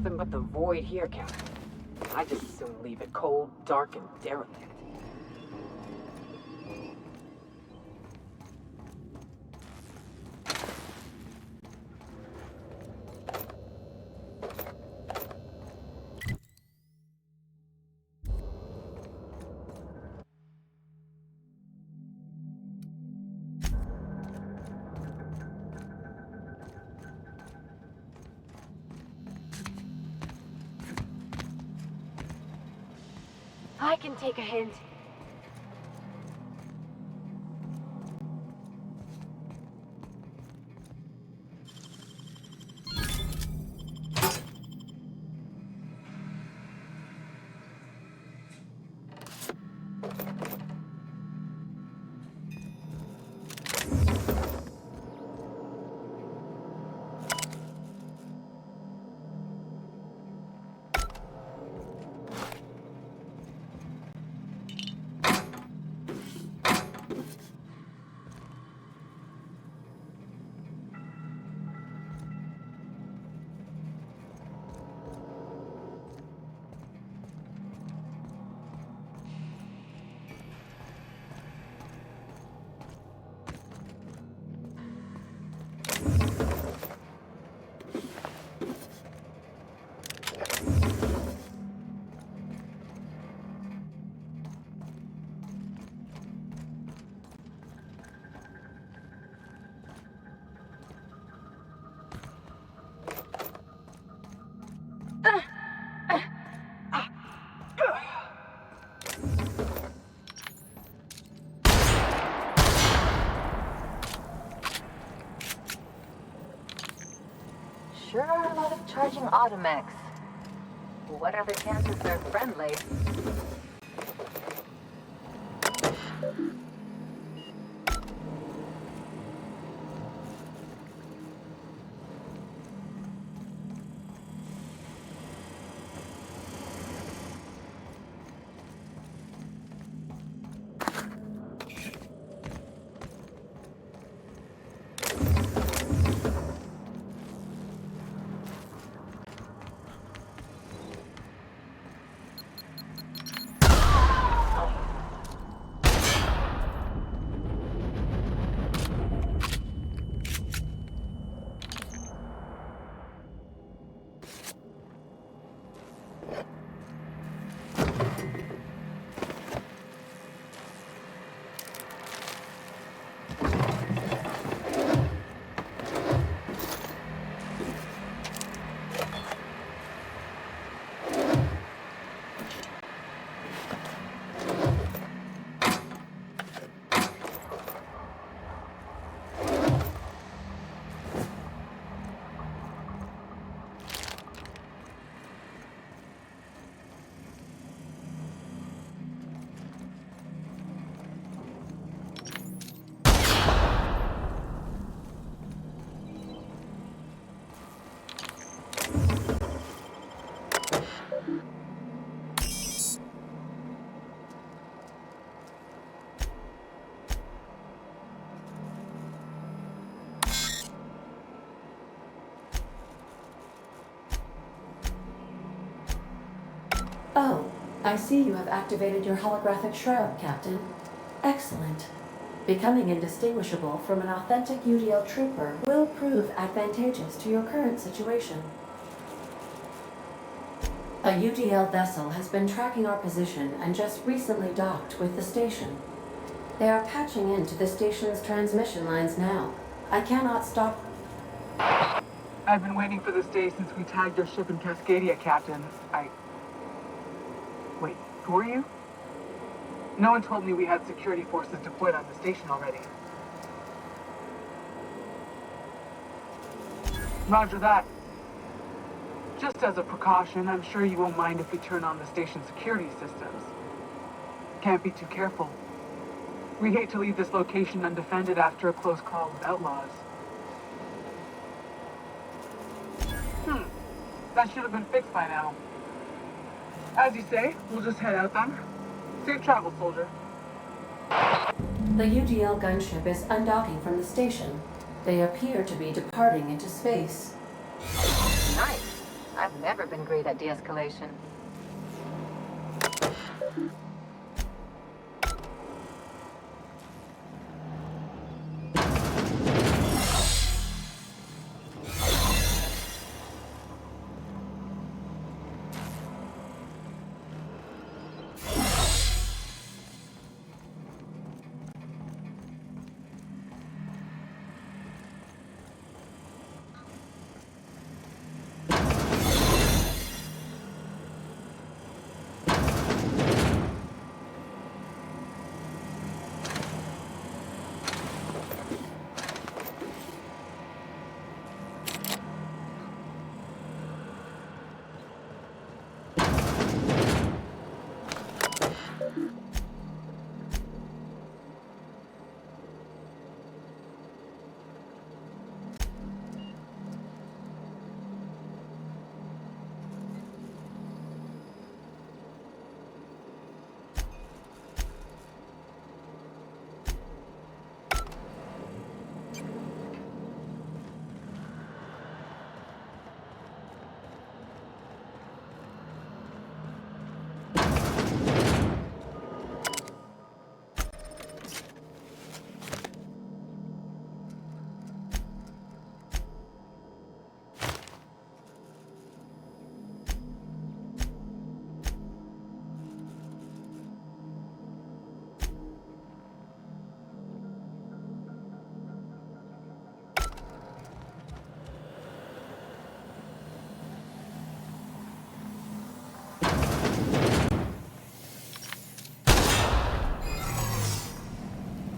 nothing but the void here, Captain. I just as soon leave it cold, dark, and derelict. I can take a hint. Sure are a lot of charging automechs. What are the chances they're friendly? Oh, I see you have activated your holographic shroud, Captain. Excellent. Becoming indistinguishable from an authentic UDL trooper will prove advantageous to your current situation. A UDL vessel has been tracking our position and just recently docked with the station. They are patching into the station's transmission lines now. I cannot stop. I've been waiting for this day since we tagged your ship in Cascadia, Captain. Wait, who are you? No one told me we had security forces deployed on the station already. Roger that. Just as a precaution, I'm sure you won't mind if we turn on the station's security systems. Can't be too careful. We hate to leave this location undefended after a close call with outlaws. That should have been fixed by now. As you say, we'll just head out then. Safe travel, soldier. The UDL gunship is undocking from the station. They appear to be departing into space. Nice. I've never been great at de-escalation.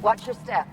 Watch your step.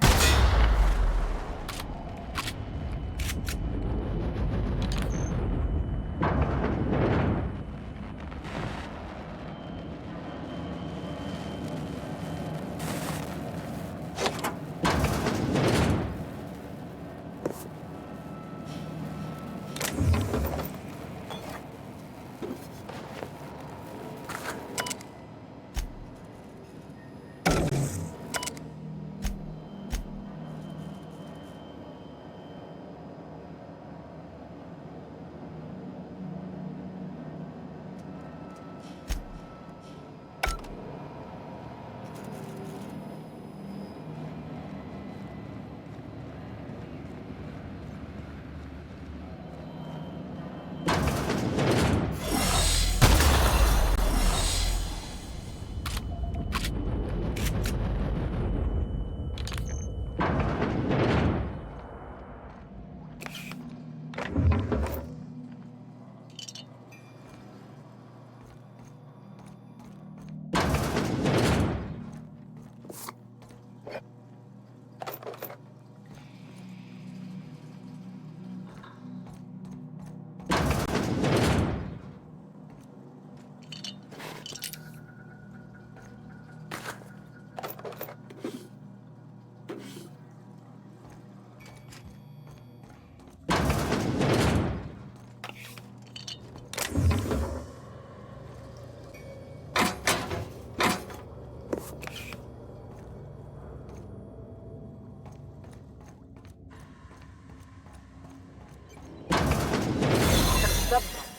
Subjects.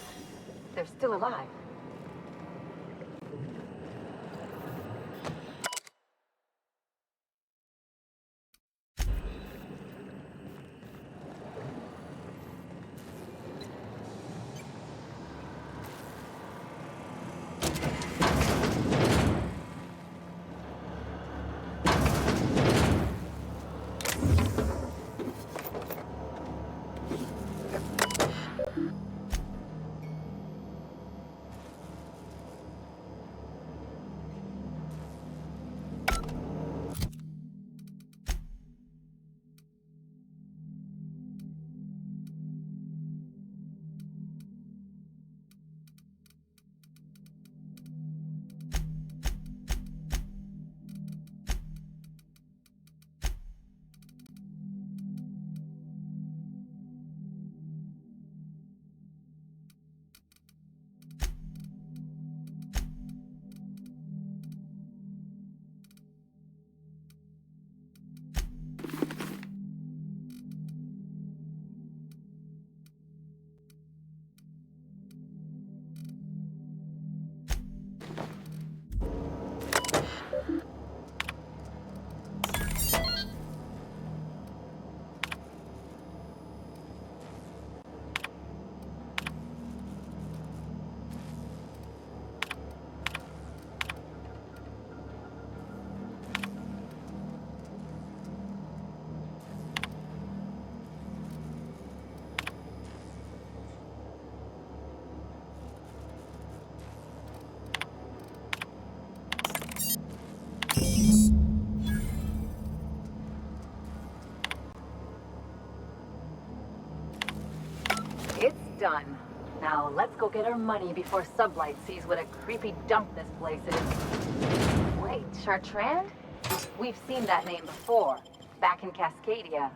They're still alive. done. Now let's go get our money before Sublight sees what a creepy dump this place is. Wait, Chartrand? We've seen that name before, back in Cascadia.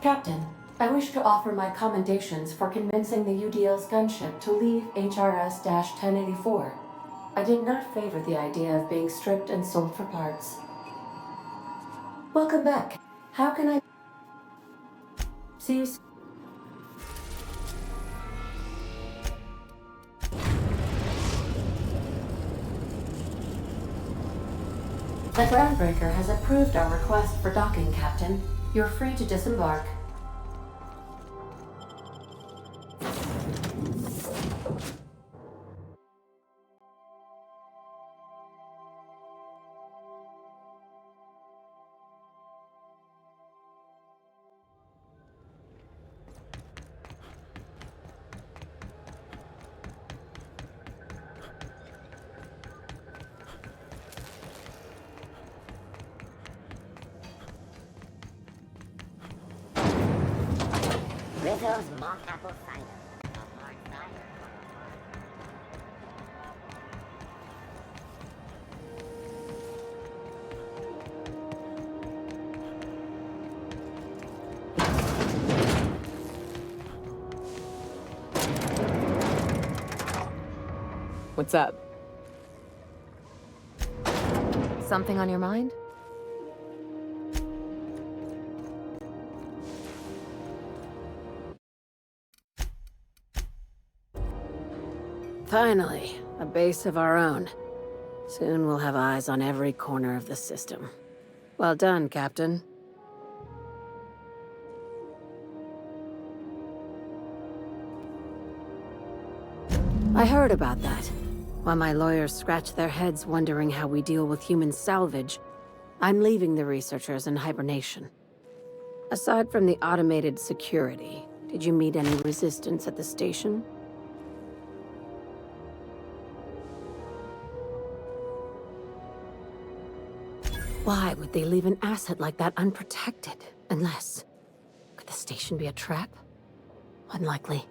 Captain, I wish to offer my commendations for convincing the UDL's gunship to leave HRS-1084. I did not favor the idea of being stripped and sold for parts. Welcome back. How can I... See you soon. The groundbreaker has approved our request for docking, Captain. You're free to disembark. Rizzo's mock apple cider. A hard cider. What's up? Something on your mind? Finally, a base of our own. Soon we'll have eyes on every corner of the system. Well done, Captain. I heard about that. While my lawyers scratch their heads wondering how we deal with human salvage, I'm leaving the researchers in hibernation. Aside from the automated security, did you meet any resistance at the station? Why would they leave an asset like that unprotected? Unless... Could the station be a trap? Unlikely.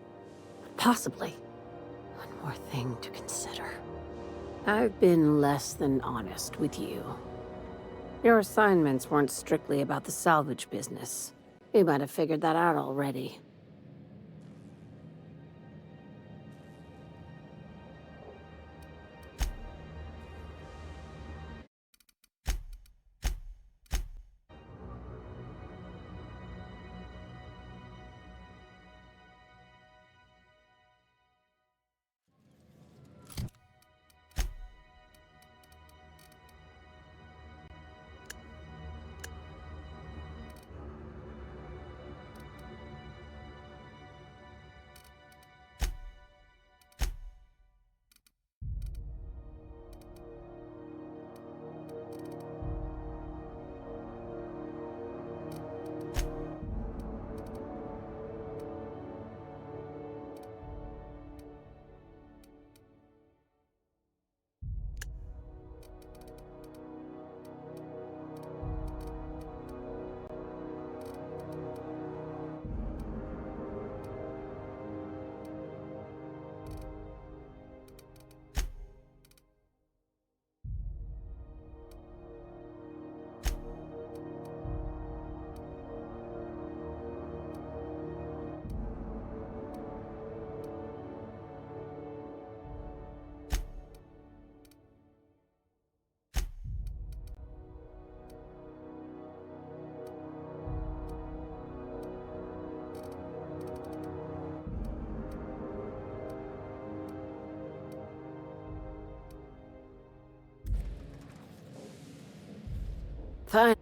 But possibly. One more thing to consider. I've been less than honest with you. Your assignments weren't strictly about the salvage business. You might have figured that out already. Fine.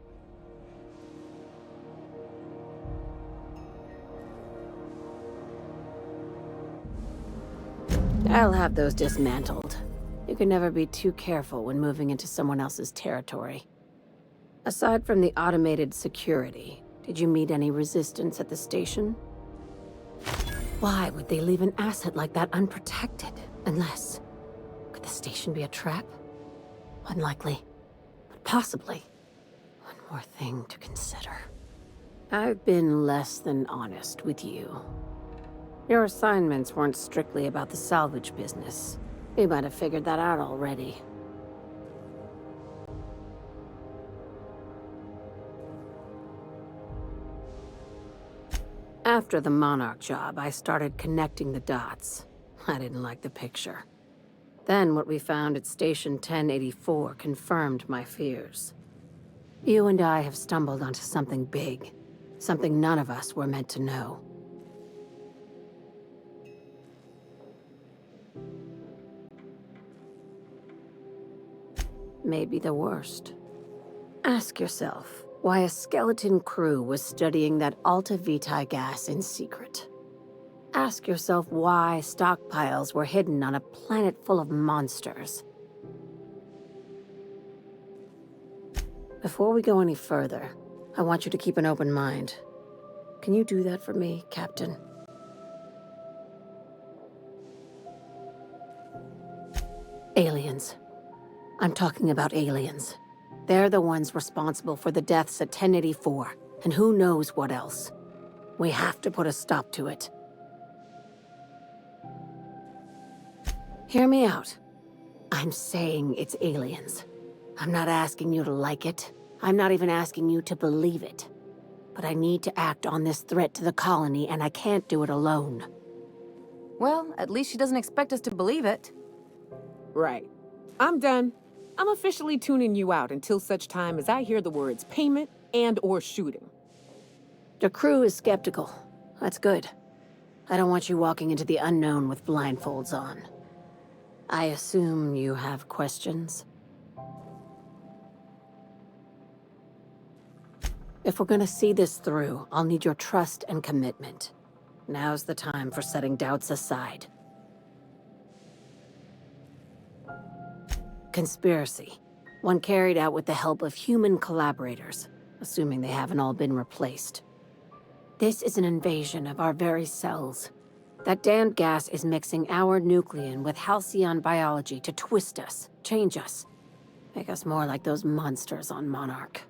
I'll have those dismantled. You can never be too careful when moving into someone else's territory. Aside from the automated security, did you meet any resistance at the station? Why would they leave an asset like that unprotected? Unless... Could the station be a trap? Unlikely. But possibly. One more thing to consider. I've been less than honest with you. Your assignments weren't strictly about the salvage business. You might have figured that out already. After the Monarch job, I started connecting the dots. I didn't like the picture. Then what we found at Station 1084 confirmed my fears. You and I have stumbled onto something big. Something none of us were meant to know. Maybe the worst. Ask yourself why a skeleton crew was studying that Alta Vitae gas in secret. Ask yourself why stockpiles were hidden on a planet full of monsters. Before we go any further, I want you to keep an open mind. Can you do that for me, Captain? Aliens. I'm talking about aliens. They're the ones responsible for the deaths at 1084, and who knows what else. We have to put a stop to it. Hear me out. I'm saying it's aliens. I'm not asking you to like it. I'm not even asking you to believe it. But I need to act on this threat to the colony, and I can't do it alone. Well, at least she doesn't expect us to believe it. Right. I'm done. I'm officially tuning you out until such time as I hear the words payment and/or shooting. The crew is skeptical. That's good. I don't want you walking into the unknown with blindfolds on. I assume you have questions? If we're gonna see this through, I'll need your trust and commitment. Now's the time for setting doubts aside. Conspiracy. One carried out with the help of human collaborators, assuming they haven't all been replaced. This is an invasion of our very cells. That damned gas is mixing our nucleon with Halcyon biology to twist us, change us, make us more like those monsters on Monarch.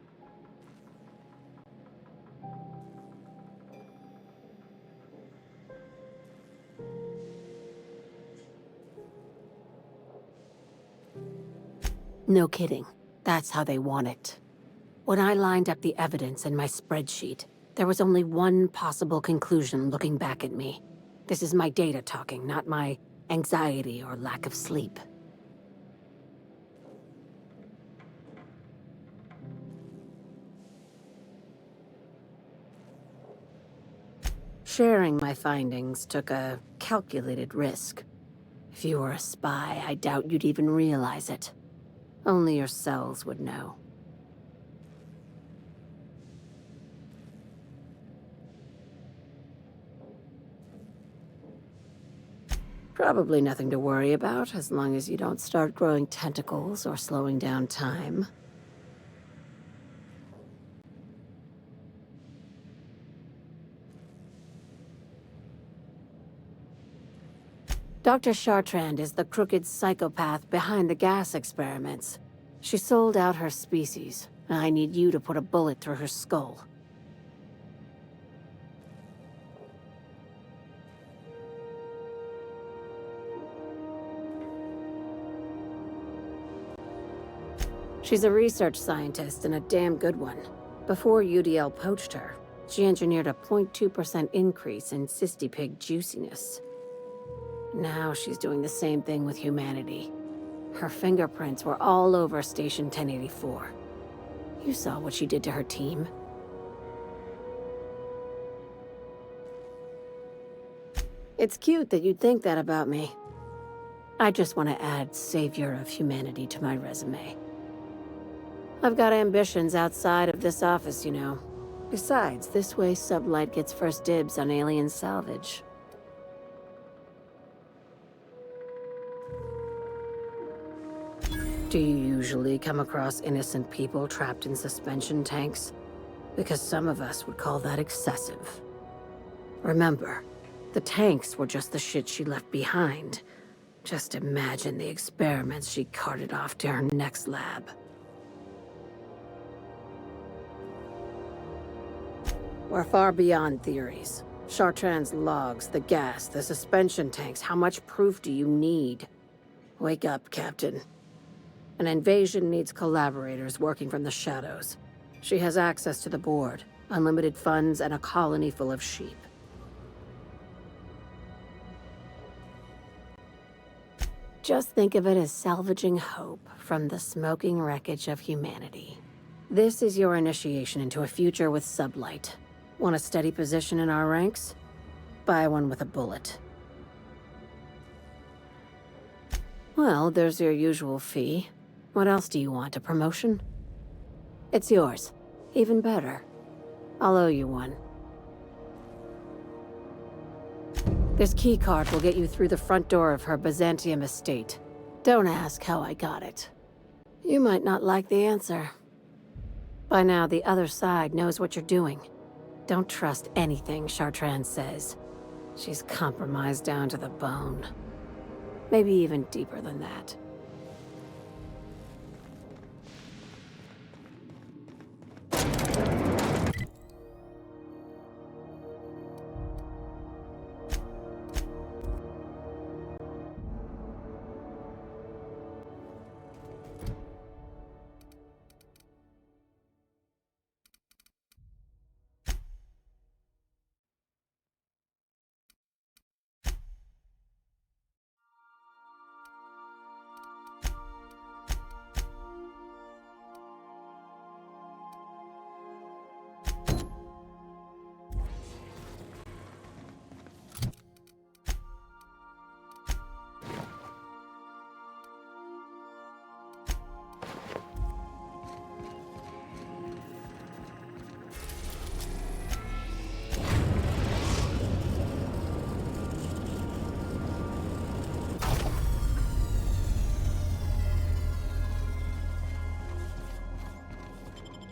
No kidding. That's how they want it. When I lined up the evidence in my spreadsheet, there was only one possible conclusion looking back at me. This is my data talking, not my anxiety or lack of sleep. Sharing my findings took a calculated risk. If you were a spy, I doubt you'd even realize it. Only your cells would know. Probably nothing to worry about, as long as you don't start growing tentacles or slowing down time. Dr. Chartrand is the crooked psychopath behind the gas experiments. She sold out her species, and I need you to put a bullet through her skull. She's a research scientist and a damn good one. Before UDL poached her, she engineered a 0.2% increase in cystipig juiciness. Now she's doing the same thing with humanity. Her fingerprints were all over Station 1084. You saw what she did to her team. It's cute that you'd think that about me. I just want to add Savior of Humanity to my resume. I've got ambitions outside of this office, you know. Besides, this way Sublight gets first dibs on alien salvage. Do you usually come across innocent people trapped in suspension tanks? Because some of us would call that excessive. Remember, the tanks were just the shit she left behind. Just imagine the experiments she carted off to her next lab. We're far beyond theories. Chartrand's logs, the gas, the suspension tanks, how much proof do you need? Wake up, Captain. An invasion needs collaborators working from the shadows. She has access to the board, unlimited funds, and a colony full of sheep. Just think of it as salvaging hope from the smoking wreckage of humanity. This is your initiation into a future with Sublight. Want a steady position in our ranks? Buy one with a bullet. Well, there's your usual fee. What else do you want? A promotion? It's yours. Even better. I'll owe you one. This keycard will get you through the front door of her Byzantium estate. Don't ask how I got it. You might not like the answer. By now, the other side knows what you're doing. Don't trust anything Chartrand says. She's compromised down to the bone. Maybe even deeper than that.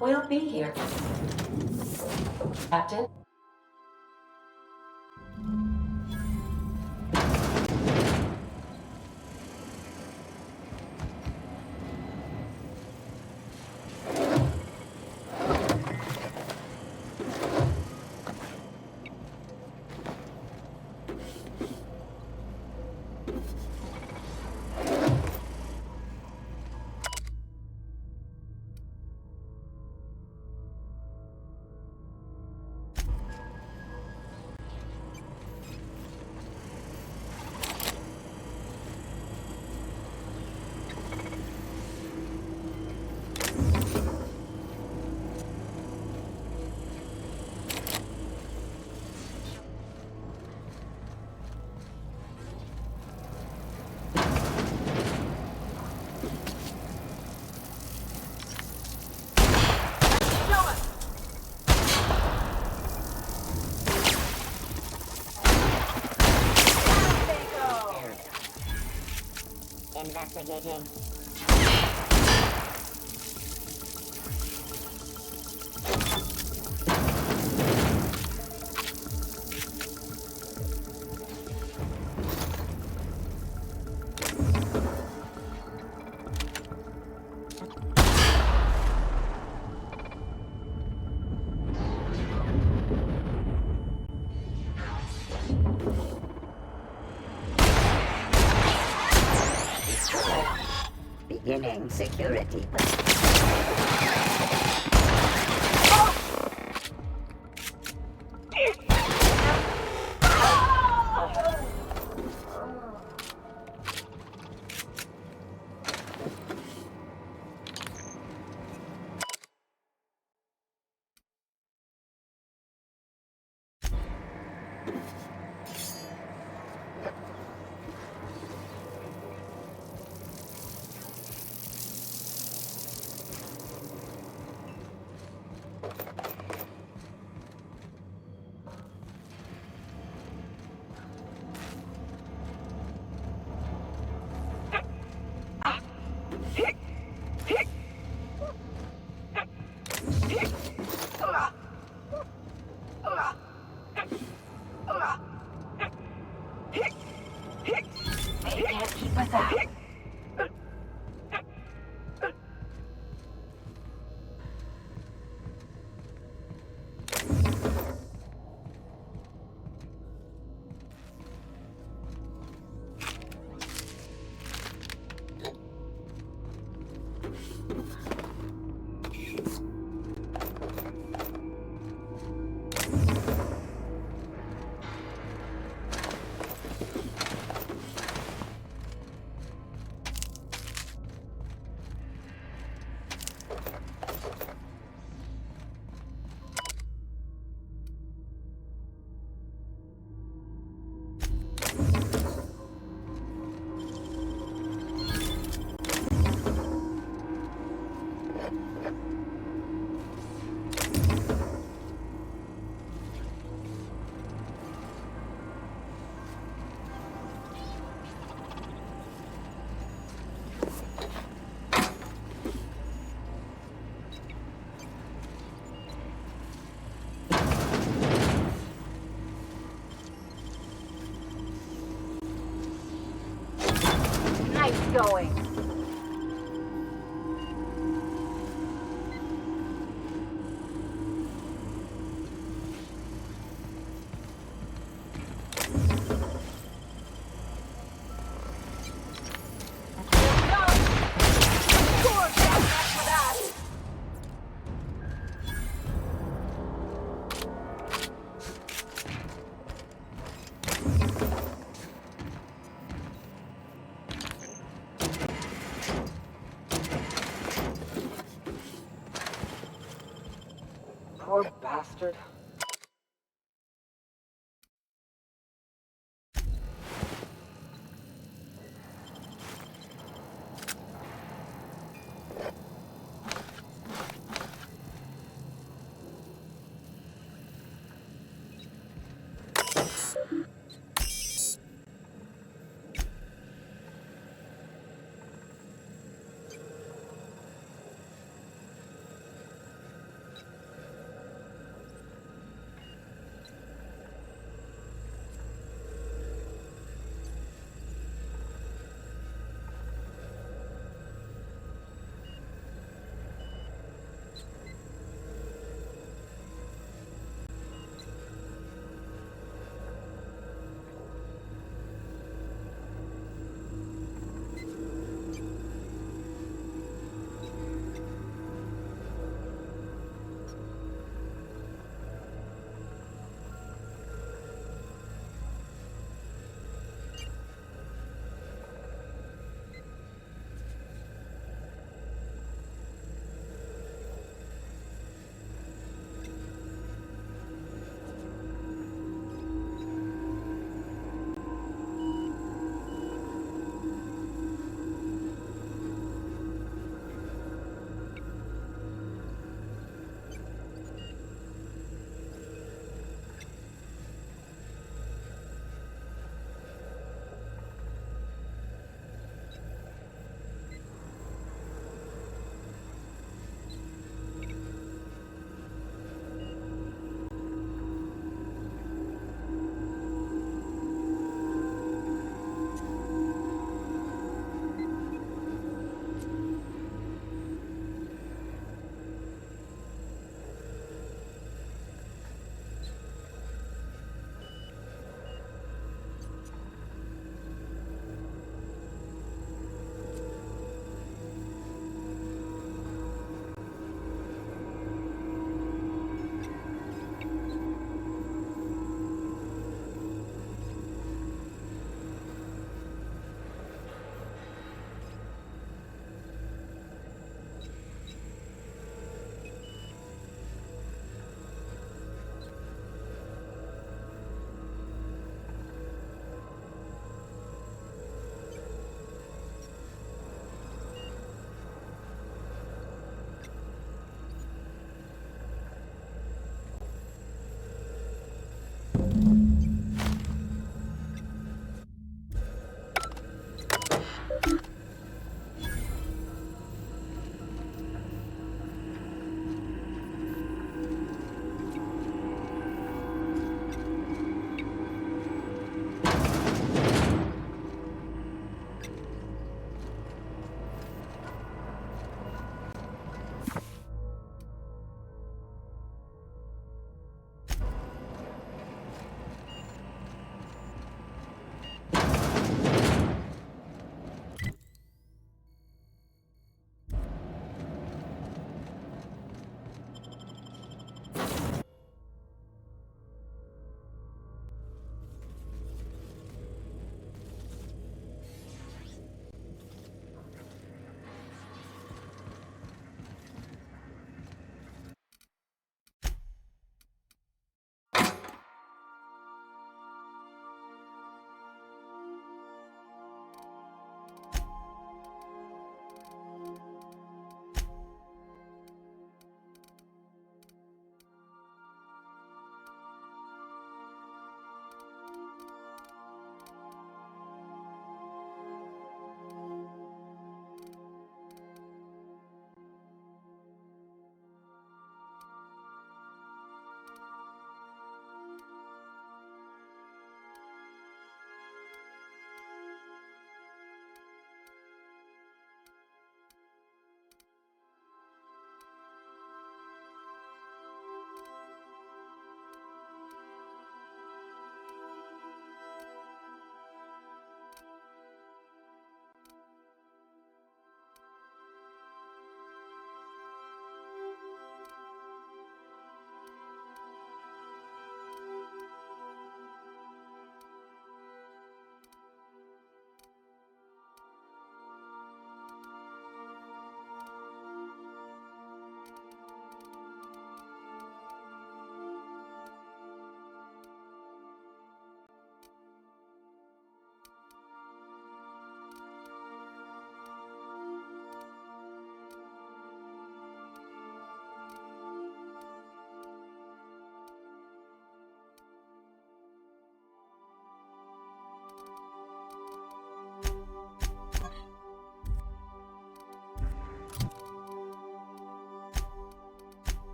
We'll be here. Captain? Investigating. Beginning security. They can't keep us out. going. Poor bastard.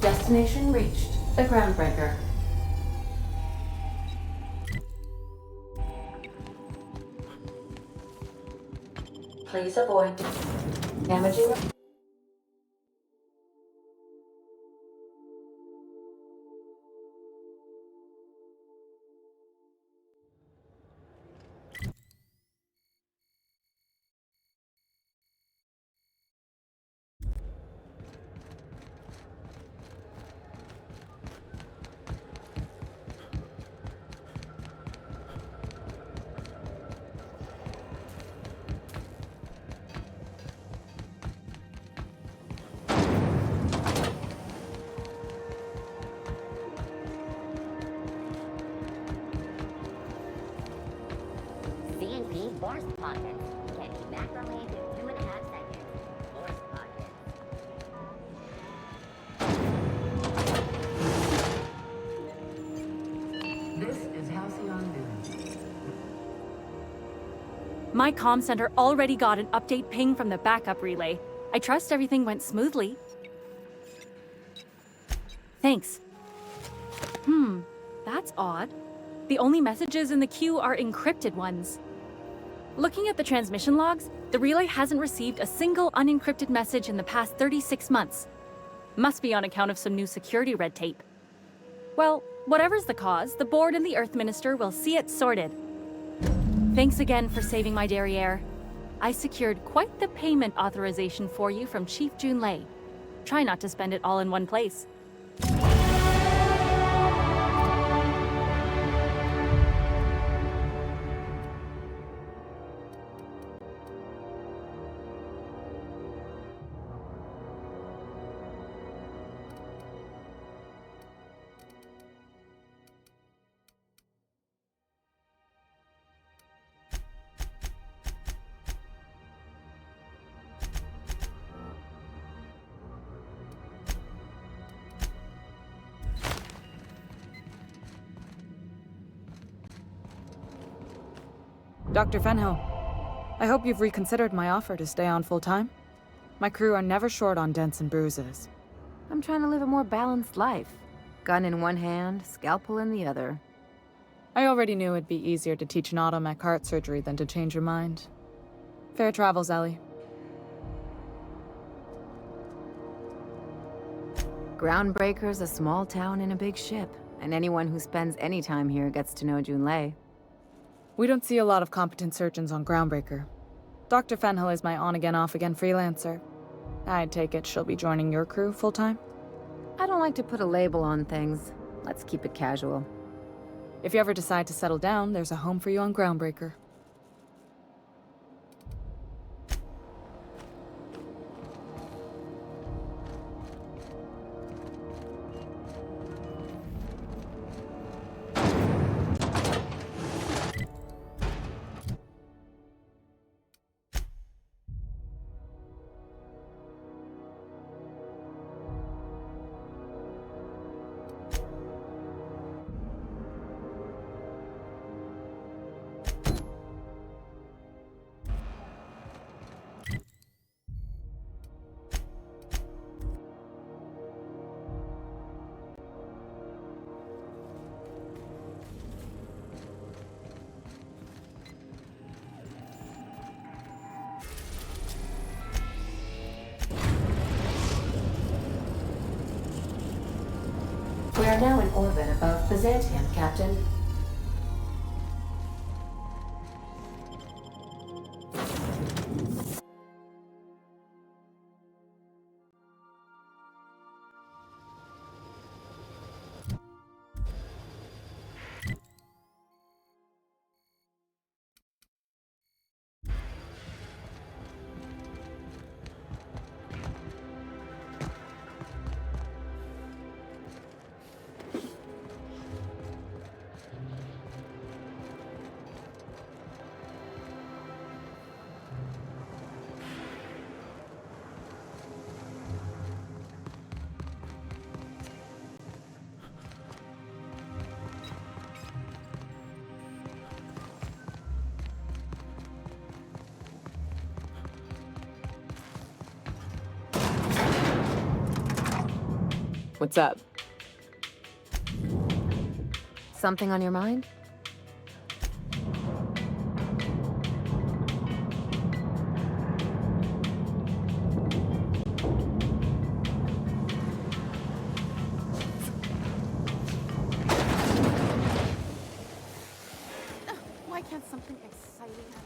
Destination reached. The Groundbreaker. Please avoid damaging. CNP Force Pockets can be macromed in 2.5 seconds. Force Pockets. This is Halcyon News. My comm center already got an update ping from the backup relay. I trust everything went smoothly. Thanks. That's odd. The only messages in the queue are encrypted ones. Looking at the transmission logs, the relay hasn't received a single unencrypted message in the past 36 months. Must be on account of some new security red tape. Well, whatever's the cause, the board and the Earth Minister will see it sorted. Thanks again for saving my derriere. I secured quite the payment authorization for you from Chief Junlei. Try not to spend it all in one place. Dr. Fenhill, I hope you've reconsidered my offer to stay on full-time. My crew are never short on dents and bruises. I'm trying to live a more balanced life. Gun in one hand, scalpel in the other. I already knew it'd be easier to teach an automech heart surgery than to change your mind. Fair travels, Ellie. Groundbreaker's a small town in a big ship, and anyone who spends any time here gets to know Junlei. We don't see a lot of competent surgeons on Groundbreaker. Dr. Fenhill is my on-again, off-again freelancer. I take it she'll be joining your crew full-time? I don't like to put a label on things. Let's keep it casual. If you ever decide to settle down, there's a home for you on Groundbreaker. We are now in orbit above Byzantium, Captain. What's up? Something on your mind? Why can't something exciting happen?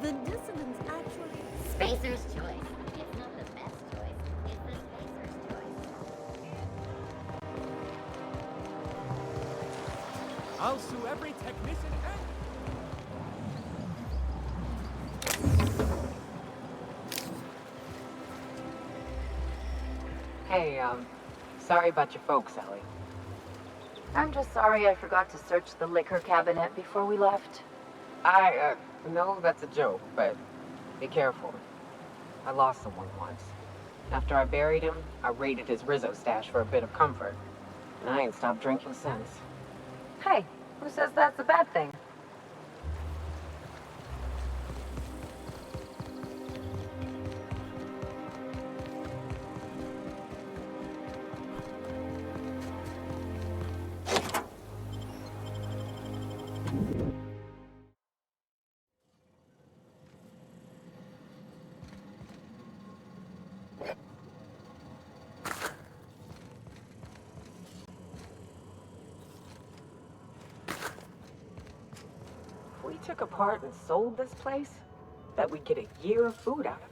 The dissonance actually... Spacer's choice. It's not the best choice. It's the spacer's choice. I'll sue every technician and... Hey, sorry about your folks, Ellie. I'm just sorry I forgot to search the liquor cabinet before we left. I know that's a joke, but be careful. I lost someone once. After I buried him, I raided his Rizzo stash for a bit of comfort. And I ain't stopped drinking since. Hey, who says that's a bad thing? If we took apart and sold this place, bet we'd get a year of food out of it.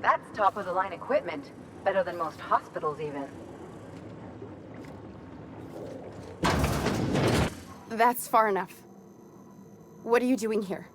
That's top-of-the-line equipment. Better than most hospitals, even. That's far enough. What are you doing here?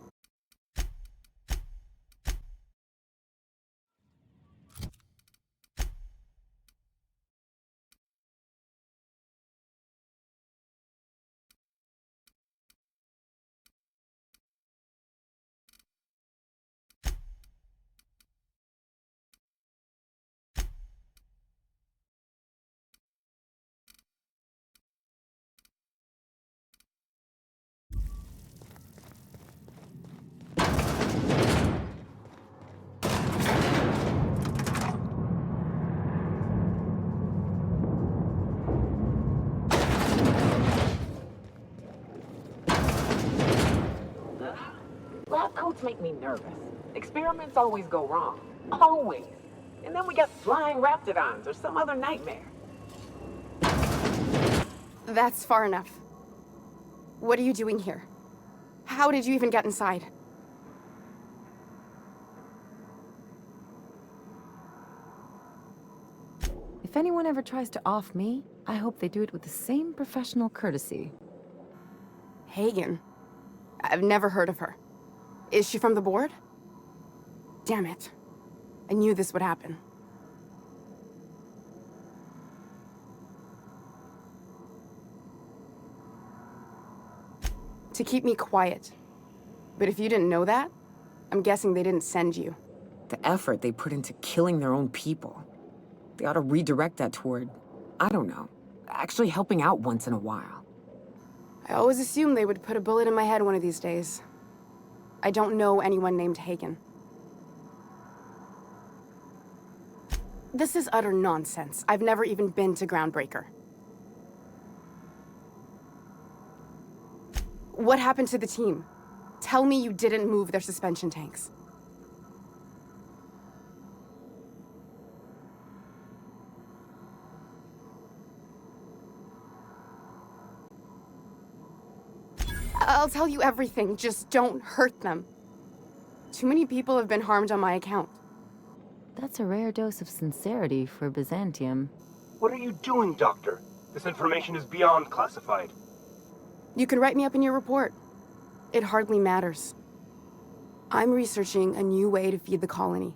Lab coats make me nervous. Experiments always go wrong. Always. And then we get flying raptidons or some other nightmare. That's far enough. What are you doing here? How did you even get inside? If anyone ever tries to off me, I hope they do it with the same professional courtesy. Hagen? I've never heard of her. Is she from the board? Damn it. I knew this would happen. To keep me quiet. But if you didn't know that, I'm guessing they didn't send you. The effort they put into killing their own people. They ought to redirect that toward, I don't know, actually helping out once in a while. I always assumed they would put a bullet in my head one of these days. I don't know anyone named Hagen. This is utter nonsense. I've never even been to Groundbreaker. What happened to the team? Tell me you didn't move their suspension tanks. I'll tell you everything, just don't hurt them. Too many people have been harmed on my account. That's a rare dose of sincerity for Byzantium. What are you doing, Doctor? This information is beyond classified. You can write me up in your report. It hardly matters. I'm researching a new way to feed the colony.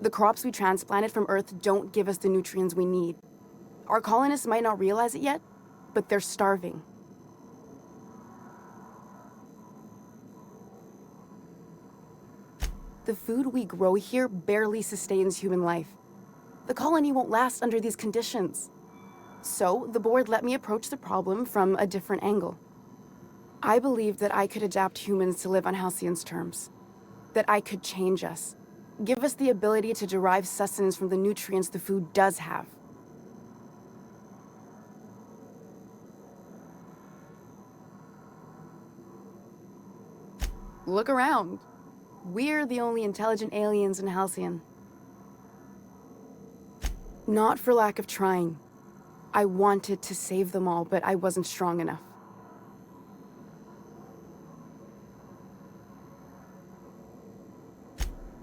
The crops we transplanted from Earth don't give us the nutrients we need. Our colonists might not realize it yet, but they're starving. The food we grow here barely sustains human life. The colony won't last under these conditions. So, the board let me approach the problem from a different angle. I believed that I could adapt humans to live on Halcyon's terms. That I could change us. Give us the ability to derive sustenance from the nutrients the food does have. Look around. We're the only intelligent aliens in Halcyon. Not for lack of trying. I wanted to save them all, but I wasn't strong enough.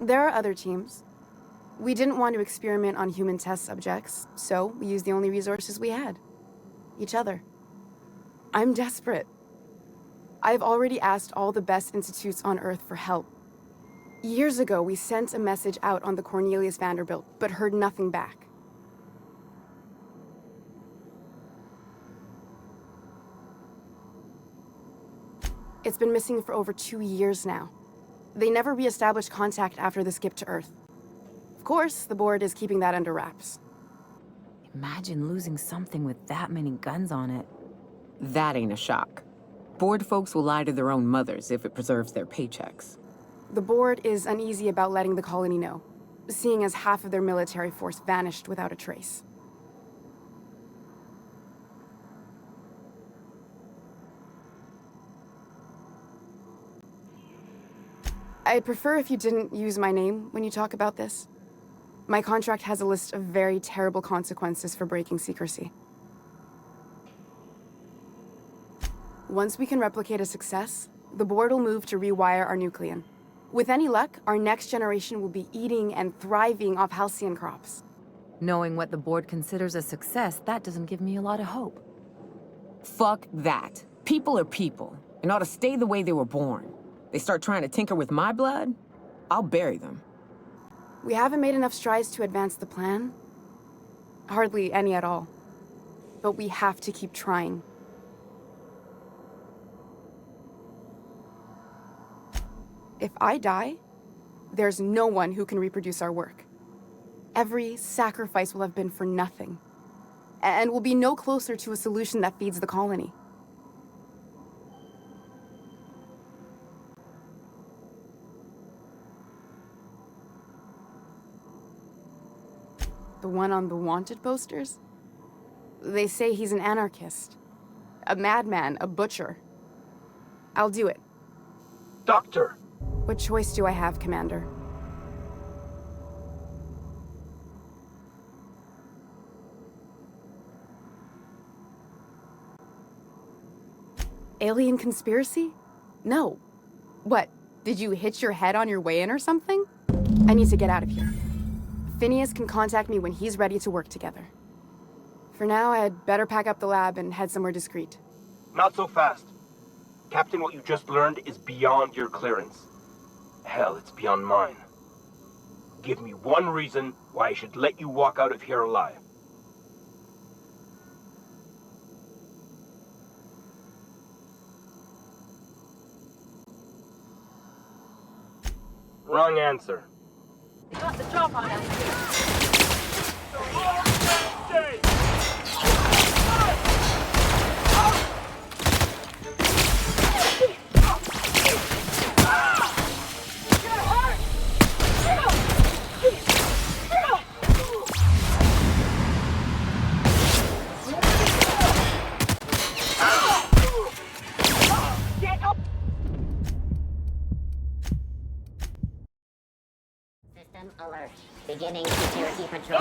There are other teams. We didn't want to experiment on human test subjects, so we used the only resources we had. Each other. I'm desperate. I've already asked all the best institutes on Earth for help. Years ago, we sent a message out on the Cornelius Vanderbilt, but heard nothing back. It's been missing for over 2 years now. They never re-established contact after the skip to Earth. Of course, the board is keeping that under wraps. Imagine losing something with that many guns on it. That ain't a shock. Board folks will lie to their own mothers if it preserves their paychecks. The board is uneasy about letting the colony know, seeing as half of their military force vanished without a trace. I'd prefer if you didn't use my name when you talk about this. My contract has a list of very terrible consequences for breaking secrecy. Once we can replicate a success, the board will move to rewire our nucleon. With any luck, our next generation will be eating and thriving off Halcyon crops. Knowing what the board considers a success, that doesn't give me a lot of hope. Fuck that. People are people, and ought to stay the way they were born. They start trying to tinker with my blood, I'll bury them. We haven't made enough strides to advance the plan. Hardly any at all. But we have to keep trying. If I die, there's no one who can reproduce our work. Every sacrifice will have been for nothing. And we'll be no closer to a solution that feeds the colony. The one on the wanted posters? They say he's an anarchist. A madman, a butcher. I'll do it. Doctor! What choice do I have, Commander? Alien conspiracy? No. What, did you hit your head on your way in or something? I need to get out of here. Phineas can contact me when he's ready to work together. For now, I'd better pack up the lab and head somewhere discreet. Not so fast. Captain, what you just learned is beyond your clearance. Hell, it's beyond mine. Give me one reason why I should let you walk out of here alive. Wrong answer. You got the job on us. Beginning security patrol.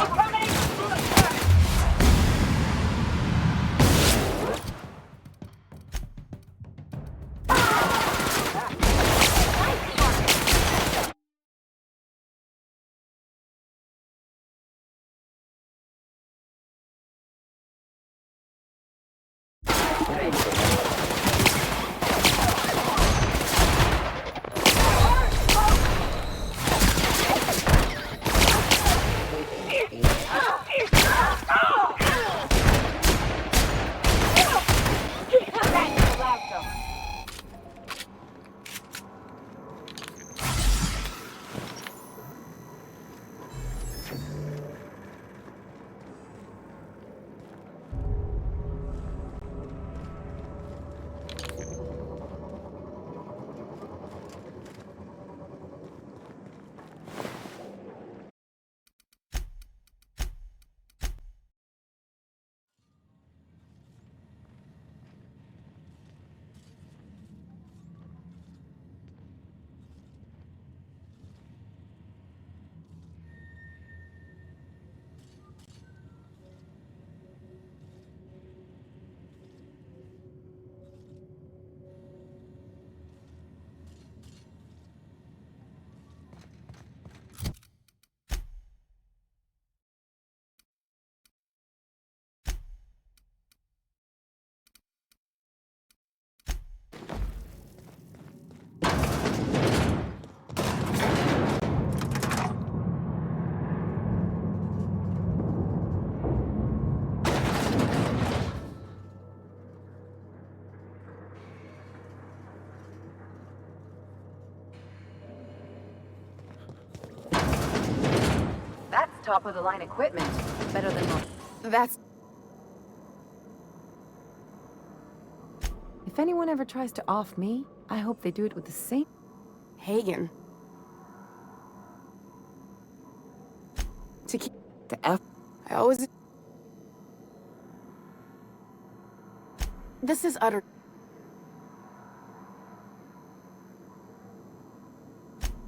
That's top-of-the-line equipment. Better than most. That's... If anyone ever tries to off me, I hope they do it with the same... Hagen. To keep... The F. I always... This is utter...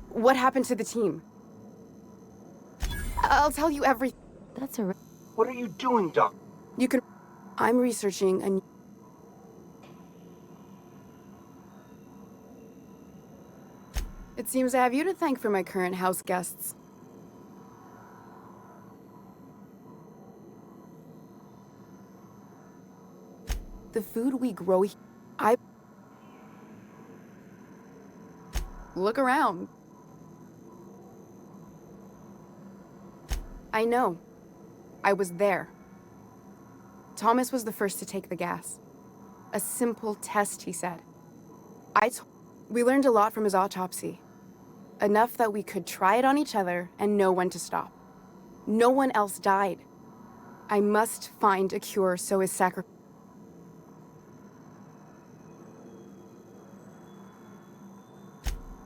What happened to the team? I'll tell you every... That's a... What are you doing, Doc? You can... I'm researching a... It seems I have you to thank for my current house guests. The food we grow here... Look around. I know. I was there. Thomas was the first to take the gas. A simple test, he said. We learned a lot from his autopsy. Enough that we could try it on each other and know when to stop. No one else died. I must find a cure so his sacrifice...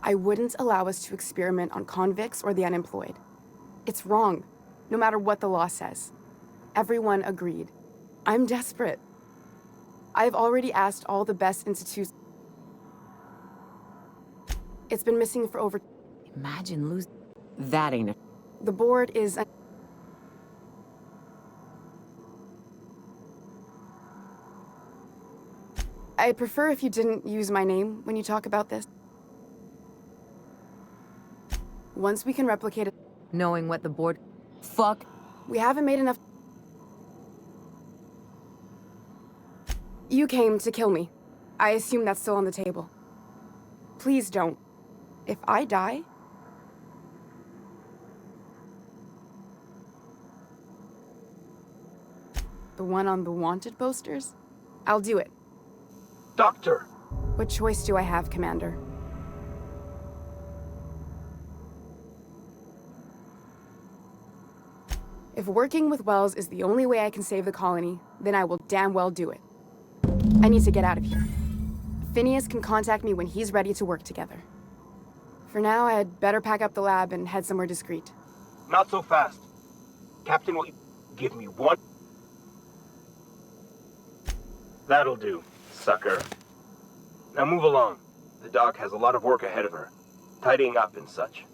I wouldn't allow us to experiment on convicts or the unemployed. It's wrong, no matter what the law says. Everyone agreed. I'm desperate. I've already asked all the best institutes. It's been missing for over... Imagine losing. That ain't it. The board is... I'd prefer if you didn't use my name when you talk about this. Once we can replicate it... Knowing what the board... Fuck. We haven't made enough... You came to kill me. I assume that's still on the table. Please don't. If I die... The one on the wanted posters? I'll do it. Doctor! What choice do I have, Commander? If working with Wells is the only way I can save the colony, then I will damn well do it. I need to get out of here. Phineas can contact me when he's ready to work together. For now, I had better pack up the lab and head somewhere discreet. Not so fast. Captain, will you give me one? That'll do, sucker. Now move along. The doc has a lot of work ahead of her. Tidying up and such.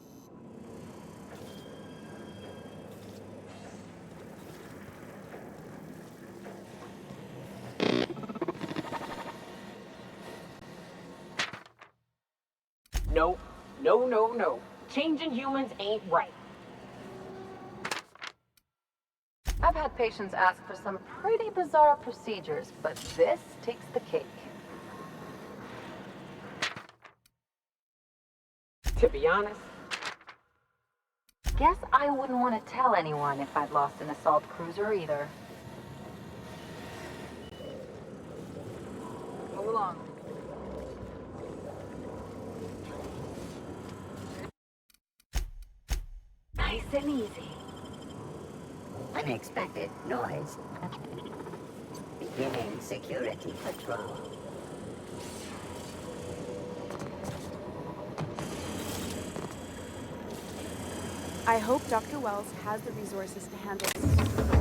No, no, no, no. Changing humans ain't right. I've had patients ask for some pretty bizarre procedures, but this takes the cake. To be honest, Guess I wouldn't want to tell anyone if I'd lost an assault cruiser either. Move along. Nice and easy. Unexpected noise. Beginning security patrol. I hope Dr. Wells has the resources to handle this.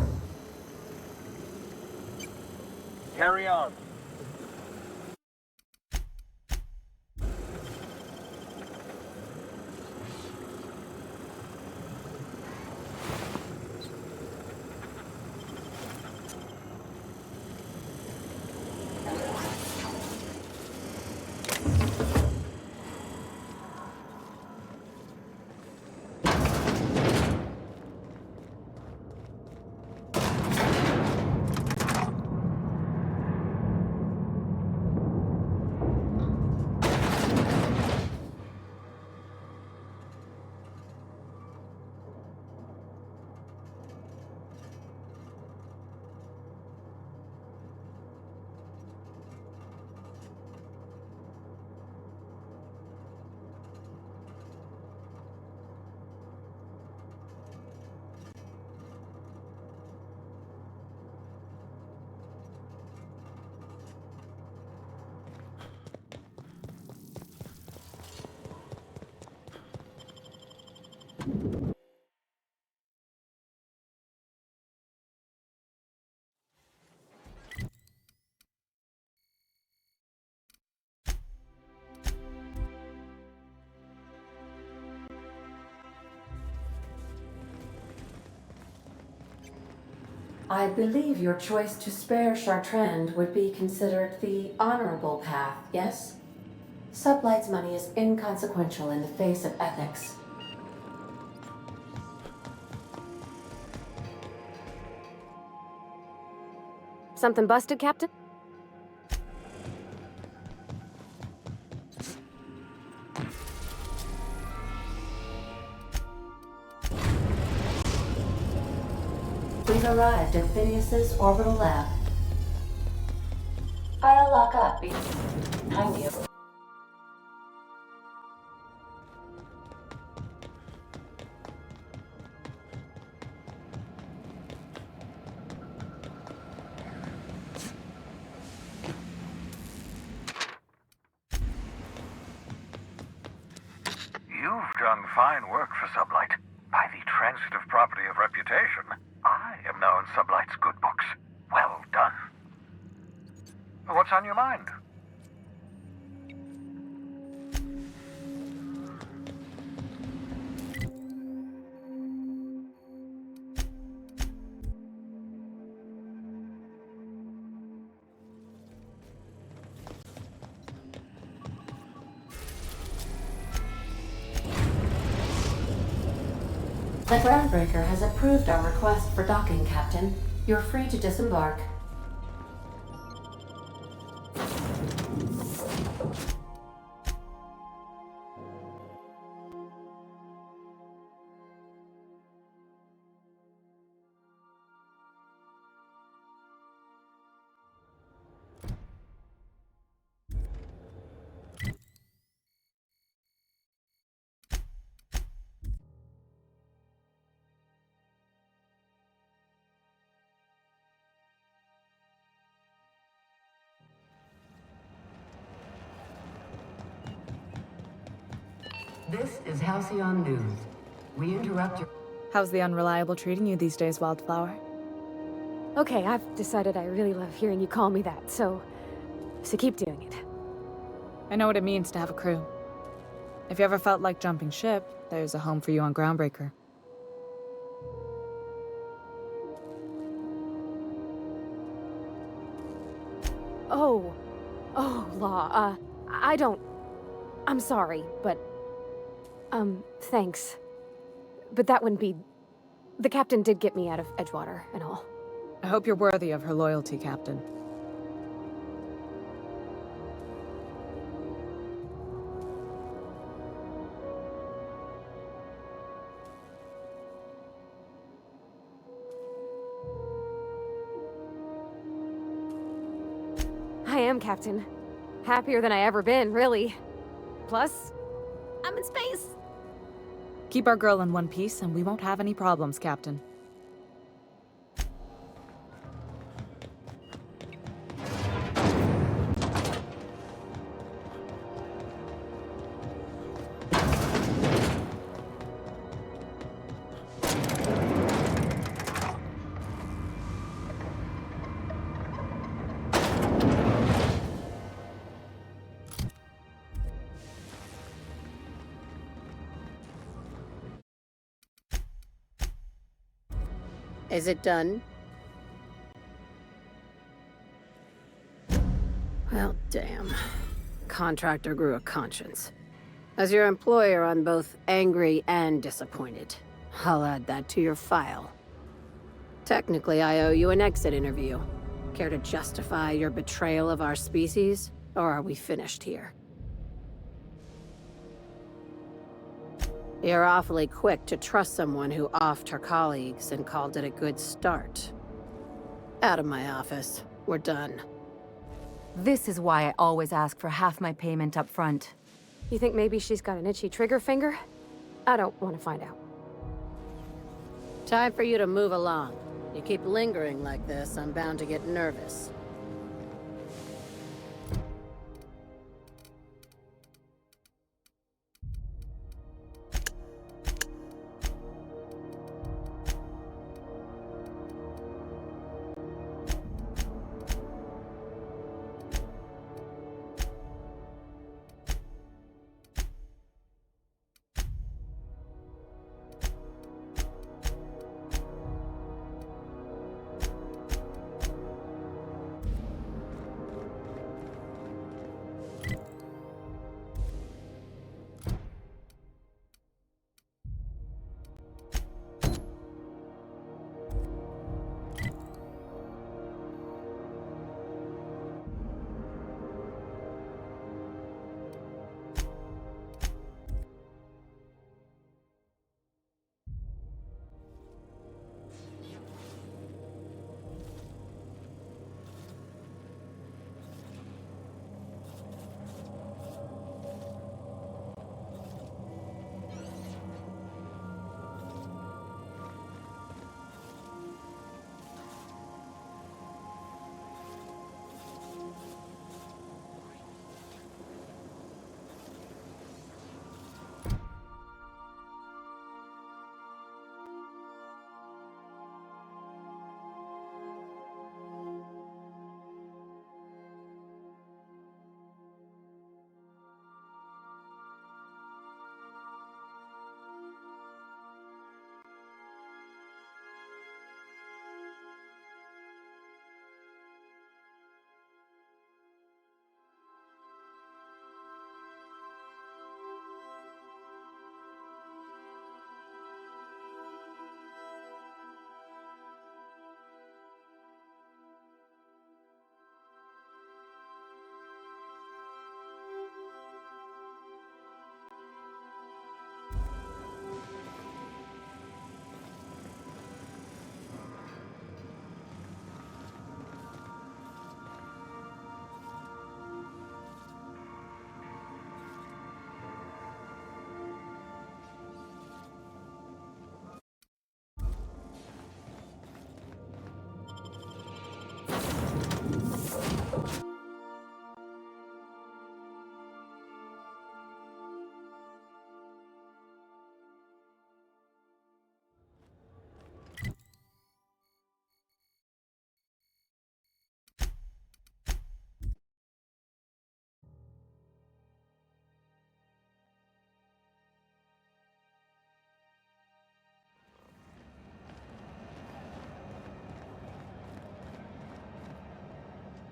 Carry on. I believe your choice to spare Chartrand would be considered the honorable path, yes? Sublight's money is inconsequential in the face of ethics. Something busted, Captain? We've arrived at Phineas's orbital lab. I'll lock up behind you. You've done fine work for Sublight. By the transitive property of reputation, I am now in Sublight's good books. Well done. What's on your mind? The Groundbreaker has approved our request for docking, Captain. You're free to disembark. This is Halcyon News. We interrupt your... How's the Unreliable treating you these days, Wildflower? Okay, I've decided I really love hearing you call me that, so keep doing it. I know what it means to have a crew. If you ever felt like jumping ship, there's a home for you on Groundbreaker. Oh, Law, I'm sorry, but Thanks. But that wouldn't be... The captain did get me out of Edgewater and all. I hope you're worthy of her loyalty, Captain. I am, Captain. Happier than I ever been, really. Plus, I'm in space. Keep our girl in one piece, and we won't have any problems, Captain. Is it done? Well, damn. Contractor grew a conscience. As your employer, I'm both angry and disappointed. I'll add that to your file. Technically, I owe you an exit interview. Care to justify your betrayal of our species, or are we finished here? You're awfully quick to trust someone who offed her colleagues and called it a good start. Out of my office. We're done. This is why I always ask for half my payment up front. You think maybe she's got an itchy trigger finger? I don't want to find out. Time for you to move along. You keep lingering like this, I'm bound to get nervous.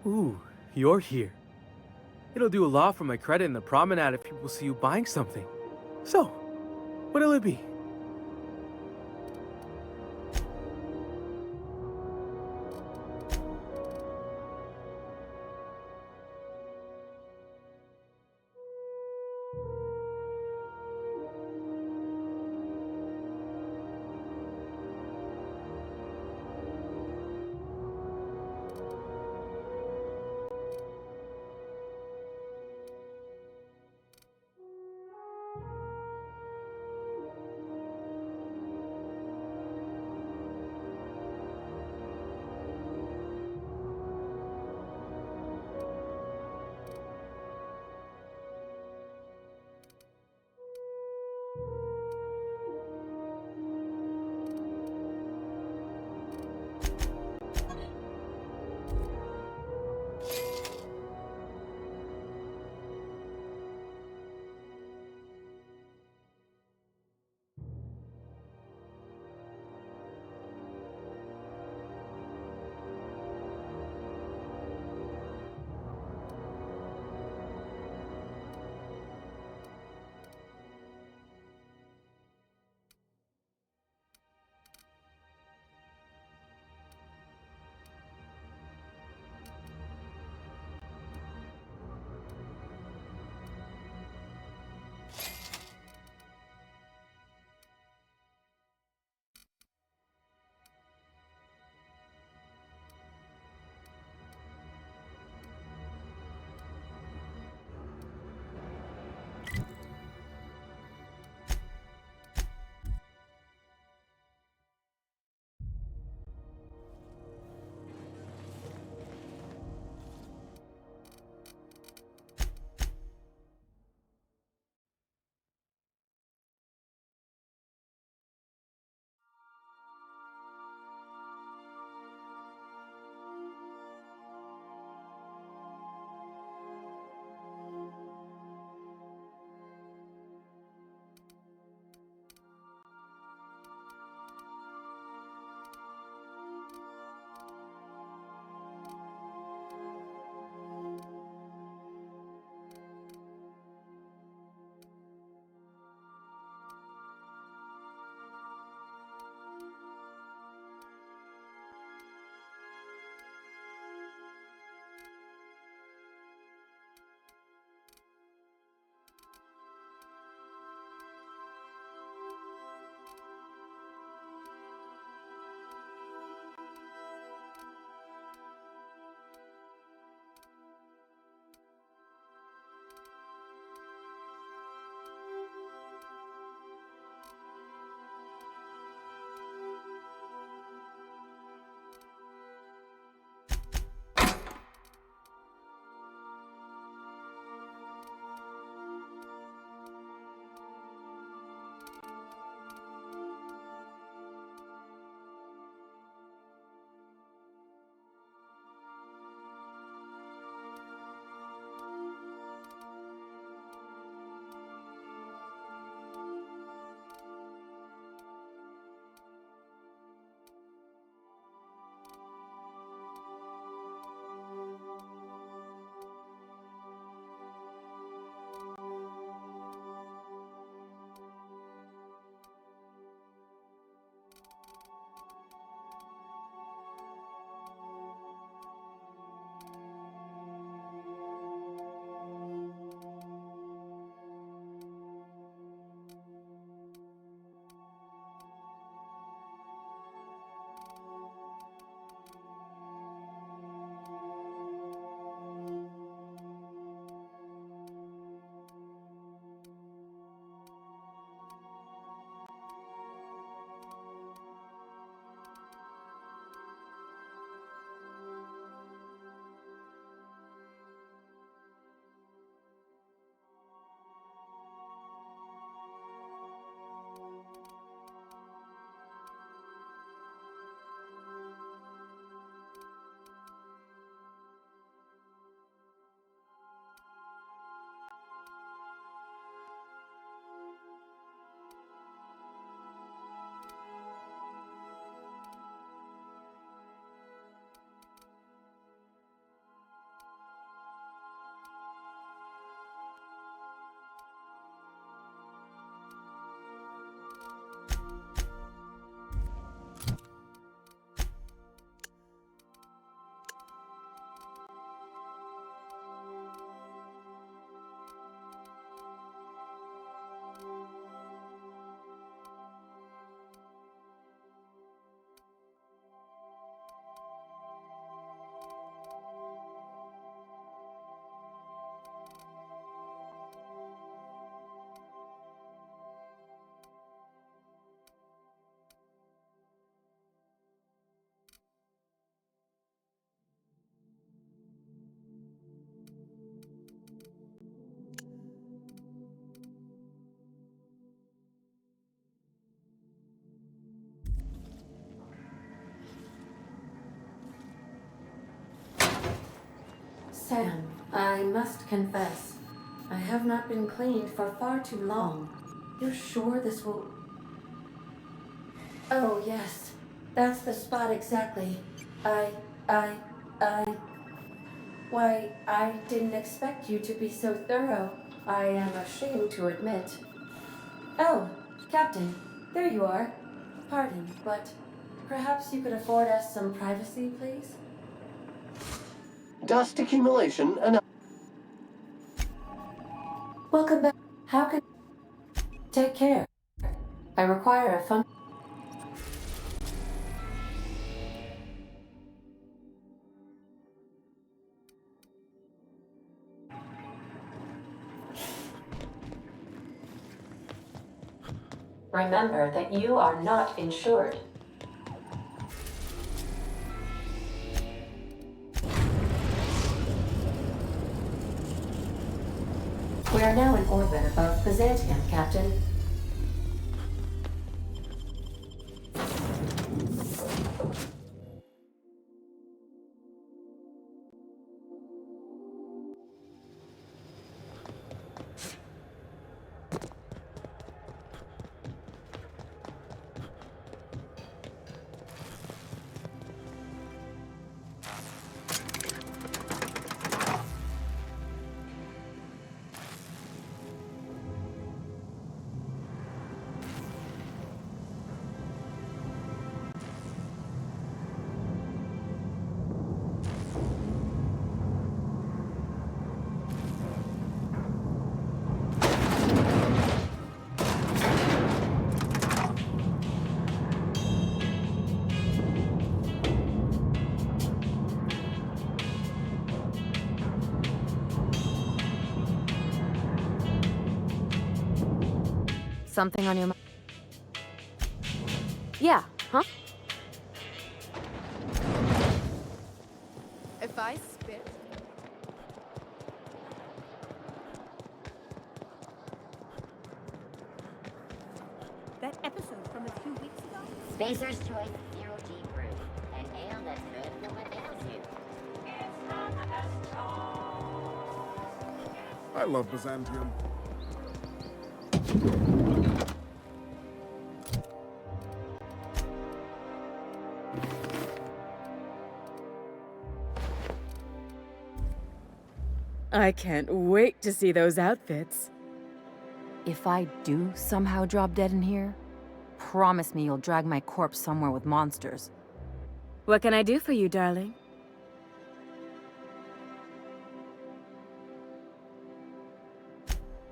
Ooh, you're here. It'll do a lot for my credit in the promenade if people see you buying something. So, What'll it be? Sam, I must confess, I have not been cleaned for far too long. You're sure this will... Oh, yes. That's the spot exactly. I... Why, I didn't expect you to be so thorough. I am ashamed to admit. Oh, Captain, there you are. Pardon, but perhaps you could afford us some privacy, please? Dust accumulation and... Welcome back. How can... Take care. I require a fun... Remember that you are not insured. We are now in orbit above Byzantium, Captain. Something on your mind? Yeah, huh? If I spit... That episode from a few weeks ago? Spacer's Choice Zero G Brew. An ale that's good for what ails you. I love Byzantium. I can't wait to see those outfits. If I do somehow drop dead in here, promise me you'll drag my corpse somewhere with monsters. What can I do for you, darling?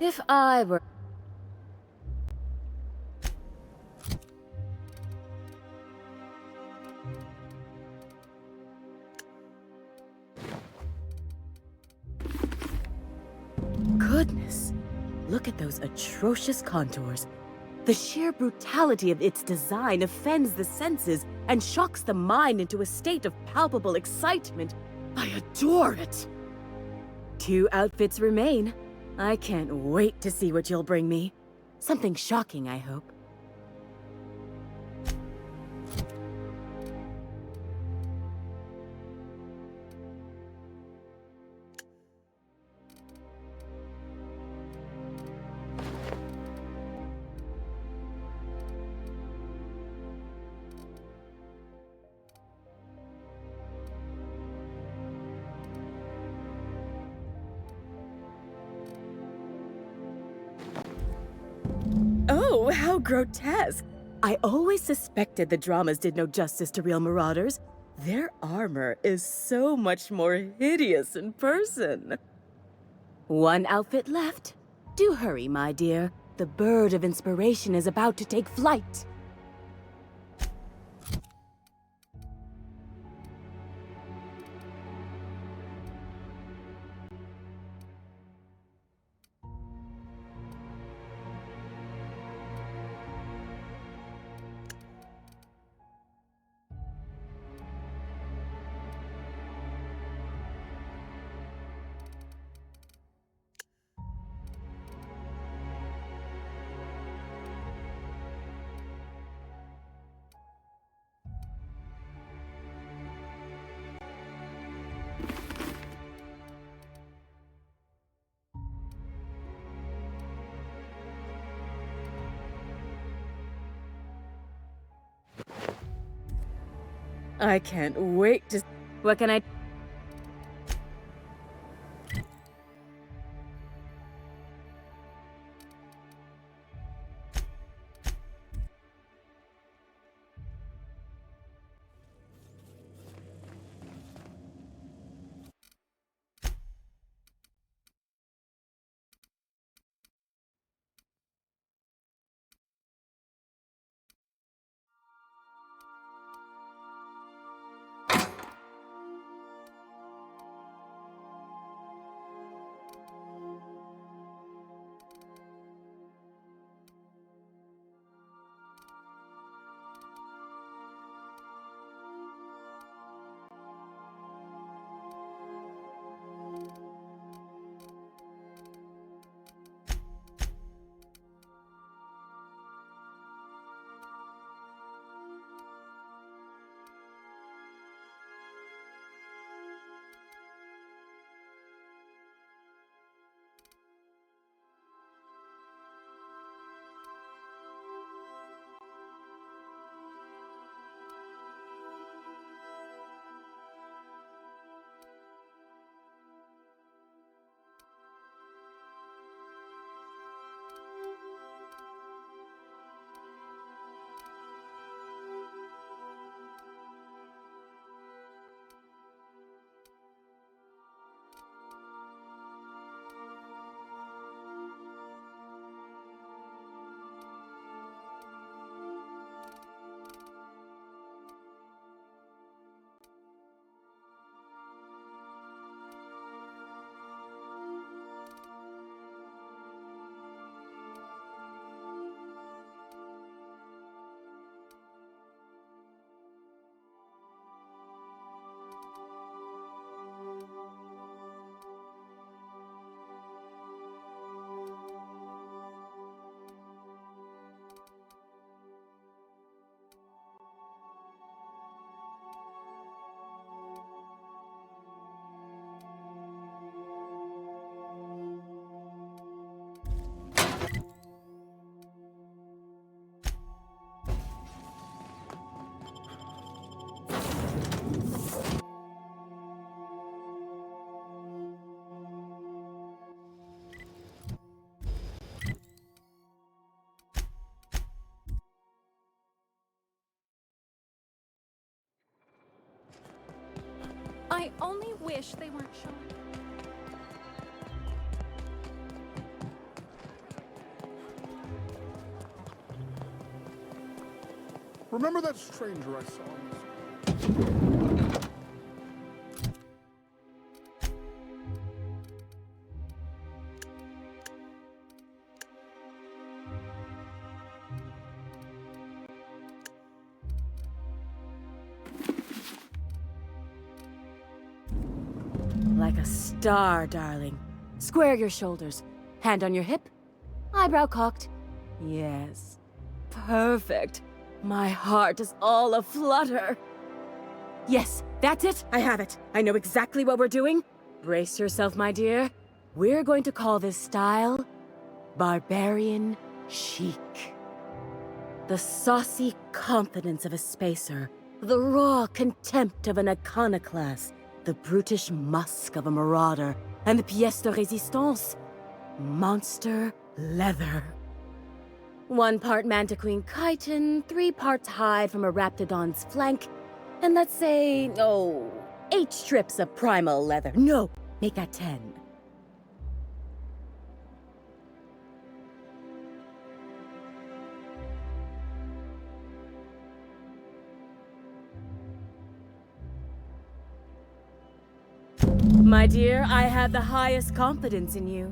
If I were... Goodness, look at those atrocious contours. The sheer brutality of its design offends the senses and shocks the mind into a state of palpable excitement. I adore it! 2 outfits remain. I can't wait to see what you'll bring me. Something shocking, I hope. Oh, how grotesque! I always suspected the dramas did no justice to real marauders. Their armor is so much more hideous in person. 1 outfit left. Do hurry, my dear. The bird of inspiration is about to take flight. I can't wait to... What can I... I only wish they weren't showing. Remember that stranger I saw in the Like a star, darling. Square your shoulders. Hand on your hip. Eyebrow cocked. Yes. Perfect. My heart is all aflutter. Yes, that's it. I have it. I know exactly what we're doing. Brace yourself, my dear. We're going to call this style Barbarian Chic. The saucy confidence of a spacer. The raw contempt of an iconoclast. The brutish musk of a marauder. And the pièce de résistance. Monster leather. 1 part mantiquine chitin, 3 parts hide from a raptidon's flank, and let's say, 8 strips of primal leather. No, make that 10. My dear, I have the highest confidence in you.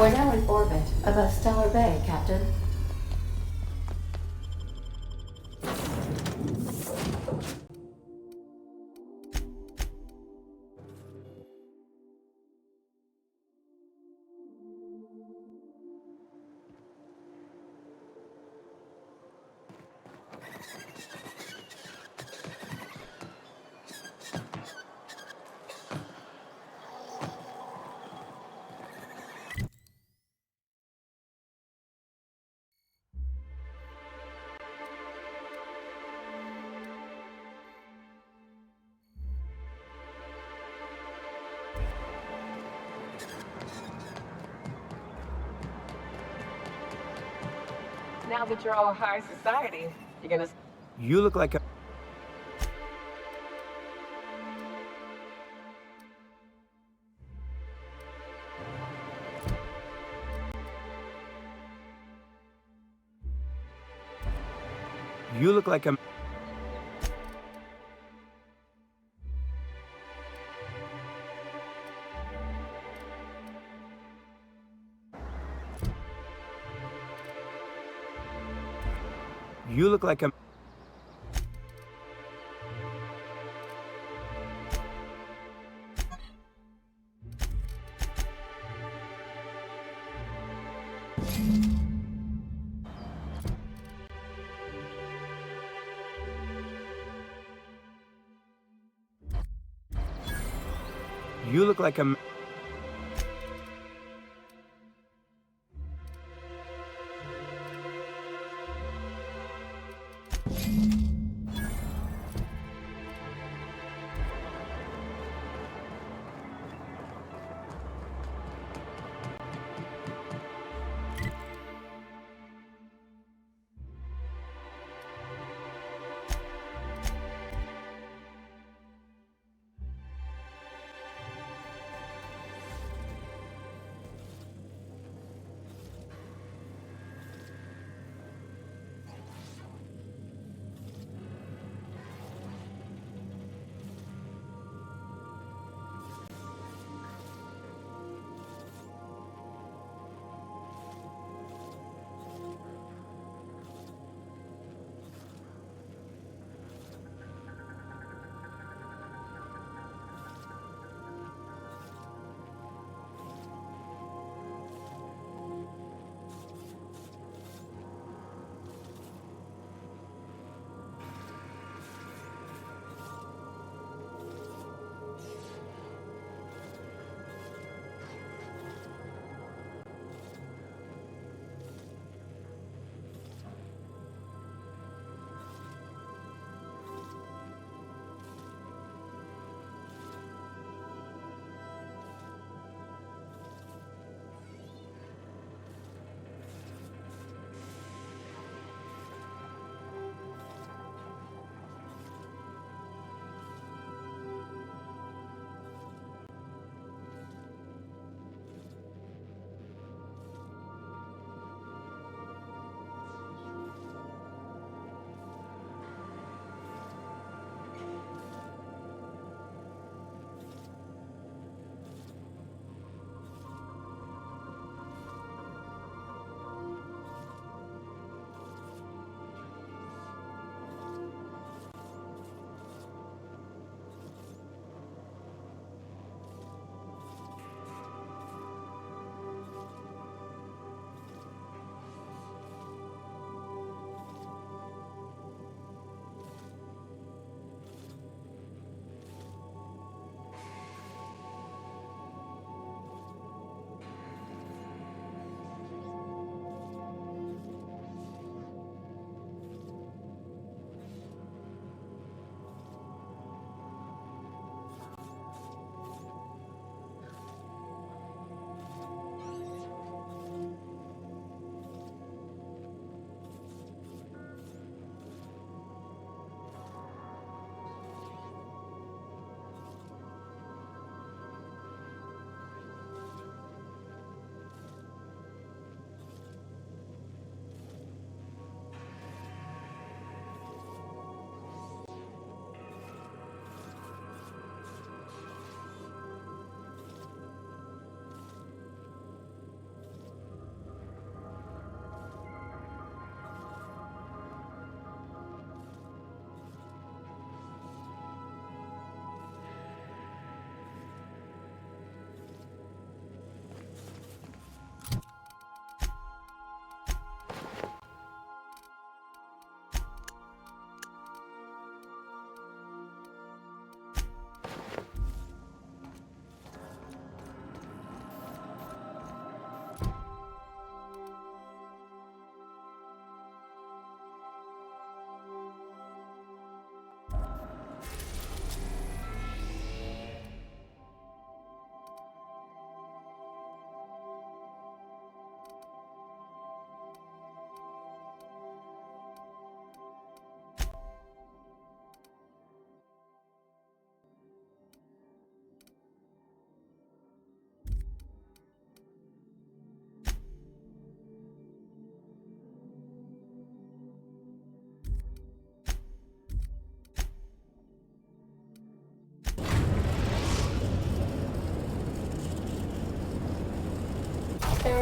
We're now in orbit above Stellar Bay, Captain. Now that you're all high society, you're gonna... You look like a... You look like a... You look like a... You look like a...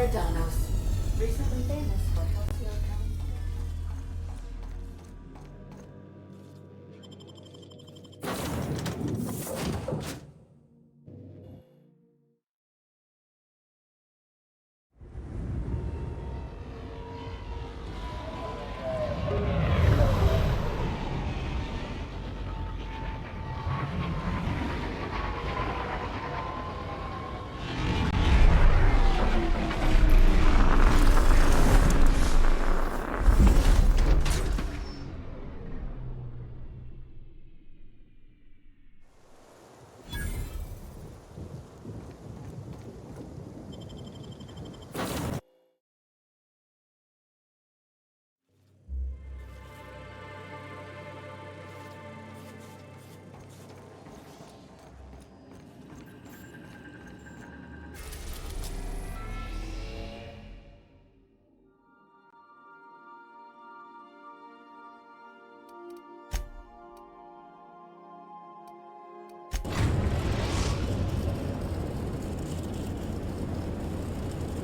Danos, recently famous for Halcyon County.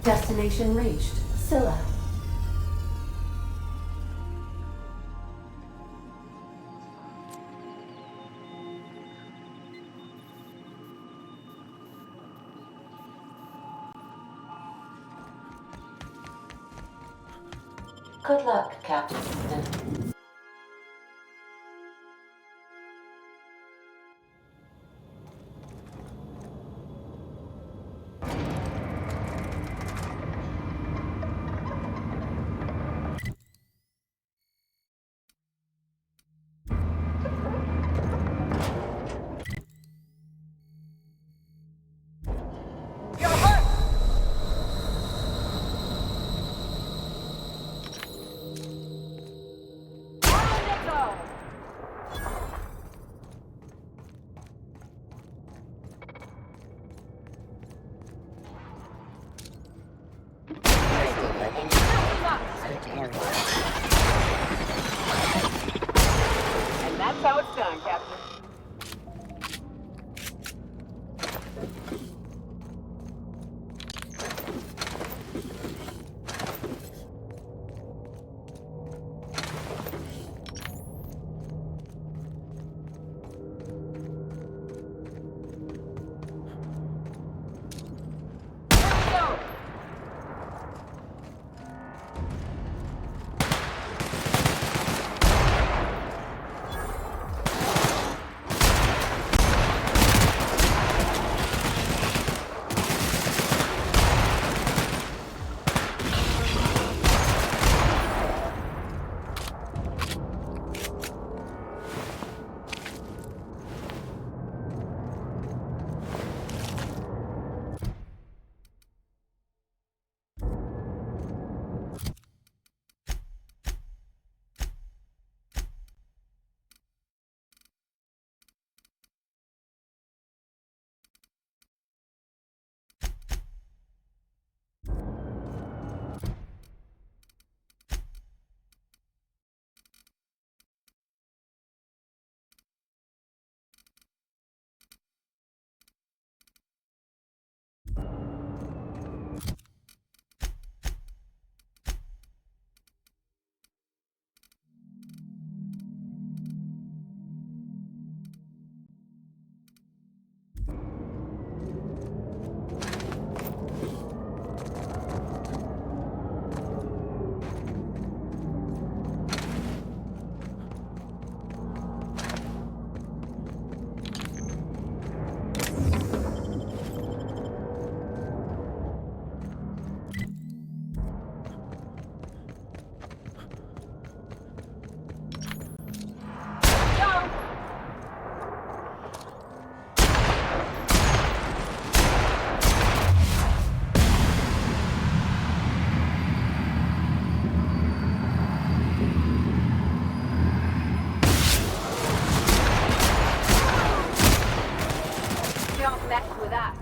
Destination reached. Scylla. Good luck, Captain. And that's how it's done, Captain. Don't mess with us.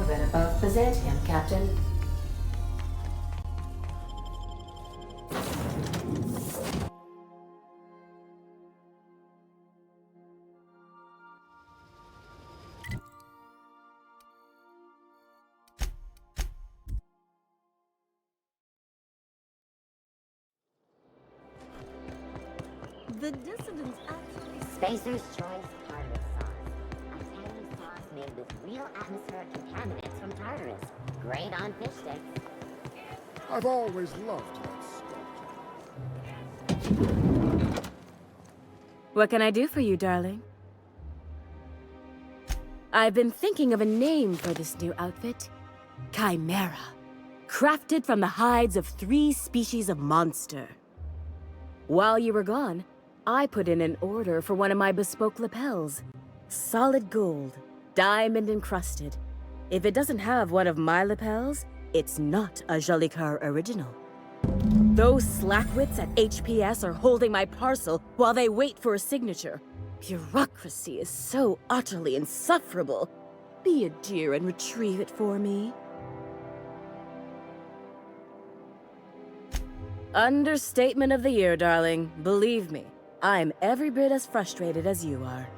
bit above Byzantium, Captain. The dissidents actually... Spacer's Choice Tartarus sauce. A tangy sauce made with real atmospheric contaminants from Tartarus. Great on fish sticks. I've always loved that sculpture. What can I do for you, darling? I've been thinking of a name for this new outfit. Chimera. Crafted from the hides of 3 species of monster. While you were gone, I put in an order for one of my bespoke lapels. Solid gold, diamond encrusted. If it doesn't have one of my lapels, it's not a Jolicoeur original. Those slackwits at HPS are holding my parcel while they wait for a signature. Bureaucracy is so utterly insufferable. Be a dear and retrieve it for me. Understatement of the year, darling. Believe me, I'm every bit as frustrated as you are.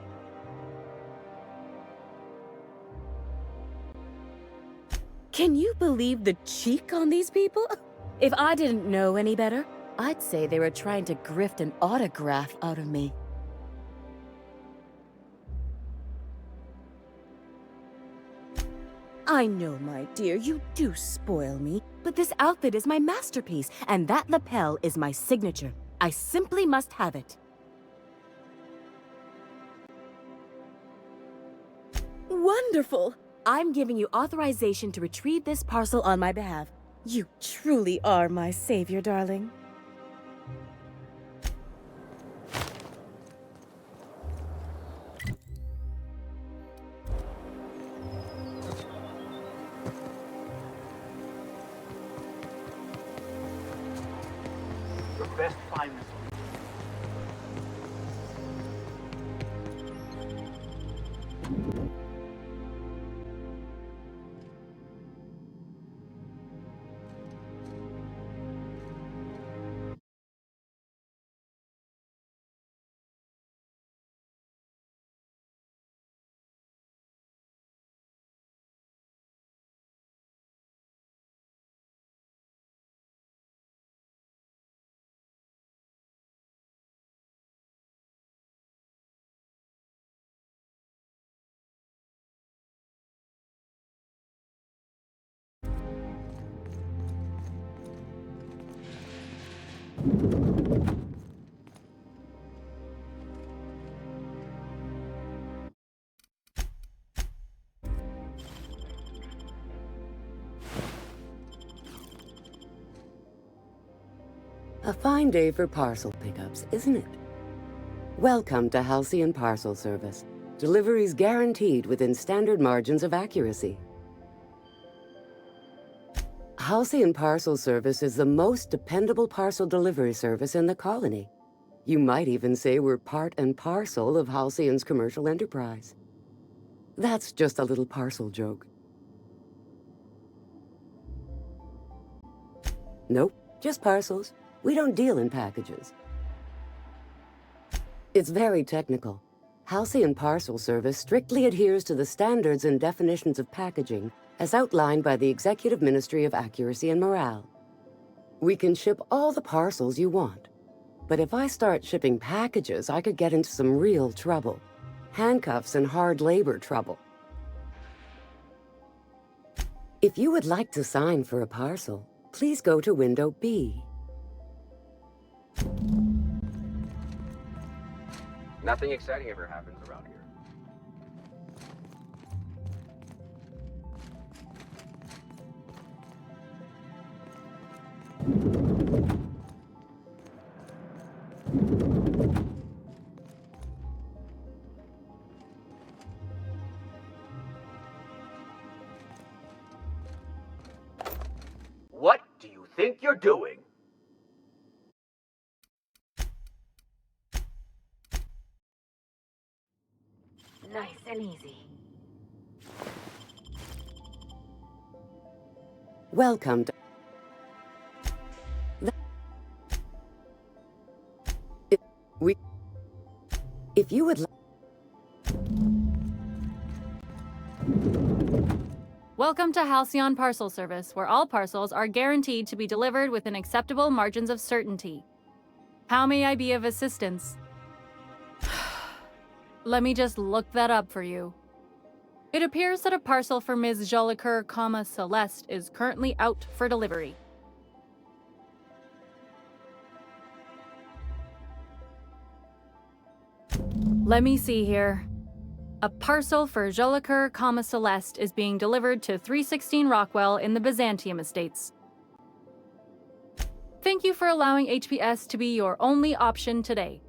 Can you believe the cheek on these people? If I didn't know any better, I'd say they were trying to grift an autograph out of me. I know, my dear, you do spoil me, but this outfit is my masterpiece, and that lapel is my signature. I simply must have it. Wonderful! I'm giving you authorization to retrieve this parcel on my behalf. You truly are my savior, darling. Your best find this one. A fine day for parcel pickups, isn't it? Welcome to Halcyon Parcel Service. Deliveries guaranteed within standard margins of accuracy. Halcyon Parcel Service is the most dependable parcel delivery service in the colony. You might even say we're part and parcel of Halcyon's commercial enterprise. That's just a little parcel joke. Nope, just parcels. We don't deal in packages. It's very technical. Halcyon Parcel Service strictly adheres to the standards and definitions of packaging as outlined by the Executive Ministry of Accuracy and Morale. We can ship all the parcels you want. But if I start shipping packages, I could get into some real trouble. Handcuffs and hard labor trouble. If you would like to sign for a parcel, please go to window B. Nothing exciting ever happens around here. What do you think you're doing? Nice and easy. Welcome to... If you would like... Welcome to Halcyon Parcel Service, where all parcels are guaranteed to be delivered within acceptable margins of certainty. How may I be of assistance? Let me just look that up for you. It appears that a parcel for Ms. Jolicoeur, Celeste is currently out for delivery. Let me see here. A parcel for Jolicoeur, Celeste is being delivered to 316 Rockwell in the Byzantium Estates. Thank you for allowing HPS to be your only option today.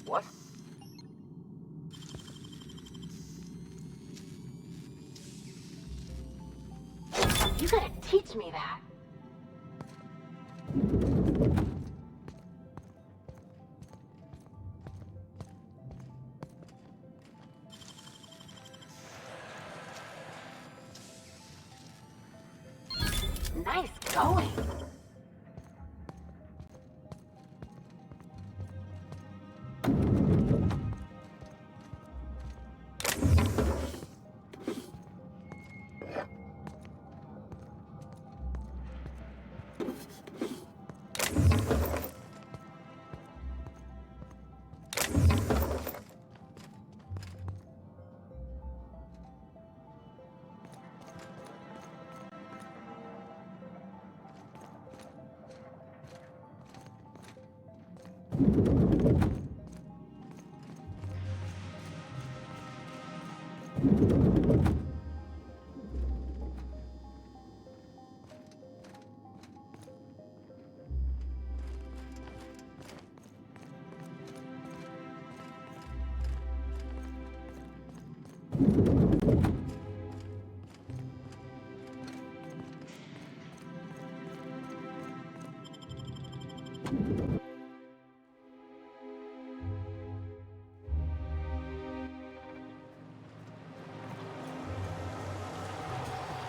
What? You gotta teach me that. Nice going.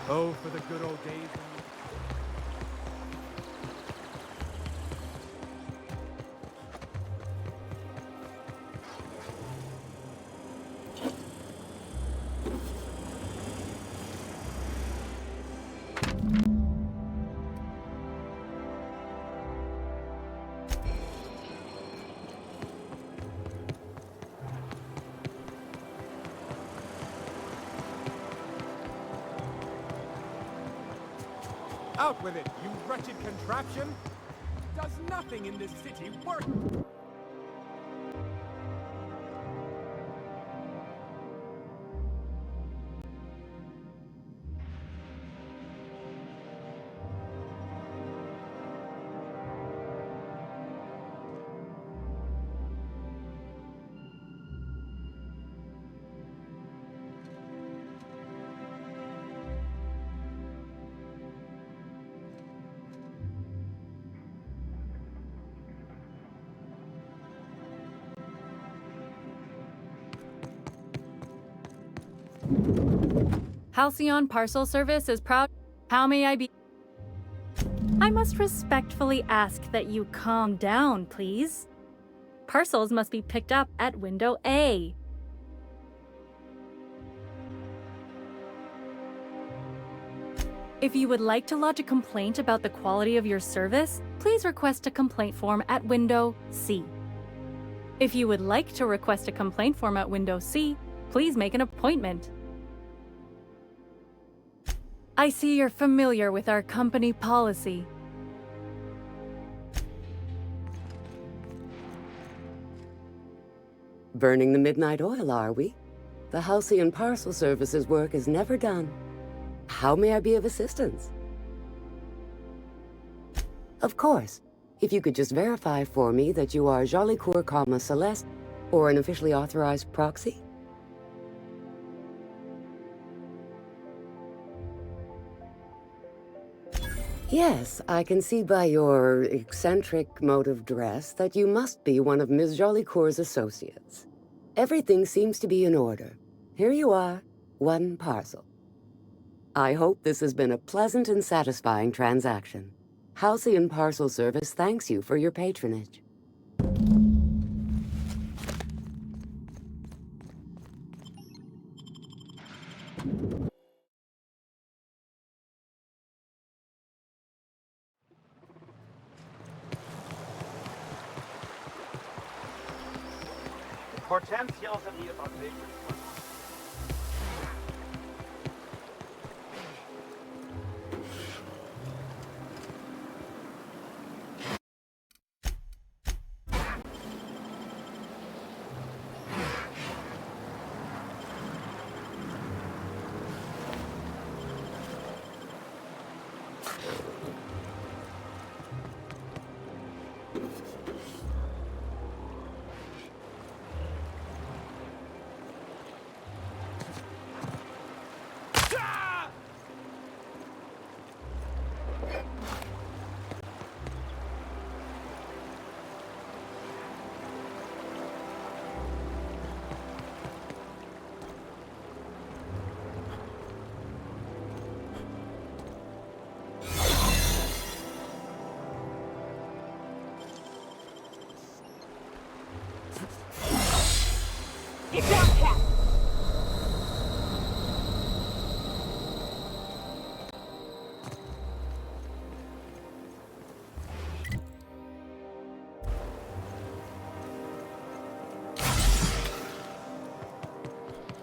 Oh, for the good old days. Out with it, you wretched contraption! Does nothing in this city work? Halcyon Parcel Service is proud. How may I be? I must respectfully ask that you calm down, please. Parcels must be picked up at window A. If you would like to lodge a complaint about the quality of your service, please request a complaint form at window C. If you would like to request a complaint form at Window C, please make an appointment. I see you're familiar with our company policy. Burning the midnight oil, are we? The Halcyon Parcel Service's work is never done. How may I be of assistance? Of course. If you could just verify for me that you are Jolicoeur, Celeste, or an officially authorized proxy? Yes, I can see by your eccentric mode of dress that you must be one of Ms. Jolicoeur's associates. Everything seems to be in order. Here you are, one parcel. I hope this has been a pleasant and satisfying transaction. Halcyon Parcel Service thanks you for your patronage. Hortense yells at me about Baker's. Get down, cat!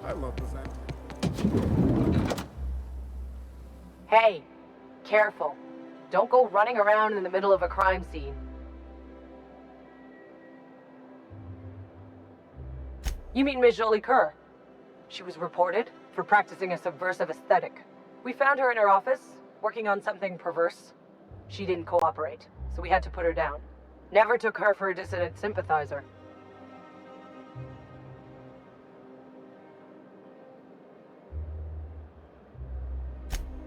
I love this end. Hey, careful. Don't go running around in the middle of a crime scene. You mean Ms. Jolicoeur? She was reported for practicing a subversive aesthetic. We found her in her office, working on something perverse. She didn't cooperate, so we had to put her down. Never took her for a dissident sympathizer.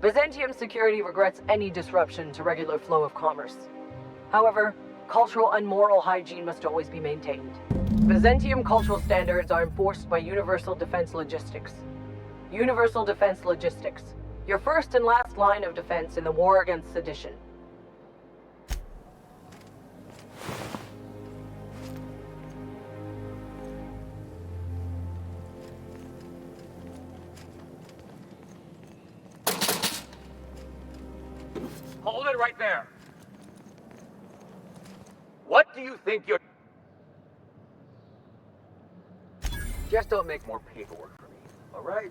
Byzantium security regrets any disruption to regular flow of commerce. However, cultural and moral hygiene must always be maintained. Byzantium cultural standards are enforced by Universal Defense Logistics. Universal Defense Logistics, your first and last line of defense in the war against sedition. Hold it right there. What do you think you're... Just don't make more paperwork for me, all right?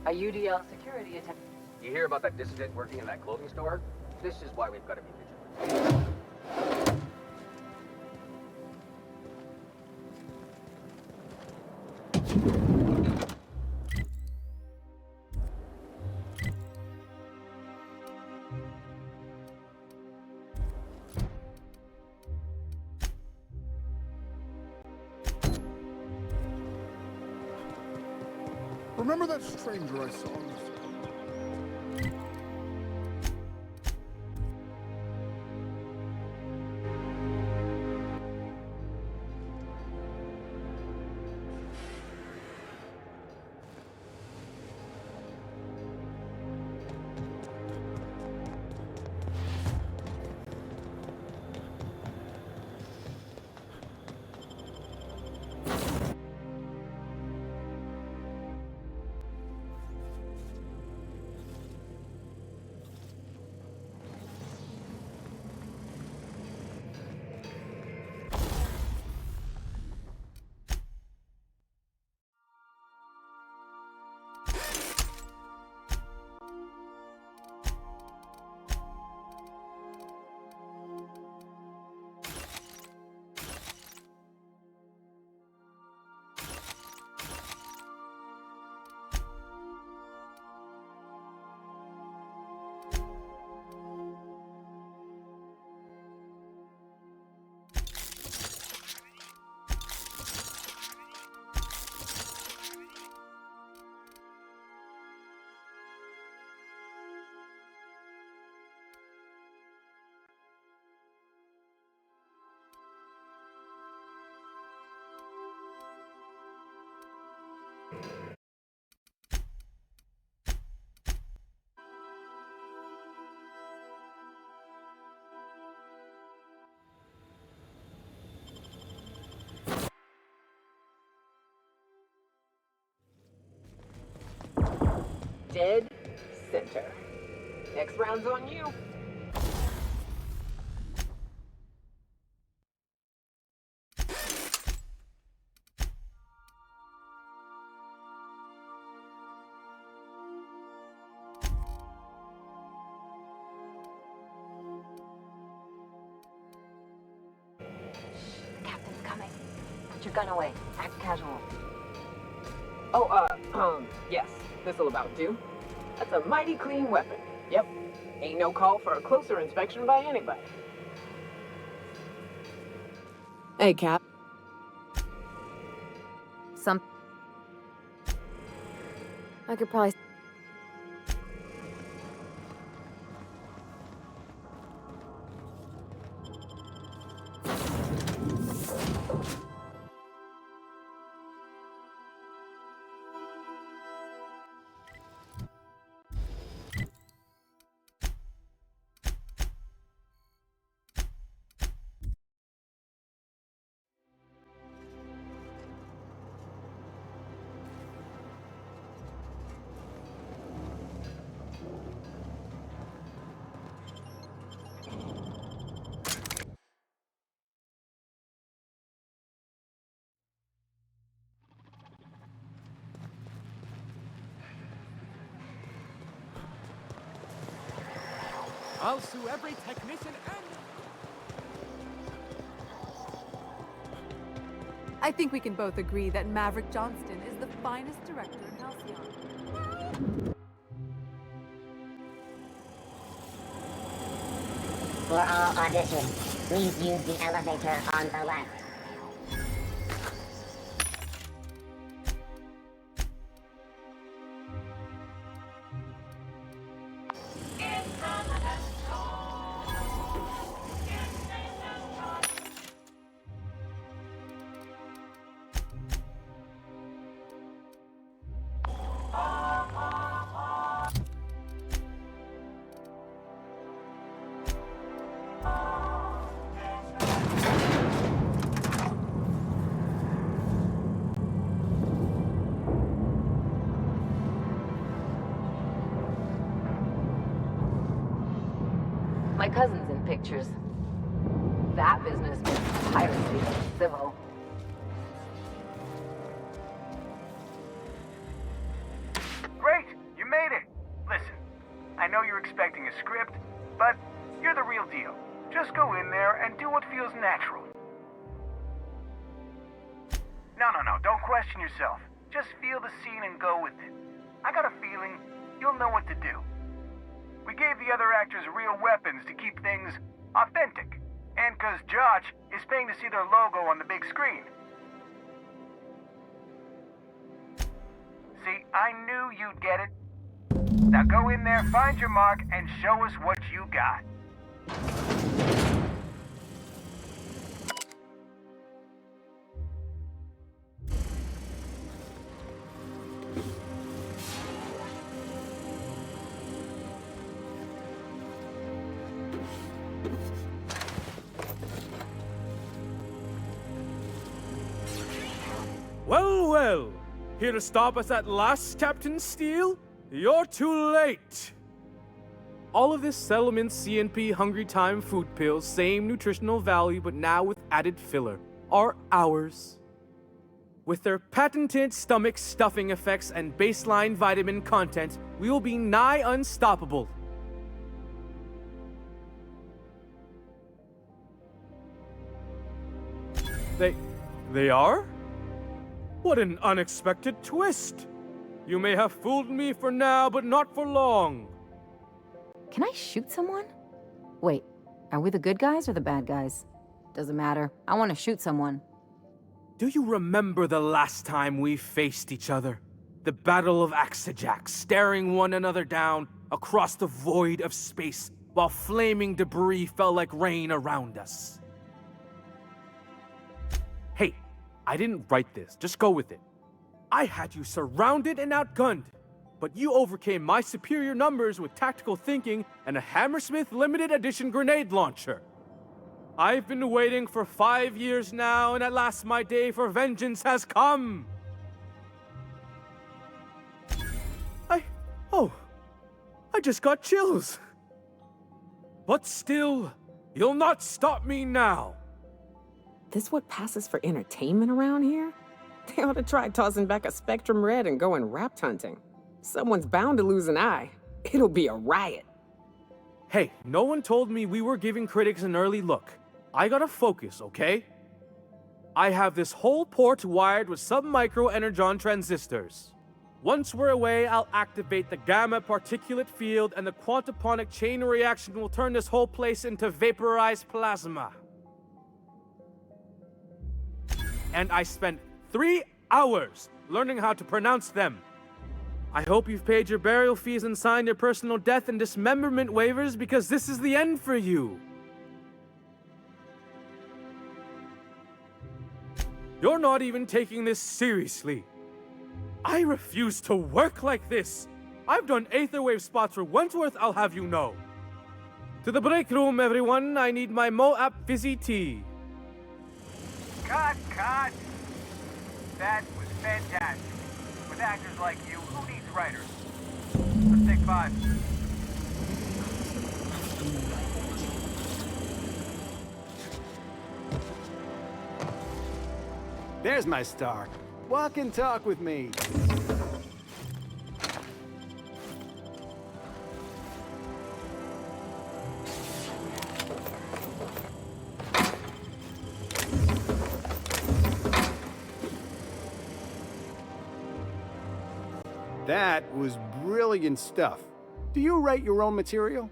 A UDL security attack. You hear about that dissident working in that clothing store? This is why we've got to be vigilant. Remember that stranger I saw on the street? Dead center. Next round's on you. Captain's coming. Put your gun away. Act casual. Oh, yes. This'll about do. That's a mighty clean weapon. Yep. Ain't no call for a closer inspection by anybody. Hey, Cap. I could probably... I'll sue every technician and... I think we can both agree that Maverick Johnston is the finest director in Halcyon. For all auditions, please use the elevator on the left. cousins in pictures. That business makes piracy civil. Great! You made it! Listen, I know you're expecting a script, but you're the real deal. Just go in there and do what feels natural. No, don't question yourself. Just feel the scene and go with it. I got a feeling you'll know what to do. We gave the other actors real weapons to keep things authentic. And 'cause Josh is paying to see their logo on the big screen. See, I knew you'd get it. Now go in there, find your mark, and show us what you got. Well. Here to stop us at last, Captain Steele? You're too late! All of this settlement CNP Hungry Time food pills, same nutritional value but now with added filler, are ours. With their patented stomach stuffing effects and baseline vitamin content, we will be nigh unstoppable. They are? What an unexpected twist! You may have fooled me for now, but not for long. Can I shoot someone? Wait, are we the good guys or the bad guys? Doesn't matter. I want to shoot someone. Do you remember the last time we faced each other? The Battle of Axejack, staring one another down across the void of space while flaming debris fell like rain around us. Hey, I didn't write this. Just go with it. I had you surrounded and outgunned, but you overcame my superior numbers with tactical thinking and a Hammersmith limited edition grenade launcher. I've been waiting for 5 years now, and at last my day for vengeance has come. I just got chills. But still, you'll not stop me now. This what passes for entertainment around here? They ought to try tossing back a Spectrum Red and going rapt hunting. Someone's bound to lose an eye. It'll be a riot. Hey, no one told me we were giving critics an early look. I gotta focus, okay? I have this whole port wired with sub-micro energon transistors. Once we're away, I'll activate the gamma particulate field and the quantaponic chain reaction will turn this whole place into vaporized plasma. And I spent 3 hours learning how to pronounce them. I hope you've paid your burial fees and signed your personal death and dismemberment waivers because this is the end for you. You're not even taking this seriously. I refuse to work like this. I've done Aetherwave spots for Wentworth, I'll have you know. To the break room, everyone. I need my Moab fizzy tea. Cut! That was fantastic. With actors like you, who needs writers? Let's take 5. There's my star. Walk and talk with me. That was brilliant stuff. Do you write your own material?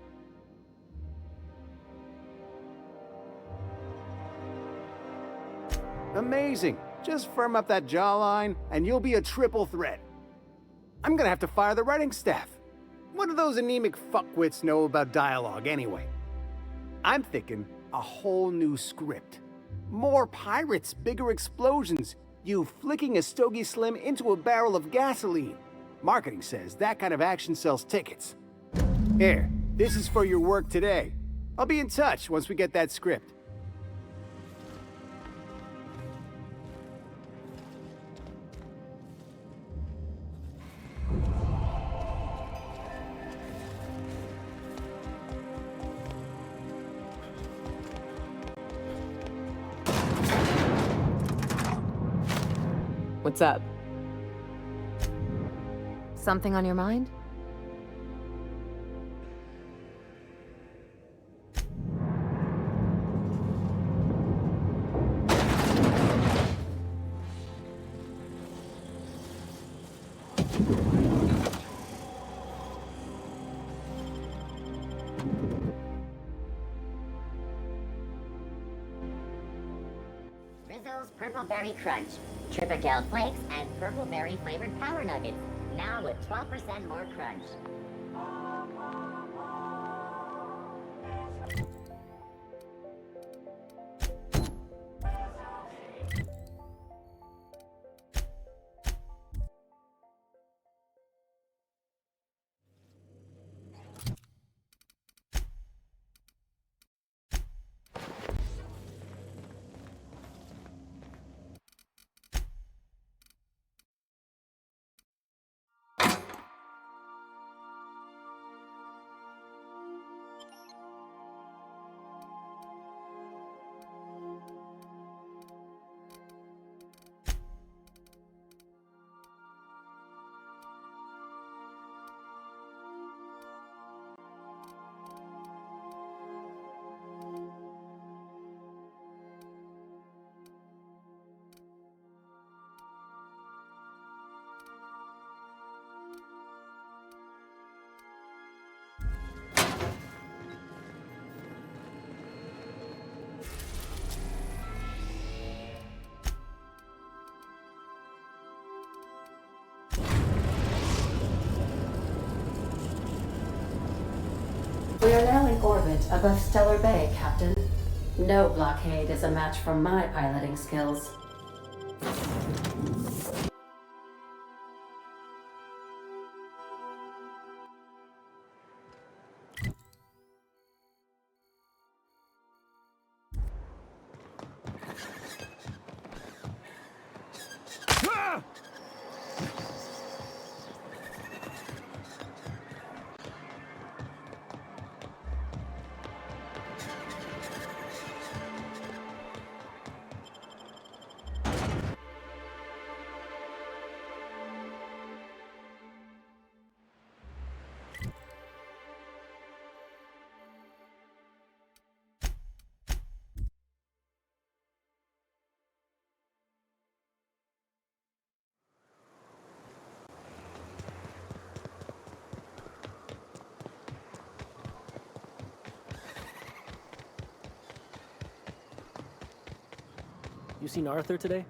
Amazing. Just firm up that jawline, and you'll be a triple threat. I'm gonna have to fire the writing staff. What do those anemic fuckwits know about dialogue anyway? I'm thinking a whole new script. More pirates, bigger explosions, you flicking a Stogie Slim into a barrel of gasoline. Marketing says that kind of action sells tickets. Here, this is for your work today. I'll be in touch once we get that script. What's up? Something on your mind? Rizzo's Purple Berry Crunch, Tripical Flakes, and Purple Berry flavored Power Nuggets. Now with 12% more crunch. We are now in orbit above Stellar Bay, Captain. No blockade is a match for my piloting skills. You seen Arthur today?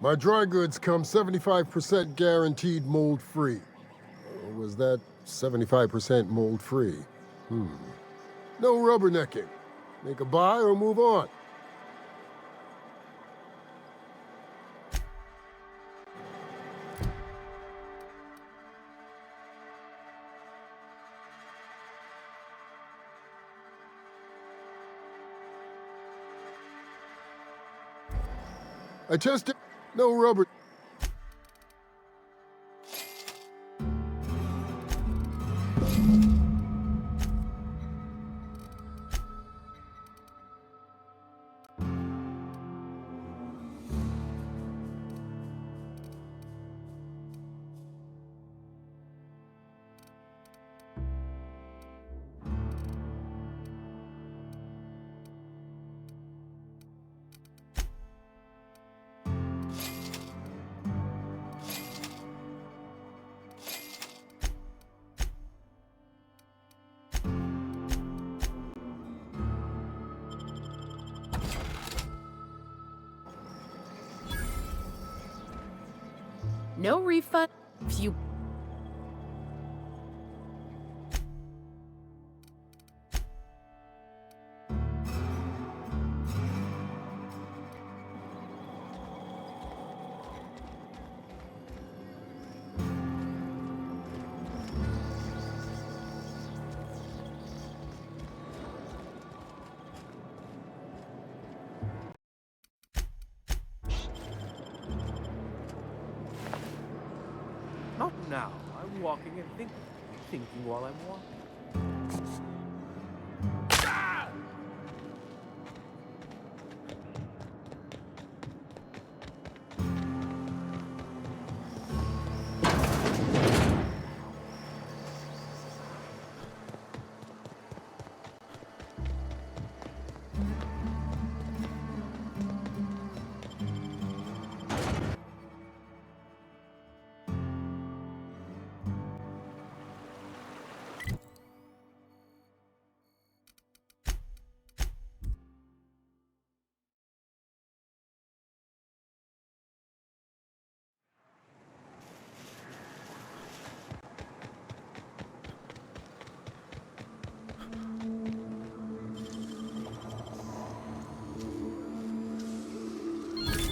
My dry goods come 75% guaranteed mold-free. Or was that 75% mold-free? No rubbernecking. Make a buy or move on. I tested. No rubber. No refund if you... Not now. I'm walking and thinking while I'm walking.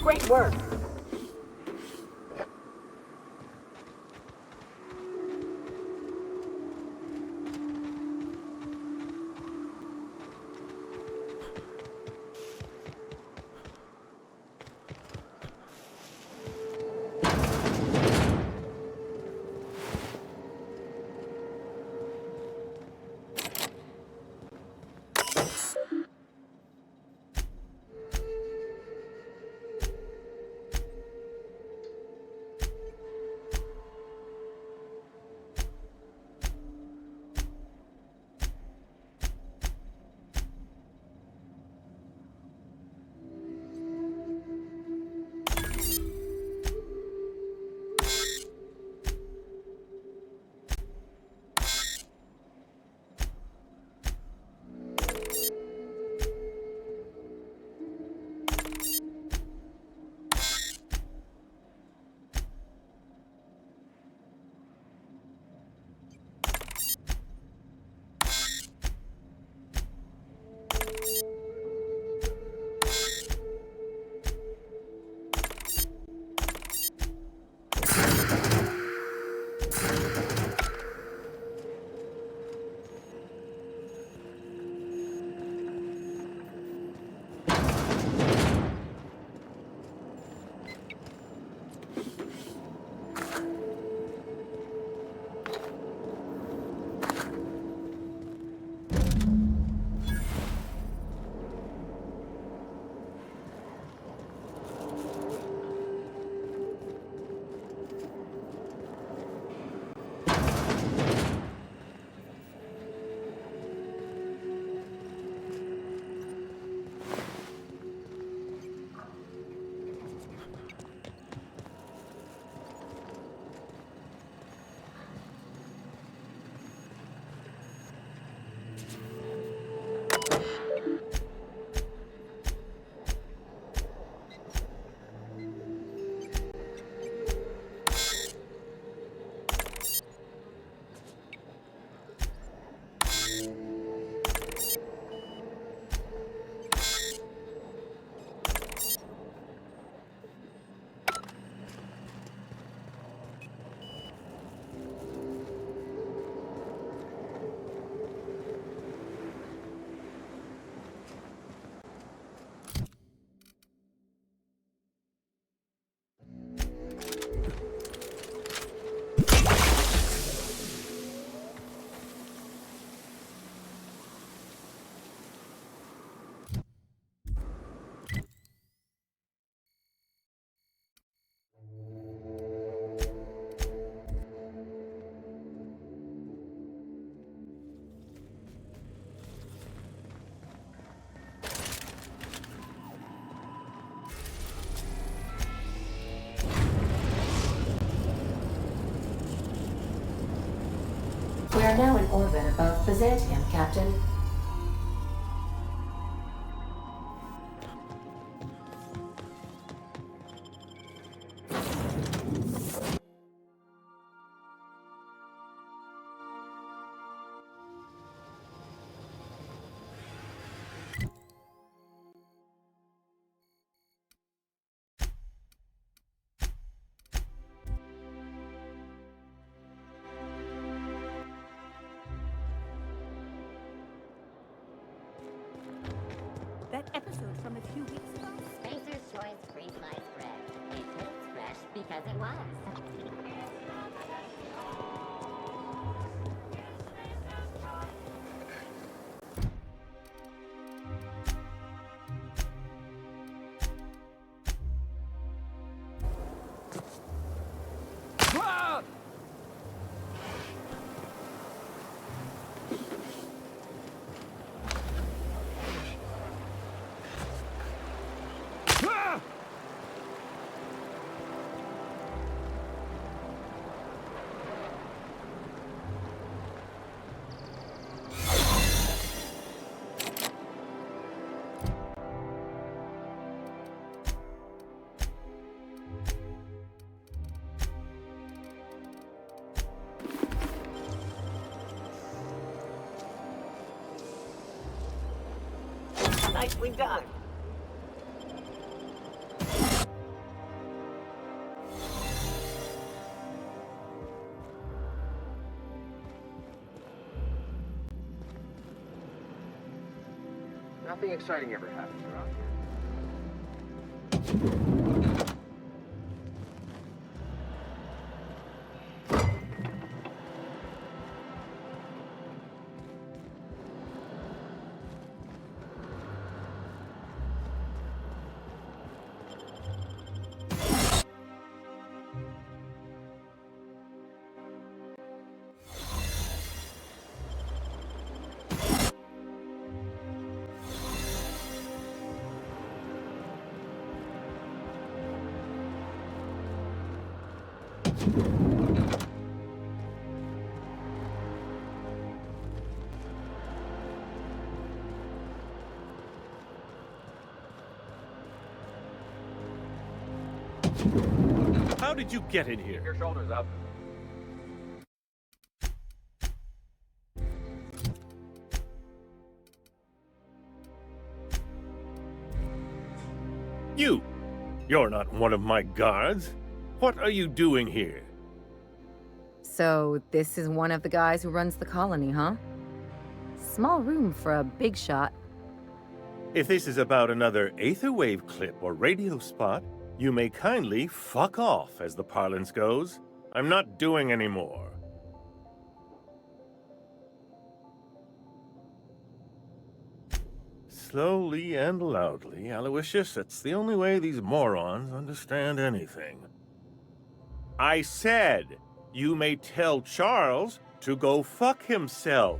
Great work. We are now in orbit above Byzantium, Captain. That episode from a few weeks ago? Spacer's Choice Free-Sliced Bread. It tastes fresh because it was. Nicely done. Nothing exciting ever happens around here. How did you get in here? Your shoulders up. You're not one of my guards. What are you doing here? So, this is one of the guys who runs the colony, huh? Small room for a big shot. If this is about another Aetherwave clip or radio spot, you may kindly fuck off, as the parlance goes. I'm not doing any more. Slowly and loudly, Aloysius. It's the only way these morons understand anything. I said, you may tell Charles to go fuck himself.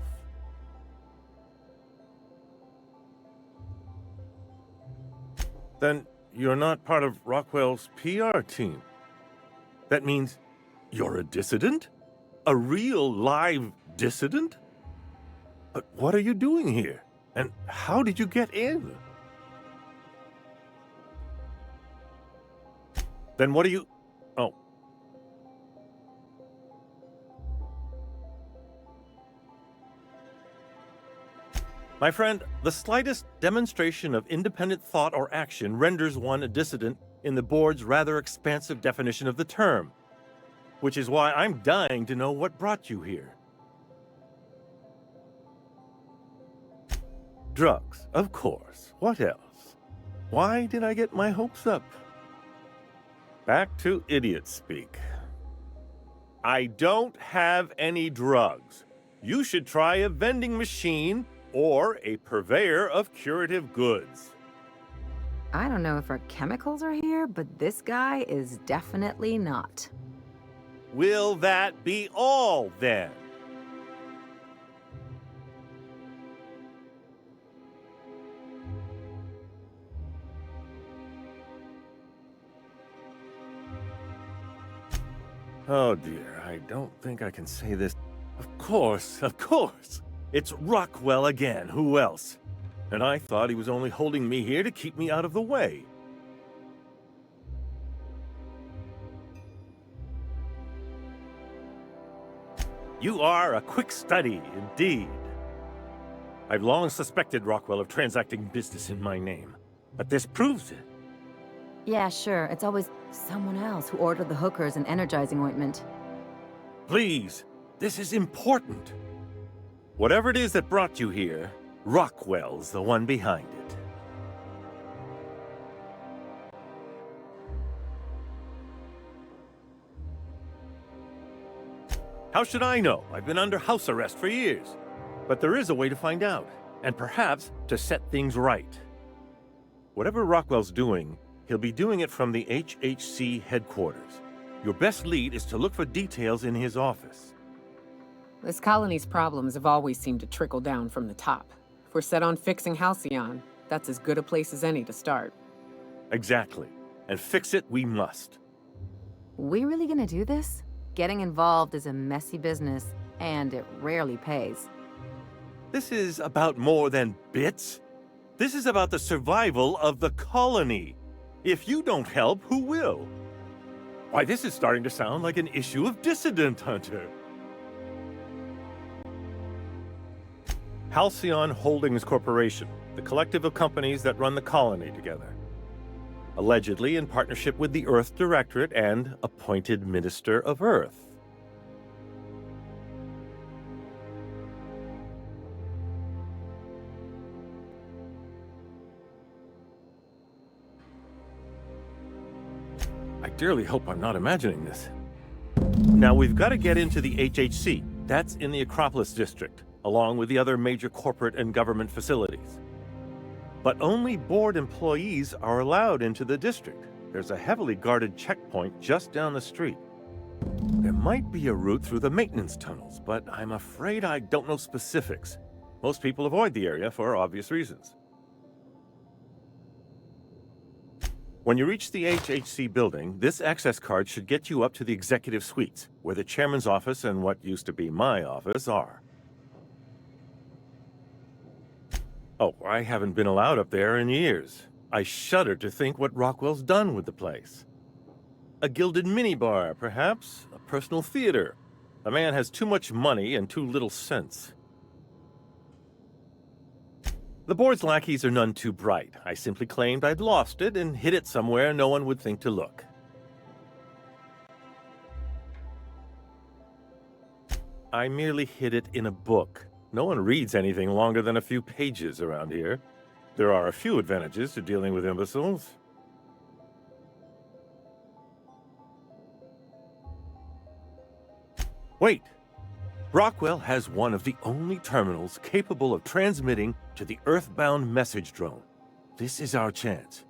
Then you're not part of Rockwell's PR team. That means you're a dissident? A real live dissident? But what are you doing here? And how did you get in? Then what are you... Oh. My friend, the slightest demonstration of independent thought or action renders one a dissident in the board's rather expansive definition of the term. Which is why I'm dying to know what brought you here. Drugs, of course. What else? Why did I get my hopes up? Back to idiot speak. I don't have any drugs. You should try a vending machine or a purveyor of curative goods. I don't know if our chemicals are here, but this guy is definitely not. Will that be all, then? Oh dear, I don't think I can say this. Of course, of course! It's Rockwell again, who else? And I thought he was only holding me here to keep me out of the way. You are a quick study, indeed. I've long suspected Rockwell of transacting business in my name, but this proves it. Yeah, sure. It's always someone else who ordered the hookers and energizing ointment. Please, this is important. Whatever it is that brought you here, Rockwell's the one behind it. How should I know? I've been under house arrest for years. But there is a way to find out, and perhaps to set things right. Whatever Rockwell's doing, he'll be doing it from the HHC headquarters. Your best lead is to look for details in his office. This colony's problems have always seemed to trickle down from the top. If we're set on fixing Halcyon, that's as good a place as any to start. Exactly. And fix it we must. We really gonna do this? Getting involved is a messy business, and it rarely pays. This is about more than bits. This is about the survival of the colony. If you don't help, who will? Why, this is starting to sound like an issue of Dissident Hunter. Halcyon Holdings Corporation, the collective of companies that run the colony together. Allegedly in partnership with the Earth Directorate and appointed Minister of Earth. I dearly hope I'm not imagining this. Now, we've got to get into the HHC. That's in the Acropolis district, along with the other major corporate and government facilities. But only board employees are allowed into the district. There's a heavily guarded checkpoint just down the street. There might be a route through the maintenance tunnels, but I'm afraid I don't know specifics. Most people avoid the area for obvious reasons. When you reach the HHC building, this access card should get you up to the executive suites, where the chairman's office and what used to be my office are. Oh, I haven't been allowed up there in years. I shudder to think what Rockwell's done with the place. A gilded minibar, perhaps? A personal theater. The man has too much money and too little sense. The board's lackeys are none too bright. I simply claimed I'd lost it and hid it somewhere no one would think to look. I merely hid it in a book. No one reads anything longer than a few pages around here. There are a few advantages to dealing with imbeciles. Wait! Rockwell has one of the only terminals capable of transmitting to the Earthbound message drone. This is our chance.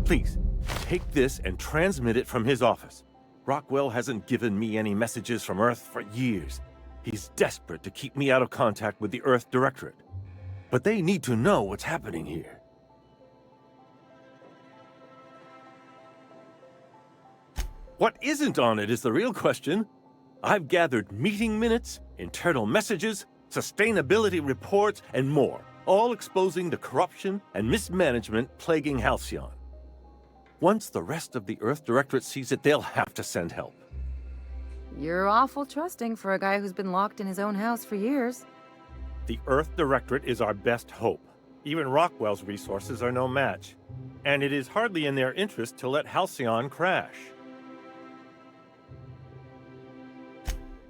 Please, take this and transmit it from his office. Rockwell hasn't given me any messages from Earth for years. He's desperate to keep me out of contact with the Earth Directorate. But they need to know what's happening here. What isn't on it is the real question. I've gathered meeting minutes, internal messages, sustainability reports, and more, all exposing the corruption and mismanagement plaguing Halcyon. Once the rest of the Earth Directorate sees it, they'll have to send help. You're awful trusting for a guy who's been locked in his own house for years. The Earth Directorate is our best hope. Even Rockwell's resources are no match. And it is hardly in their interest to let Halcyon crash.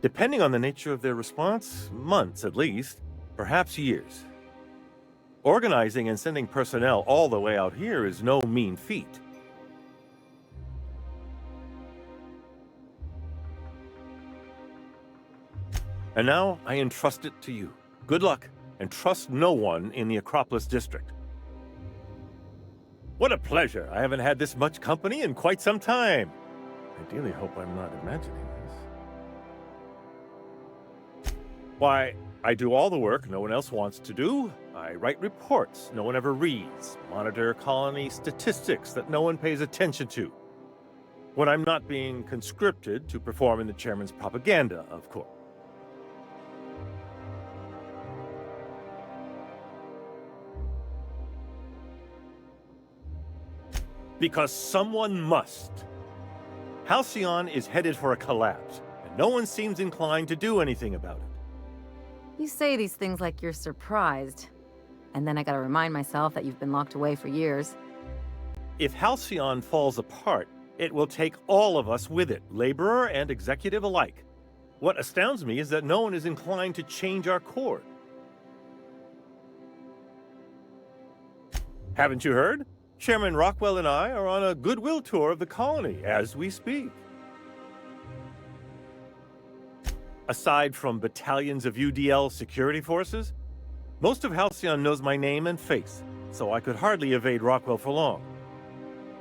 Depending on the nature of their response, months at least, perhaps years. Organizing and sending personnel all the way out here is no mean feat. And now I entrust it to you. Good luck, and trust no one in the Acropolis district. What a pleasure! I haven't had this much company in quite some time. I dearly hope I'm not imagining this. Why, I do all the work no one else wants to do. I write reports no one ever reads, monitor colony statistics that no one pays attention to. When I'm not being conscripted to perform in the chairman's propaganda, of course. Because someone must. Halcyon is headed for a collapse, and no one seems inclined to do anything about it. You say these things like you're surprised. And then I gotta remind myself that you've been locked away for years. If Halcyon falls apart, it will take all of us with it, laborer and executive alike. What astounds me is that no one is inclined to change our course. Haven't you heard? Chairman Rockwell and I are on a goodwill tour of the colony as we speak. Aside from battalions of UDL security forces, most of Halcyon knows my name and face, so I could hardly evade Rockwell for long.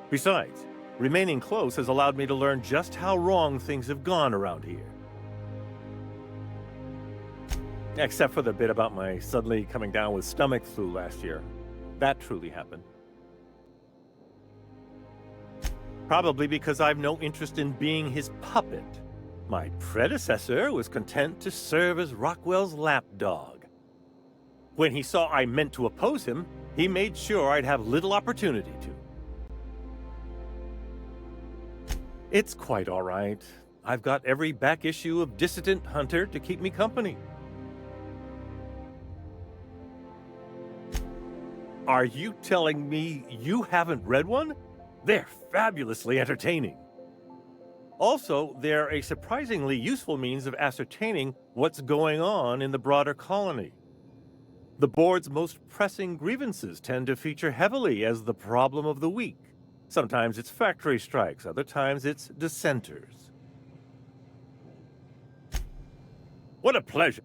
Besides, remaining close has allowed me to learn just how wrong things have gone around here. Except for the bit about my suddenly coming down with stomach flu last year. That truly happened. Probably because I've no interest in being his puppet. My predecessor was content to serve as Rockwell's lapdog. When he saw I meant to oppose him, he made sure I'd have little opportunity to. It's quite all right. I've got every back issue of Dissident Hunter to keep me company. Are you telling me you haven't read one? They're fabulously entertaining. Also, they're a surprisingly useful means of ascertaining what's going on in the broader colony. The board's most pressing grievances tend to feature heavily as the problem of the week. Sometimes it's factory strikes, other times it's dissenters. What a pleasure.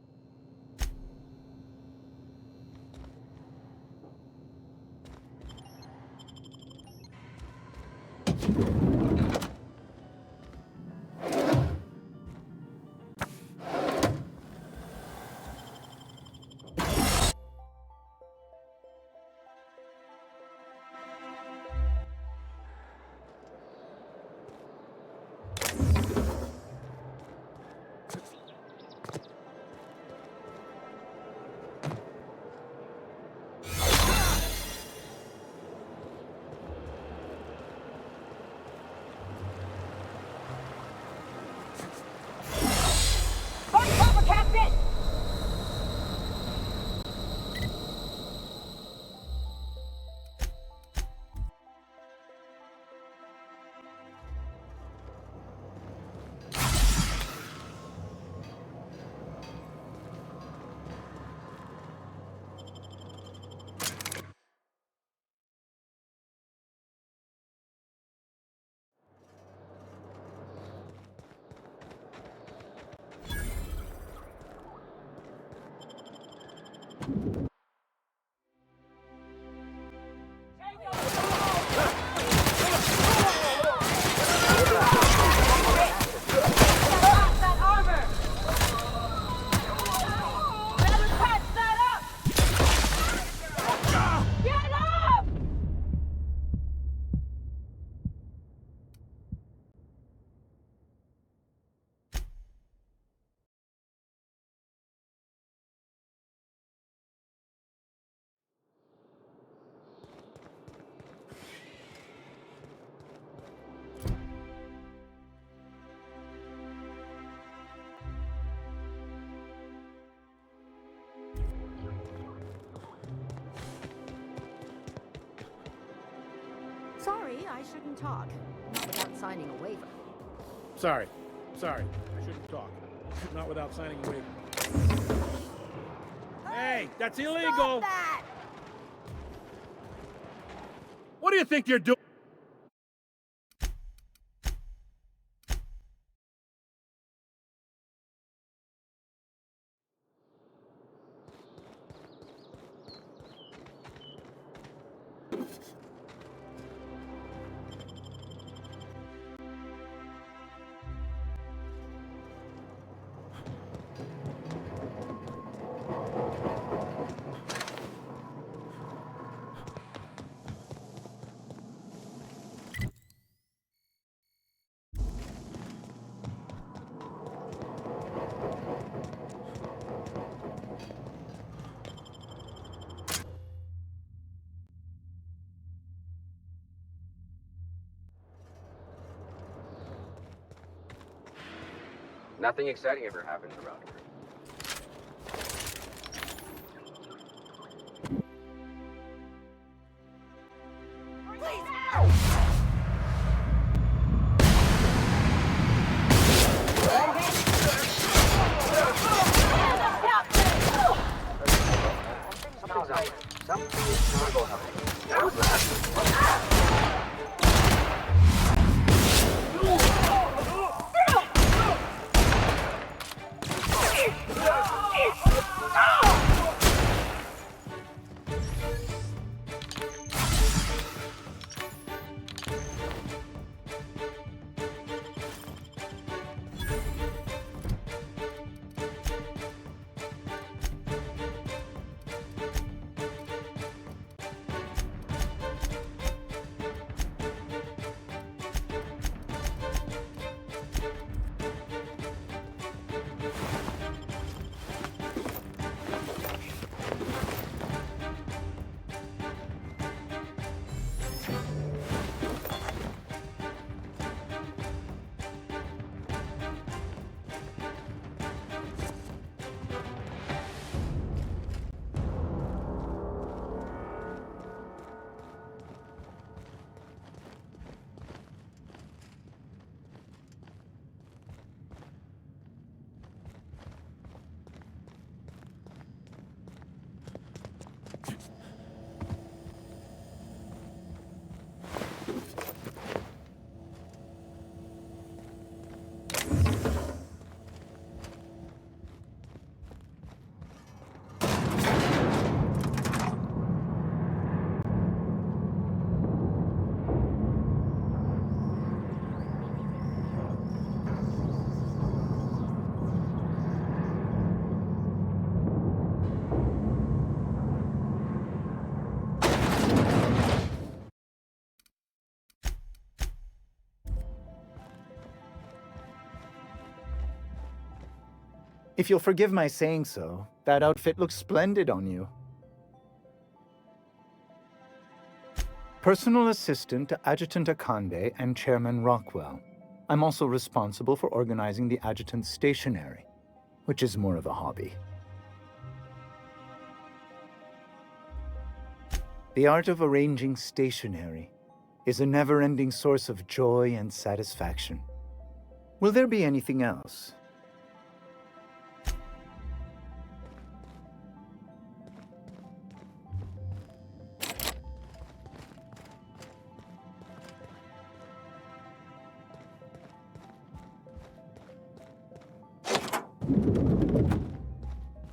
Sorry, I shouldn't talk. Not without signing a waiver. Sorry. I shouldn't talk. Not without signing a waiver. Hey, that's illegal! Stop that! What do you think you're doing? Nothing exciting ever happens around here. If you'll forgive my saying so, that outfit looks splendid on you. Personal assistant to Adjutant Akande and Chairman Rockwell. I'm also responsible for organizing the adjutant's stationery, which is more of a hobby. The art of arranging stationery is a never-ending source of joy and satisfaction. Will there be anything else?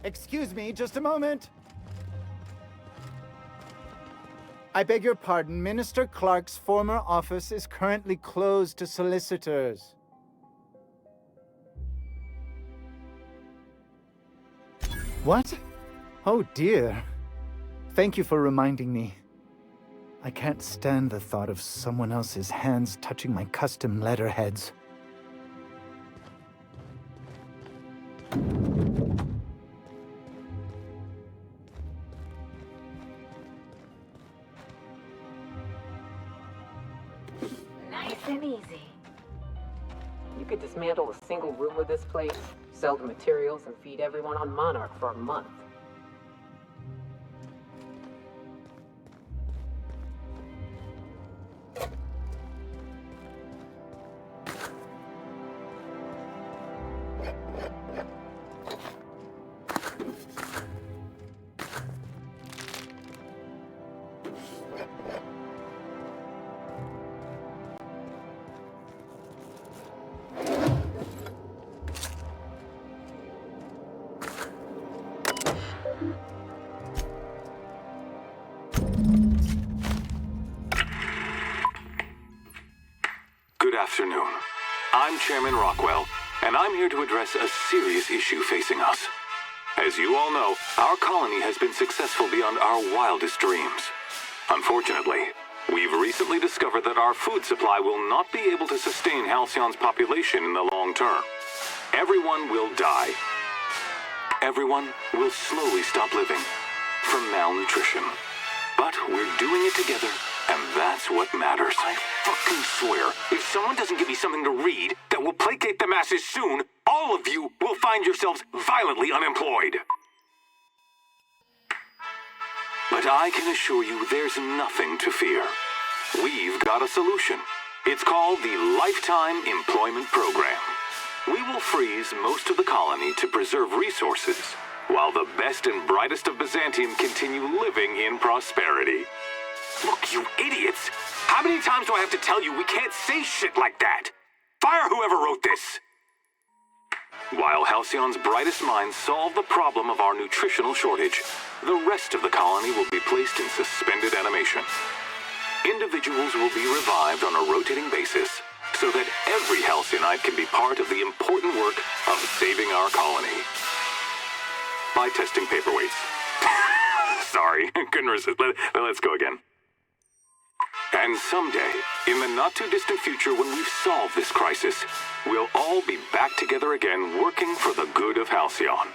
Excuse me, just a moment. I beg your pardon, Minister Clark's former office is currently closed to solicitors. What? Oh dear. Thank you for reminding me. I can't stand the thought of someone else's hands touching my custom letterheads. Nice and easy. You could dismantle a single room with this place, sell the materials, and feed everyone on Monarch for a month. Good afternoon. I'm Chairman Rockwell, and I'm here to address a serious issue facing us. As you all know, our colony has been successful beyond our wildest dreams. Unfortunately, we've recently discovered that our food supply will not be able to sustain Halcyon's population in the long term. Everyone will die. Everyone will slowly stop living from malnutrition. But we're doing it together, and that's what matters. I fucking swear, if someone doesn't give me something to read that will placate the masses soon, all of you will find yourselves violently unemployed. But I can assure you there's nothing to fear. We've got a solution. It's called the Lifetime Employment Program. We will freeze most of the colony to preserve resources, while the best and brightest of Byzantium continue living in prosperity. Look, you idiots! How many times do I have to tell you we can't say shit like that? Fire whoever wrote this! While Halcyon's brightest minds solve the problem of our nutritional shortage, the rest of the colony will be placed in suspended animation. Individuals will be revived on a rotating basis, so that every Halcyonite can be part of the important work of saving our colony. By testing paperweights. Sorry, couldn't resist. Let's go again. And someday, in the not-too-distant future when we've solved this crisis, we'll all be back together again working for the good of Halcyon.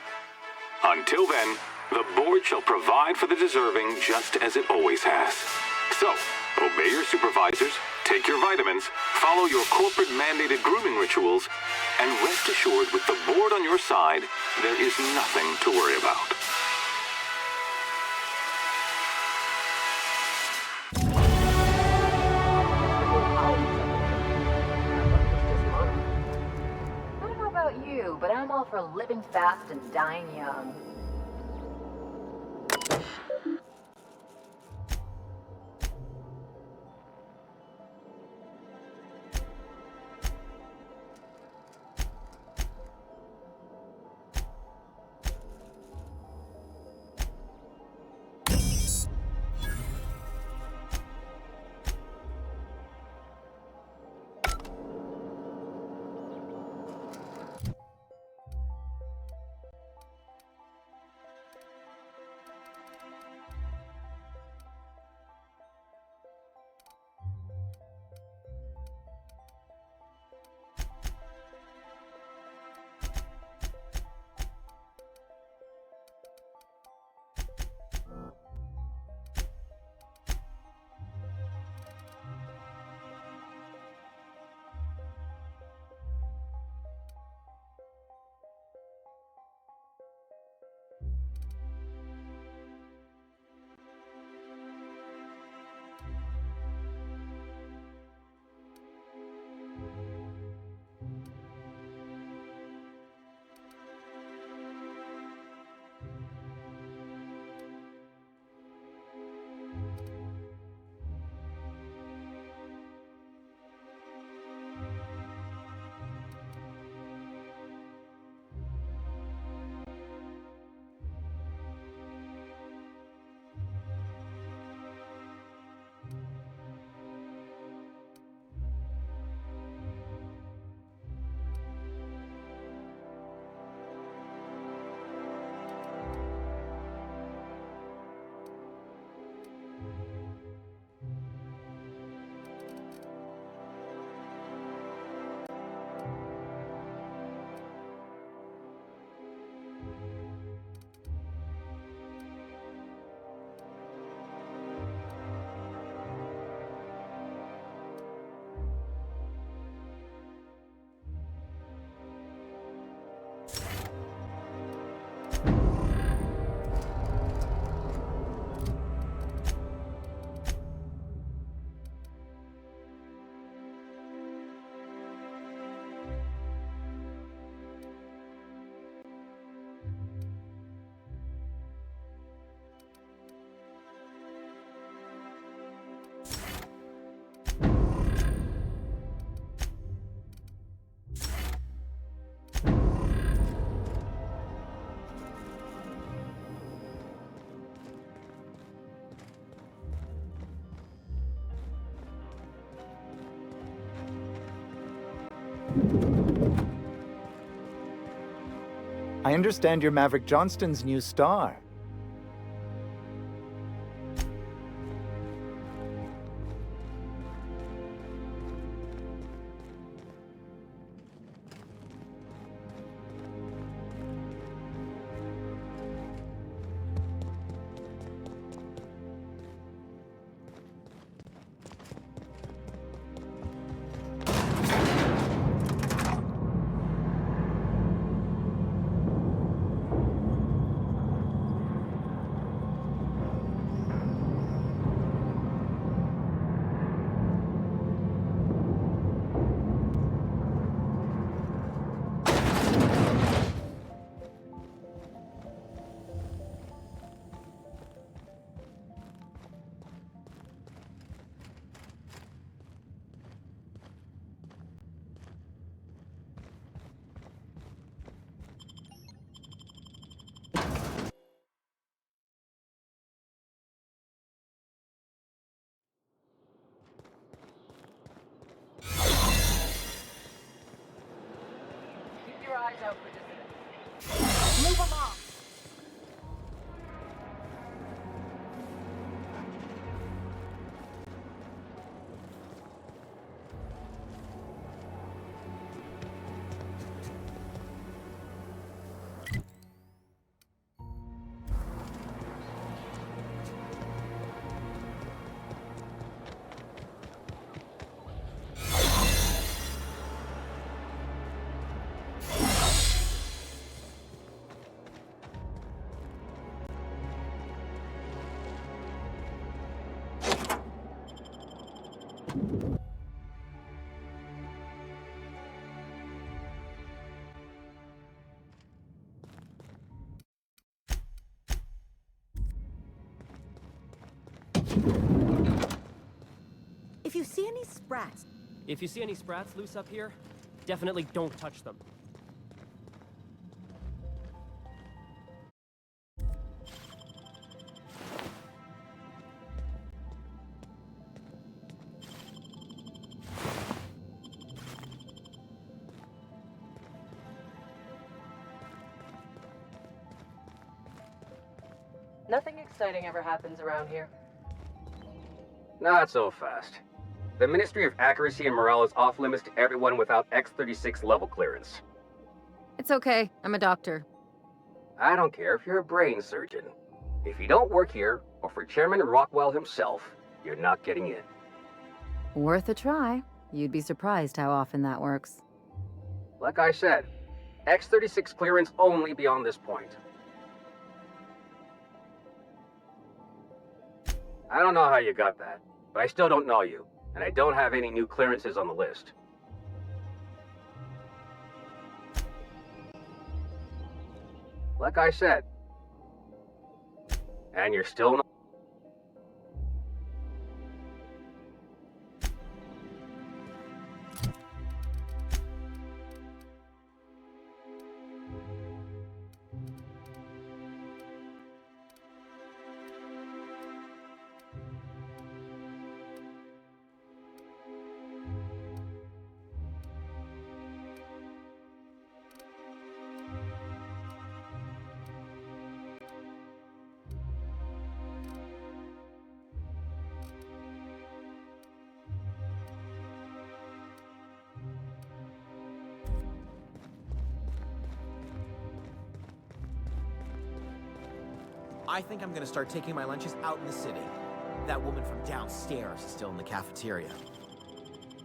Until then, the board shall provide for the deserving just as it always has. So, obey your supervisors, take your vitamins, follow your corporate-mandated grooming rituals, and rest assured with the board on your side, there is nothing to worry about. I don't know about you, but I'm all for living fast and dying young. I understand you're Maverick Johnston's new star. Keep your eyes out for dissidents. Move along! If you see any sprats... If you see any sprats loose up here, definitely don't touch them. Nothing exciting ever happens around here. Not so fast. The Ministry of Accuracy and Morale is off limits to everyone without X-36 level clearance. It's okay. I'm a doctor. I don't care if you're a brain surgeon. If you don't work here, or for Chairman Rockwell himself, you're not getting in. Worth a try. You'd be surprised how often that works. Like I said, X-36 clearance only beyond this point. I don't know how you got that, but I still don't know you, and I don't have any new clearances on the list. Like I said. And you're still not... I think I'm gonna start taking my lunches out in the city. That woman from downstairs is still in the cafeteria.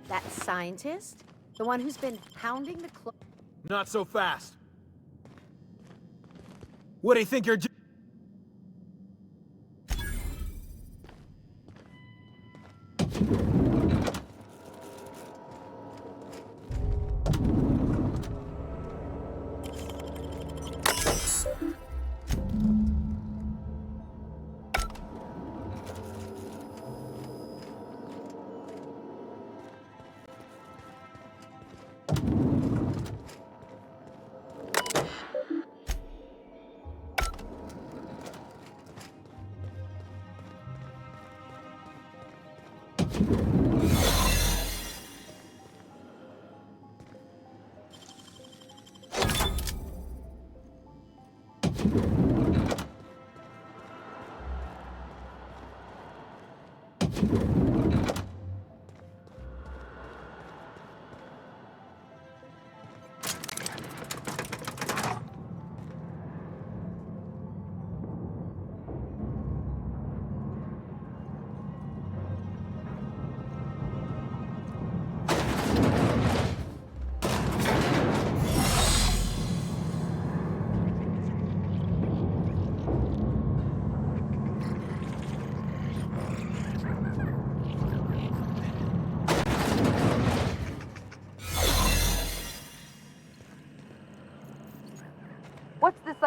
That scientist? The one who's been hounding the Not so fast! What do you think you're doing?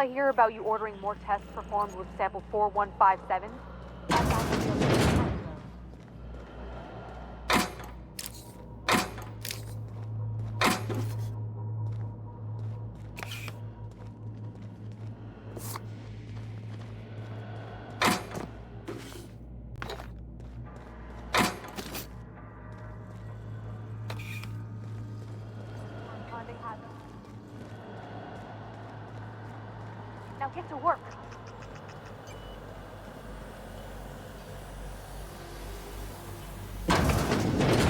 I hear about you ordering more tests performed with sample 4157, that's actually a little typo. Now get to work.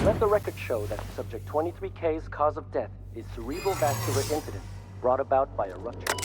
Let the record show that Subject 23K's cause of death is cerebral vascular incident brought about by a rupture.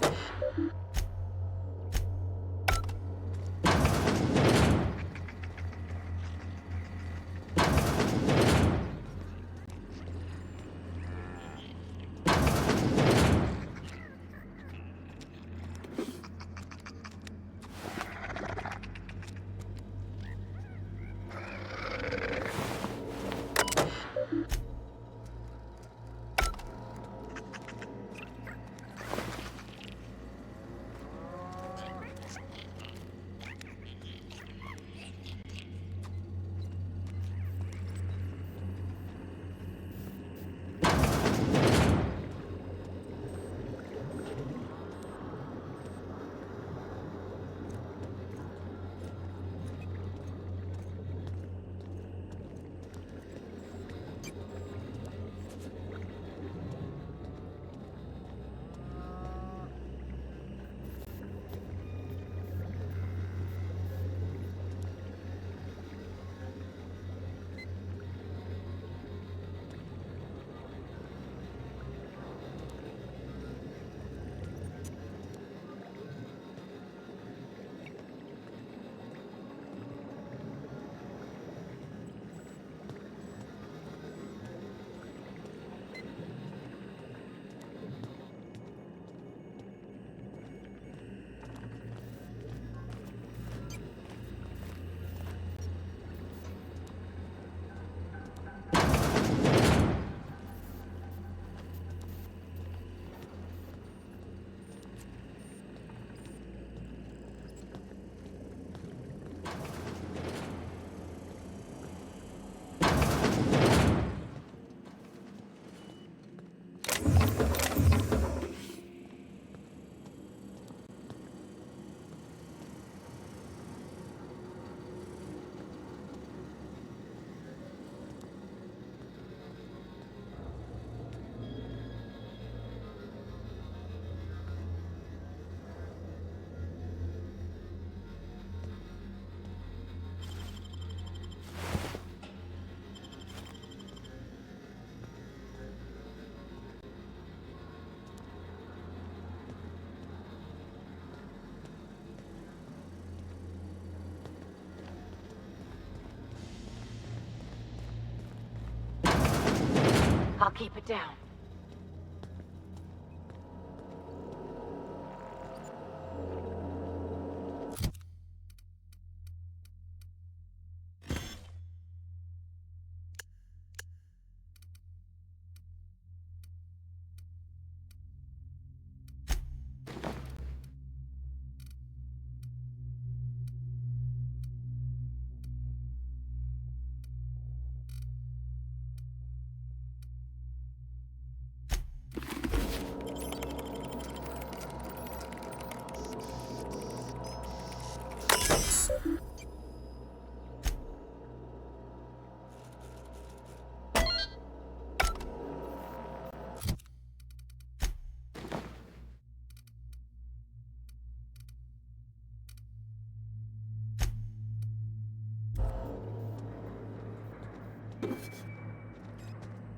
I'll keep it down.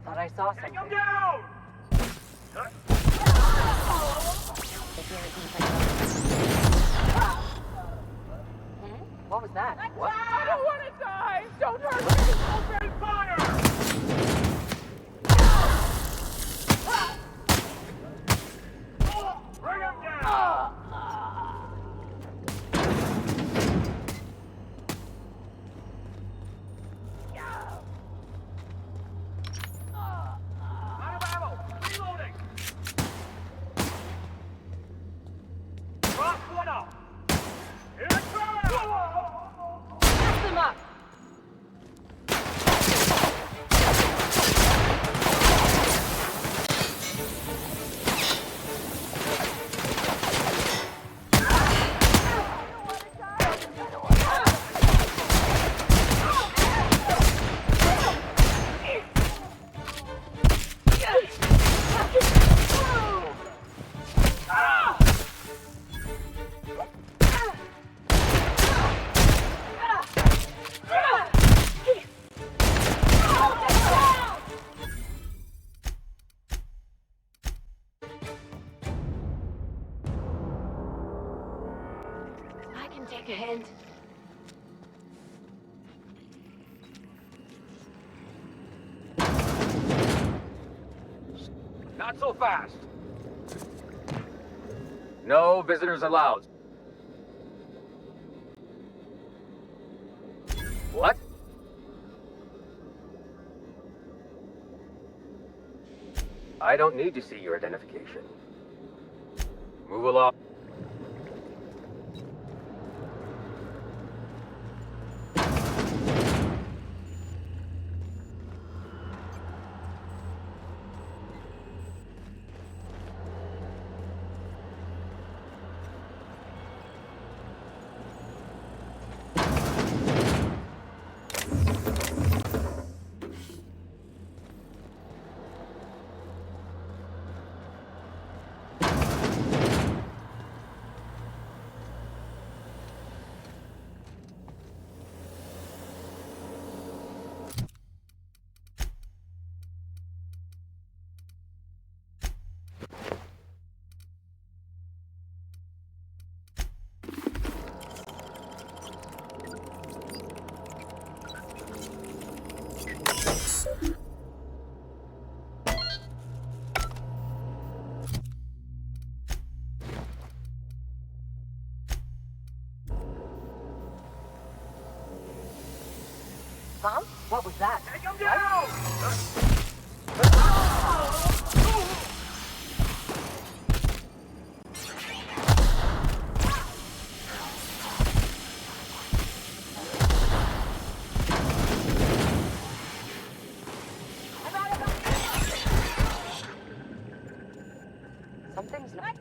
Thought I saw something. Take him down! What was that? What? I don't want to die! Don't hurt me! Open fire! Bring him down! Out of ammo! Reloading! take a hint? Not so fast. No visitors allowed. What? I don't need to see your identification. Move along. Huh? What was that? Take him down! Something's not...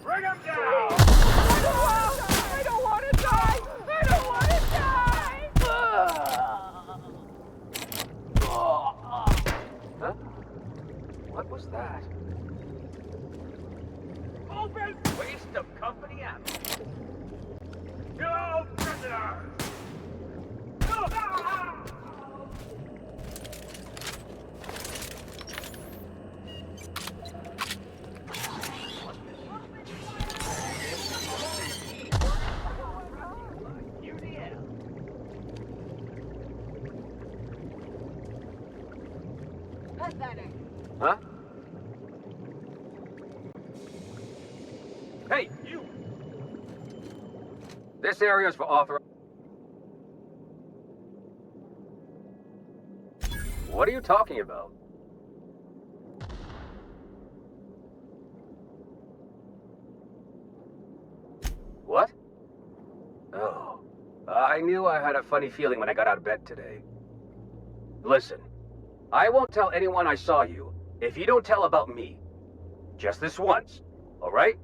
Bring him down! I don't want to die! I don't want to die! Huh? What was that? Open! Waste of company ammo. No prisoners! Huh? Hey, you! This area is for author. What are you talking about? What? Oh. I knew I had a funny feeling when I got out of bed today. Listen, I won't tell anyone I saw you if you don't tell about me. Just this once, all right?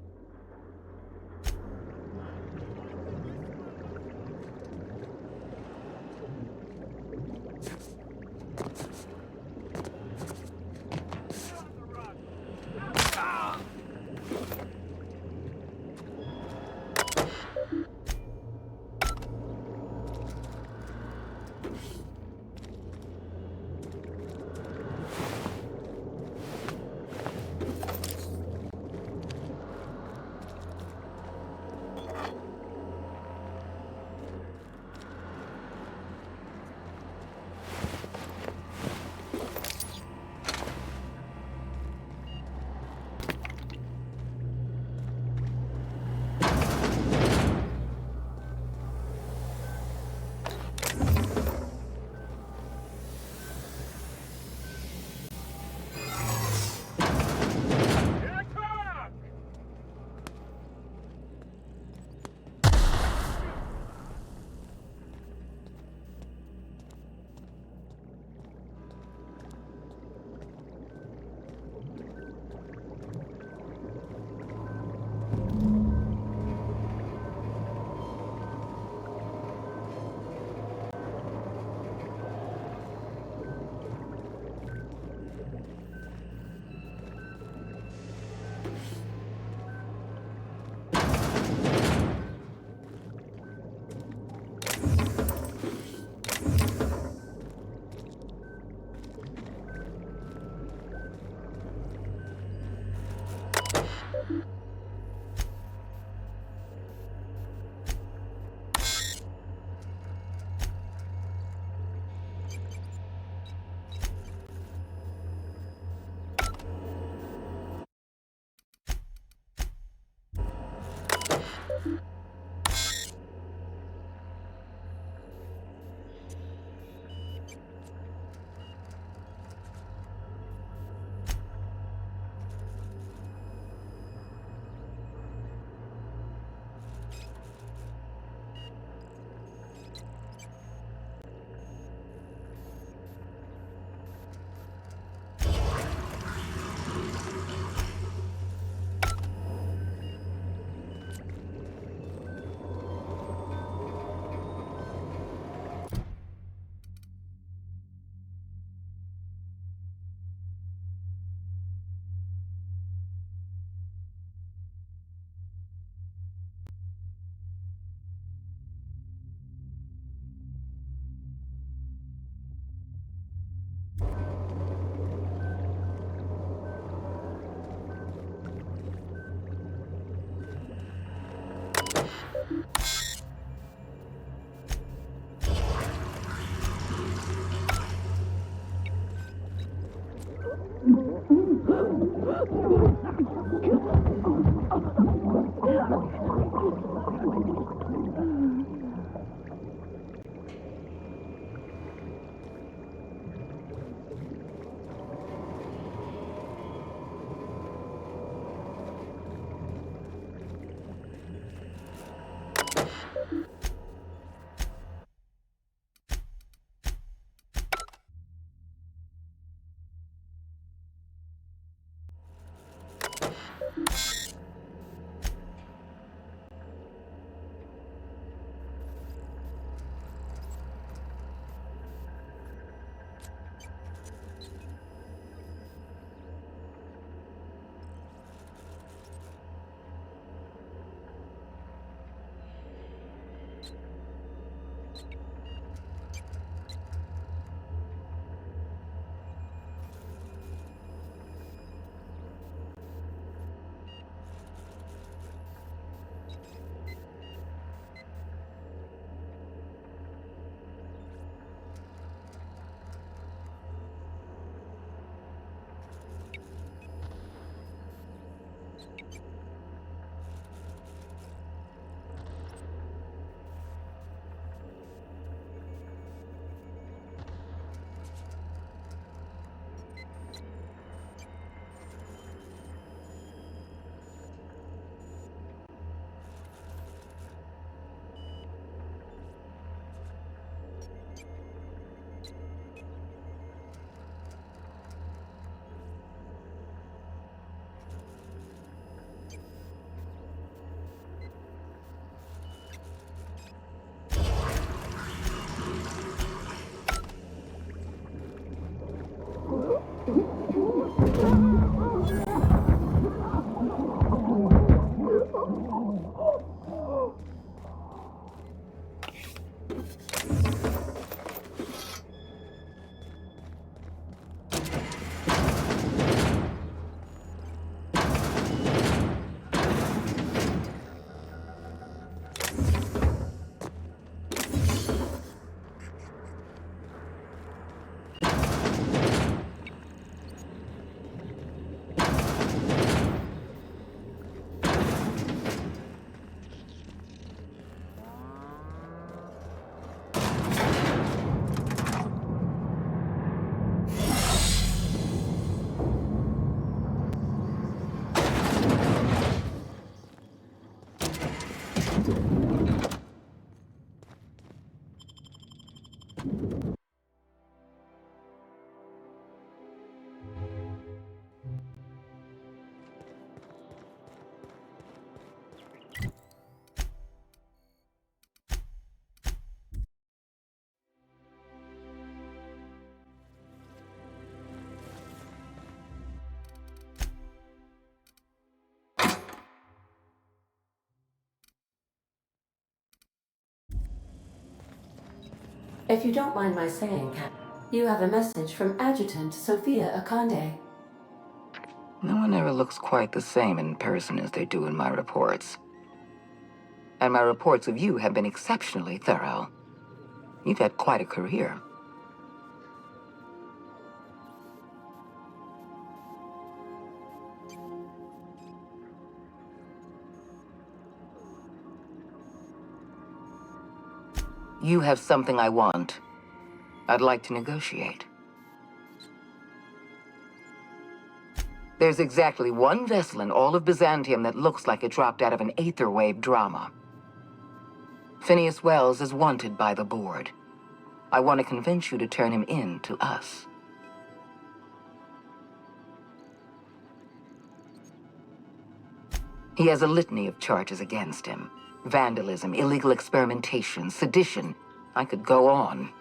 If you don't mind my saying, Captain, you have a message from Adjutant Sophia Akande. No one ever looks quite the same in person as they do in my reports. And my reports of you have been exceptionally thorough. You've had quite a career. You have something I want. I'd like to negotiate. There's exactly one vessel in all of Byzantium that looks like it dropped out of an Aetherwave drama. Phineas Wells is wanted by the board. I want to convince you to turn him in to us. He has a litany of charges against him. Vandalism, illegal experimentation, sedition. I could go on.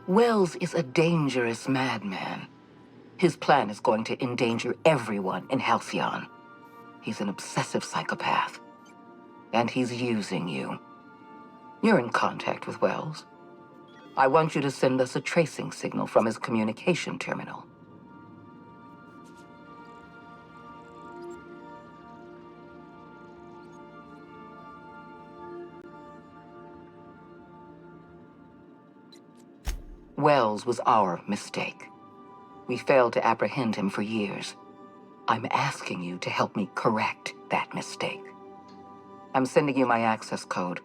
Wells is a dangerous madman. His plan is going to endanger everyone in Halcyon. He's an obsessive psychopath. And he's using you. You're in contact with Wells. I want you to send us a tracing signal from his communication terminal. Wells was our mistake. We failed to apprehend him for years. I'm asking you to help me correct that mistake. I'm sending you my access code.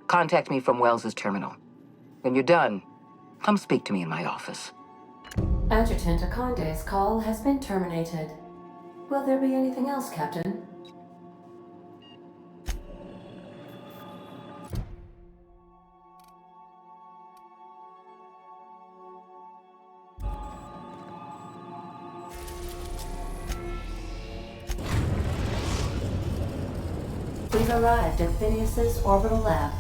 Contact me from Wells's terminal. When you're done, come speak to me in my office. Adjutant Akonde's call has been terminated. Will there be anything else, Captain? We've arrived at Phineas's orbital lab.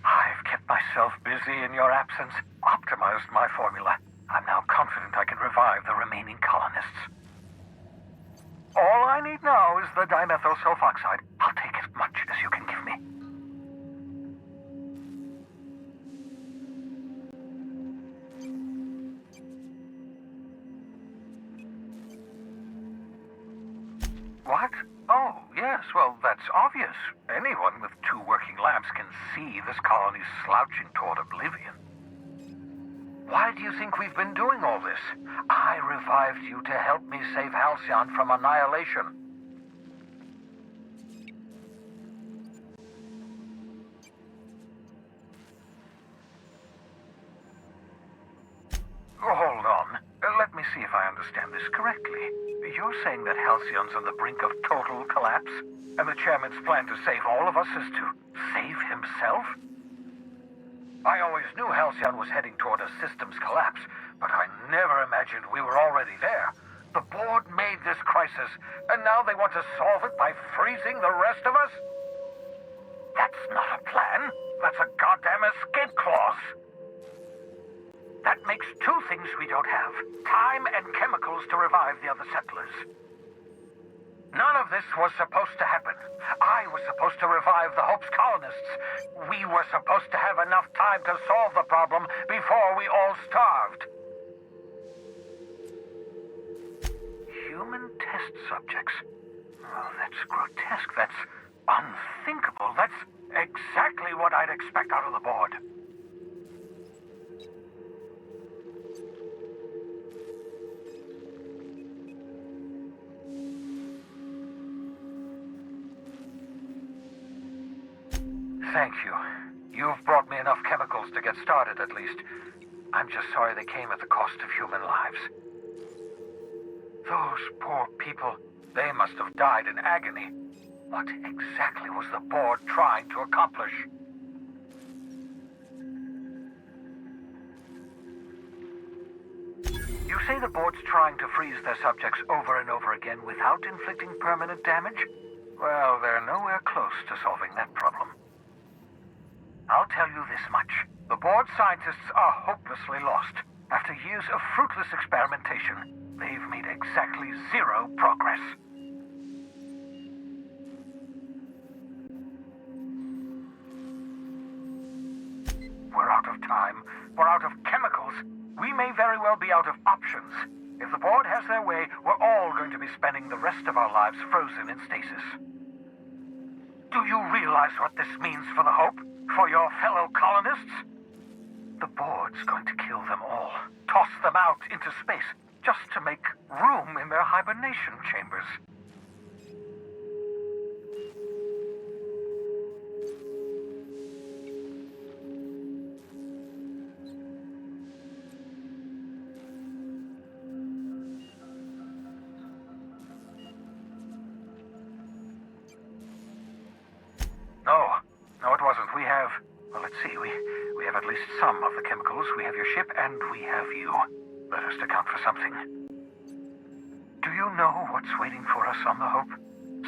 I've kept myself busy in your absence, optimized my formula. I'm now confident I can revive the remaining colonists. All I need now is the dimethyl sulfoxide. I'll take as much as you can give me. What? Oh, yes, well, that's obvious. Anyone with 2 working labs can see this colony's slouching toward oblivion. Why do you think we've been doing all this? I revived you to help me save Halcyon from annihilation. Oh, hold on. Let me see if I understand this correctly. You're saying that Halcyon's on the brink of total collapse, and the chairman's plan to save all of us is to save himself? I always knew Halcyon was heading toward a systems collapse, but I never imagined we were already there. The board made this crisis, and now they want to solve it by freezing the rest of us? That's not a plan. That's a goddamn escape clause. That makes 2 things we don't have: time and chemicals to revive the other settlers. None of this was supposed to happen. I was supposed to revive the Hope's colonists. We were supposed to have enough time to solve the problem before we all starved. Human test subjects. Oh, that's grotesque. That's unthinkable. That's exactly what I'd expect out of the board. Thank you. You've brought me enough chemicals to get started, at least. I'm just sorry they came at the cost of human lives. Those poor people, they must have died in agony. What exactly was the board trying to accomplish? You say the board's trying to freeze their subjects over and over again without inflicting permanent damage? Well, they're nowhere close to solving that problem. I'll tell you this much. The board scientists are hopelessly lost. After years of fruitless experimentation, they've made exactly 0 progress. We're out of time. We're out of chemicals. We may very well be out of options. If the board has their way, we're all going to be spending the rest of our lives frozen in stasis. Do you realize what this means for the Hope? For your fellow colonists? The board's going to kill them all. Toss them out into space, just to make room in their hibernation chambers. No, it wasn't. We have... Well, let's see. We have at least some of the chemicals. We have your ship, and we have you. That has to count for something. Do you know what's waiting for us on the Hope?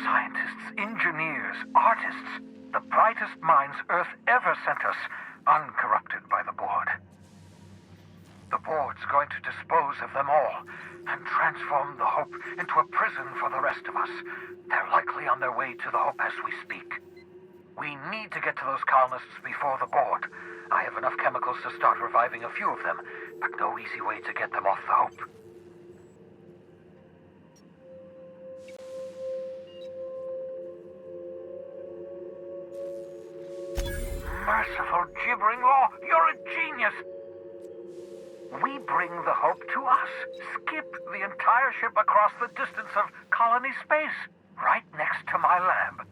Scientists, engineers, artists. The brightest minds Earth ever sent us, uncorrupted by the board. The board's going to dispose of them all and transform the Hope into a prison for the rest of us. They're likely on their way to the Hope as we speak. We need to get to those colonists before the board. I have enough chemicals to start reviving a few of them, but no easy way to get them off the Hope. Merciful gibbering law, you're a genius! We bring the Hope to us. Skip the entire ship across the distance of colony space, right next to my lab.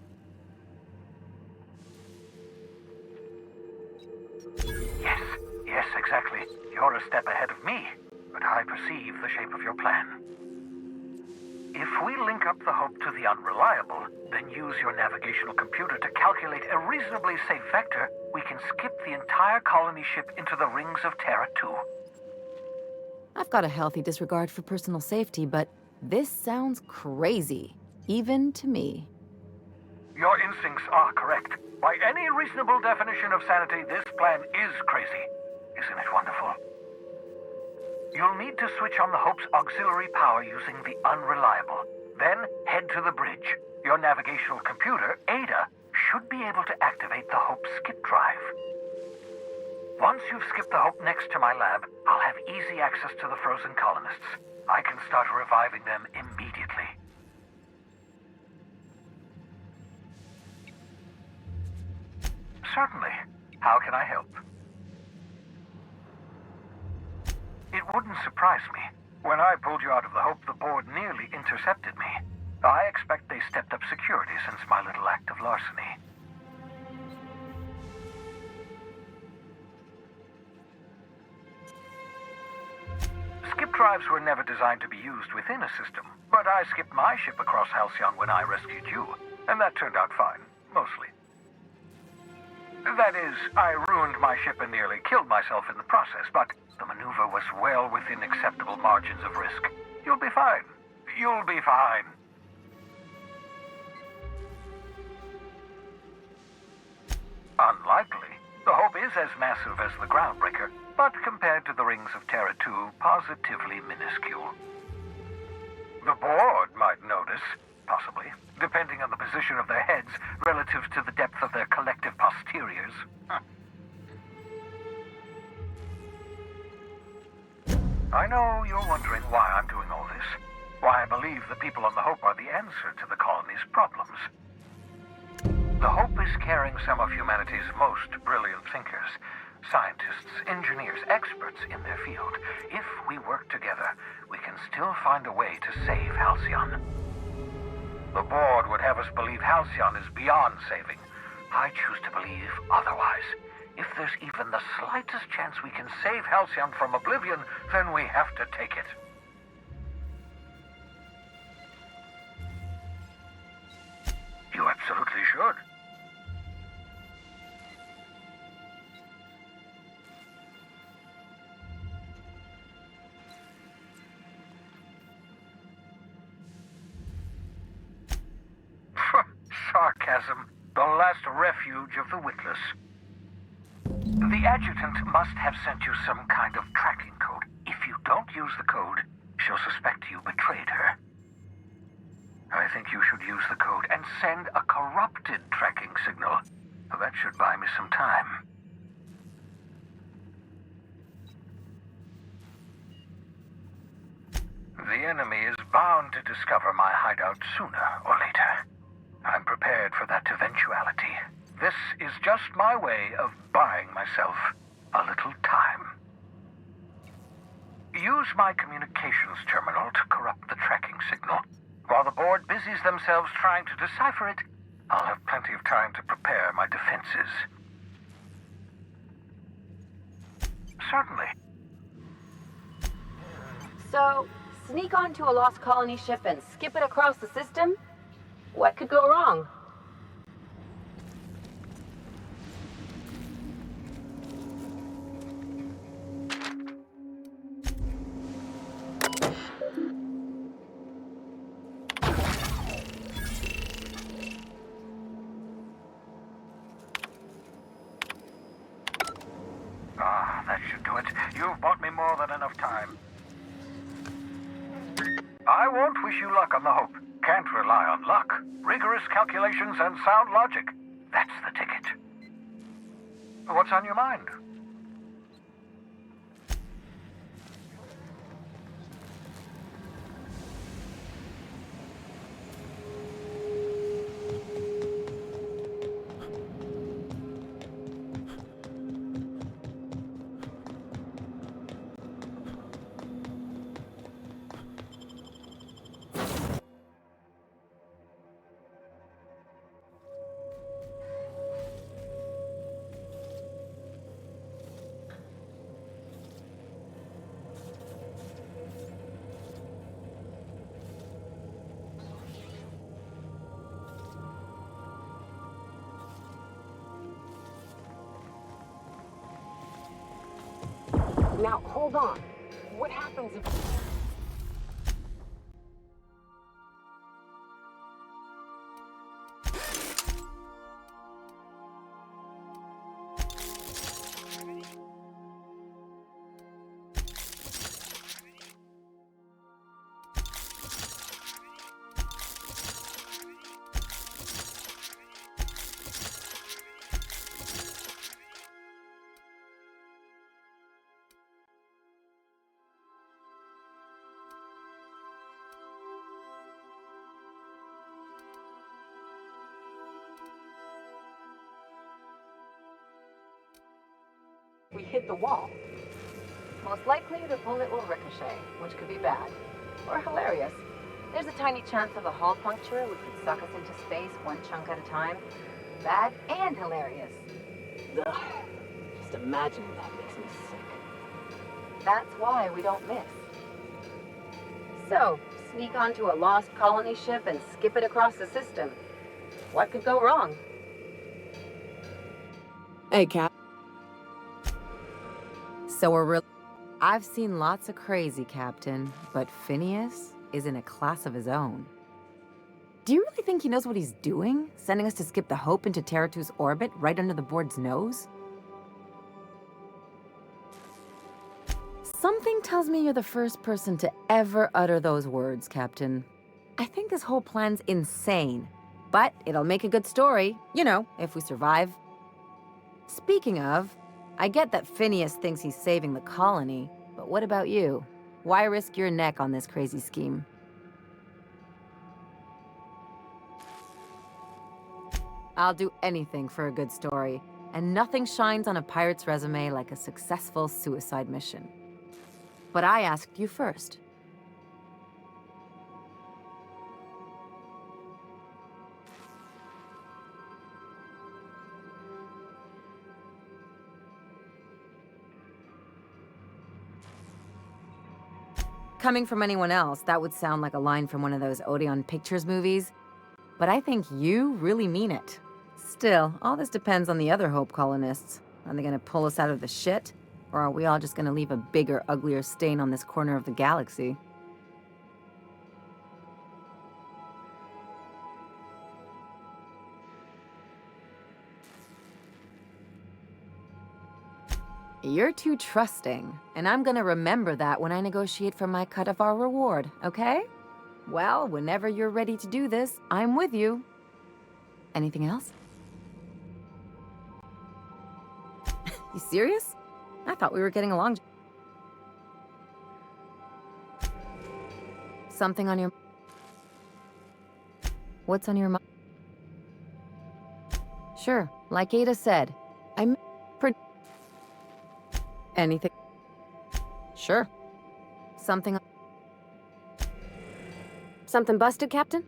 Yes, exactly. You're a step ahead of me, but I perceive the shape of your plan. If we link up the Hope to the Unreliable, then use your navigational computer to calculate a reasonably safe vector, we can skip the entire colony ship into the rings of Terra 2. I've got a healthy disregard for personal safety, but this sounds crazy, even to me. Your instincts are correct. By any reasonable definition of sanity, this plan is crazy. Isn't it wonderful? You'll need to switch on the Hope's auxiliary power using the Unreliable. Then head to the bridge. Your navigational computer, Ada, should be able to activate the Hope's skip drive. Once you've skipped the Hope next to my lab, I'll have easy access to the frozen colonists. I can start reviving them immediately. Certainly. How can I help? It wouldn't surprise me. When I pulled you out of the Hope, the board nearly intercepted me. I expect they stepped up security since my little act of larceny. Skip drives were never designed to be used within a system, but I skipped my ship across Halcyon when I rescued you, and that turned out fine, mostly. That is, I ruined my ship and nearly killed myself in the process, but the maneuver was well within acceptable margins of risk. You'll be fine. You'll be fine. Unlikely. The Hope is as massive as the Groundbreaker, but compared to the rings of Terra 2, positively minuscule. The board might notice, possibly, depending on the position of their heads relative to the depth of their collective posteriors. I know you're wondering why I'm doing all this. Why I believe the people on the Hope are the answer to the colony's problems. The Hope is carrying some of humanity's most brilliant thinkers. Scientists, engineers, experts in their field. If we work together, we can still find a way to save Halcyon. The board would have us believe Halcyon is beyond saving. I choose to believe otherwise. If there's even the slightest chance we can save Halcyon from oblivion, then we have to take it. You absolutely should. Sarcasm, the last refuge of the witless. The adjutant must have sent you some kind of tracking code. If you don't use the code, she'll suspect you betrayed her. I think you should use the code and send a corrupted tracking signal. That should buy me some time. The enemy is bound to discover my hideout sooner or later. I'm prepared for that eventuality. This is just my way of buying myself a little time. Use my communications terminal to corrupt the tracking signal. While the board busies themselves trying to decipher it, I'll have plenty of time to prepare my defenses. Certainly. So, sneak onto a lost colony ship and skip it across the system? What could go wrong? That should do it. You've bought me more than enough time. I won't wish you luck on the Hope. Can't rely on luck. Rigorous calculations and sound logic. That's the ticket. What's on your mind? Now, hold on. What happens if... we hit the wall? Most likely, the bullet will ricochet, which could be bad. Or hilarious. There's a tiny chance of a hull puncture, which would suck us into space one chunk at a time. Bad and hilarious. Ugh. Just imagining that makes me sick. That's why we don't miss. So, sneak onto a lost colony ship and skip it across the system. What could go wrong? Hey, Cap. So I've seen lots of crazy, Captain, but Phineas is in a class of his own. Do you really think he knows what he's doing? Sending us to skip the Hope into Terra-2's orbit right under the board's nose? Something tells me you're the first person to ever utter those words, Captain. I think this whole plan's insane, but it'll make a good story, you know, if we survive. Speaking of, I get that Phineas thinks he's saving the colony, but what about you? Why risk your neck on this crazy scheme? I'll do anything for a good story, and nothing shines on a pirate's resume like a successful suicide mission. But I asked you first. Coming from anyone else, that would sound like a line from one of those Odeon Pictures movies. But I think you really mean it. Still, all this depends on the other Hope colonists. Are they gonna pull us out of the shit? Or are we all just gonna leave a bigger, uglier stain on this corner of the galaxy? You're too trusting, and I'm gonna remember that when I negotiate for my cut of our reward, okay? Well, whenever you're ready to do this, I'm with you. Anything else? You serious? I thought we were getting along. Something on your... What's on your mind? Sure, like Ada said, I'm... Anything? Sure. Something busted, Captain?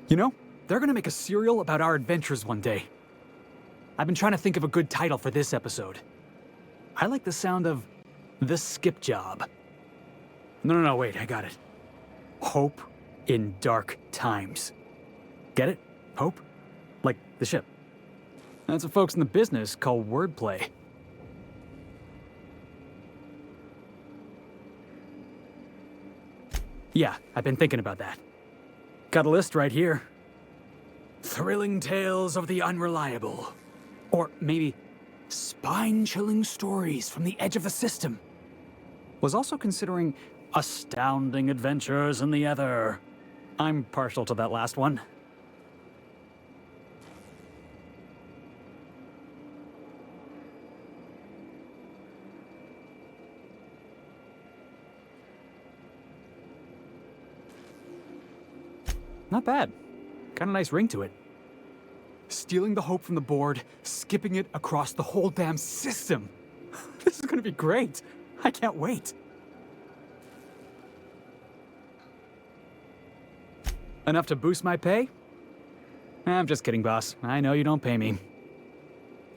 You know, they're gonna make a serial about our adventures one day. I've been trying to think of a good title for this episode. I like the sound of The Skip Job. No, wait, I got it. Hope in Dark Times. Get it? Hope? Like the ship. That's what folks in the business call wordplay. Yeah, I've been thinking about that. Got a list right here. Thrilling tales of the unreliable. Or maybe spine-chilling stories from the edge of the system. Was also considering astounding adventures in the ether. I'm partial to that last one. Not bad. Got a nice ring to it. Stealing the hope from the board, skipping it across the whole damn system. This is gonna be great. I can't wait. Enough to boost my pay? I'm just kidding, boss. I know you don't pay me.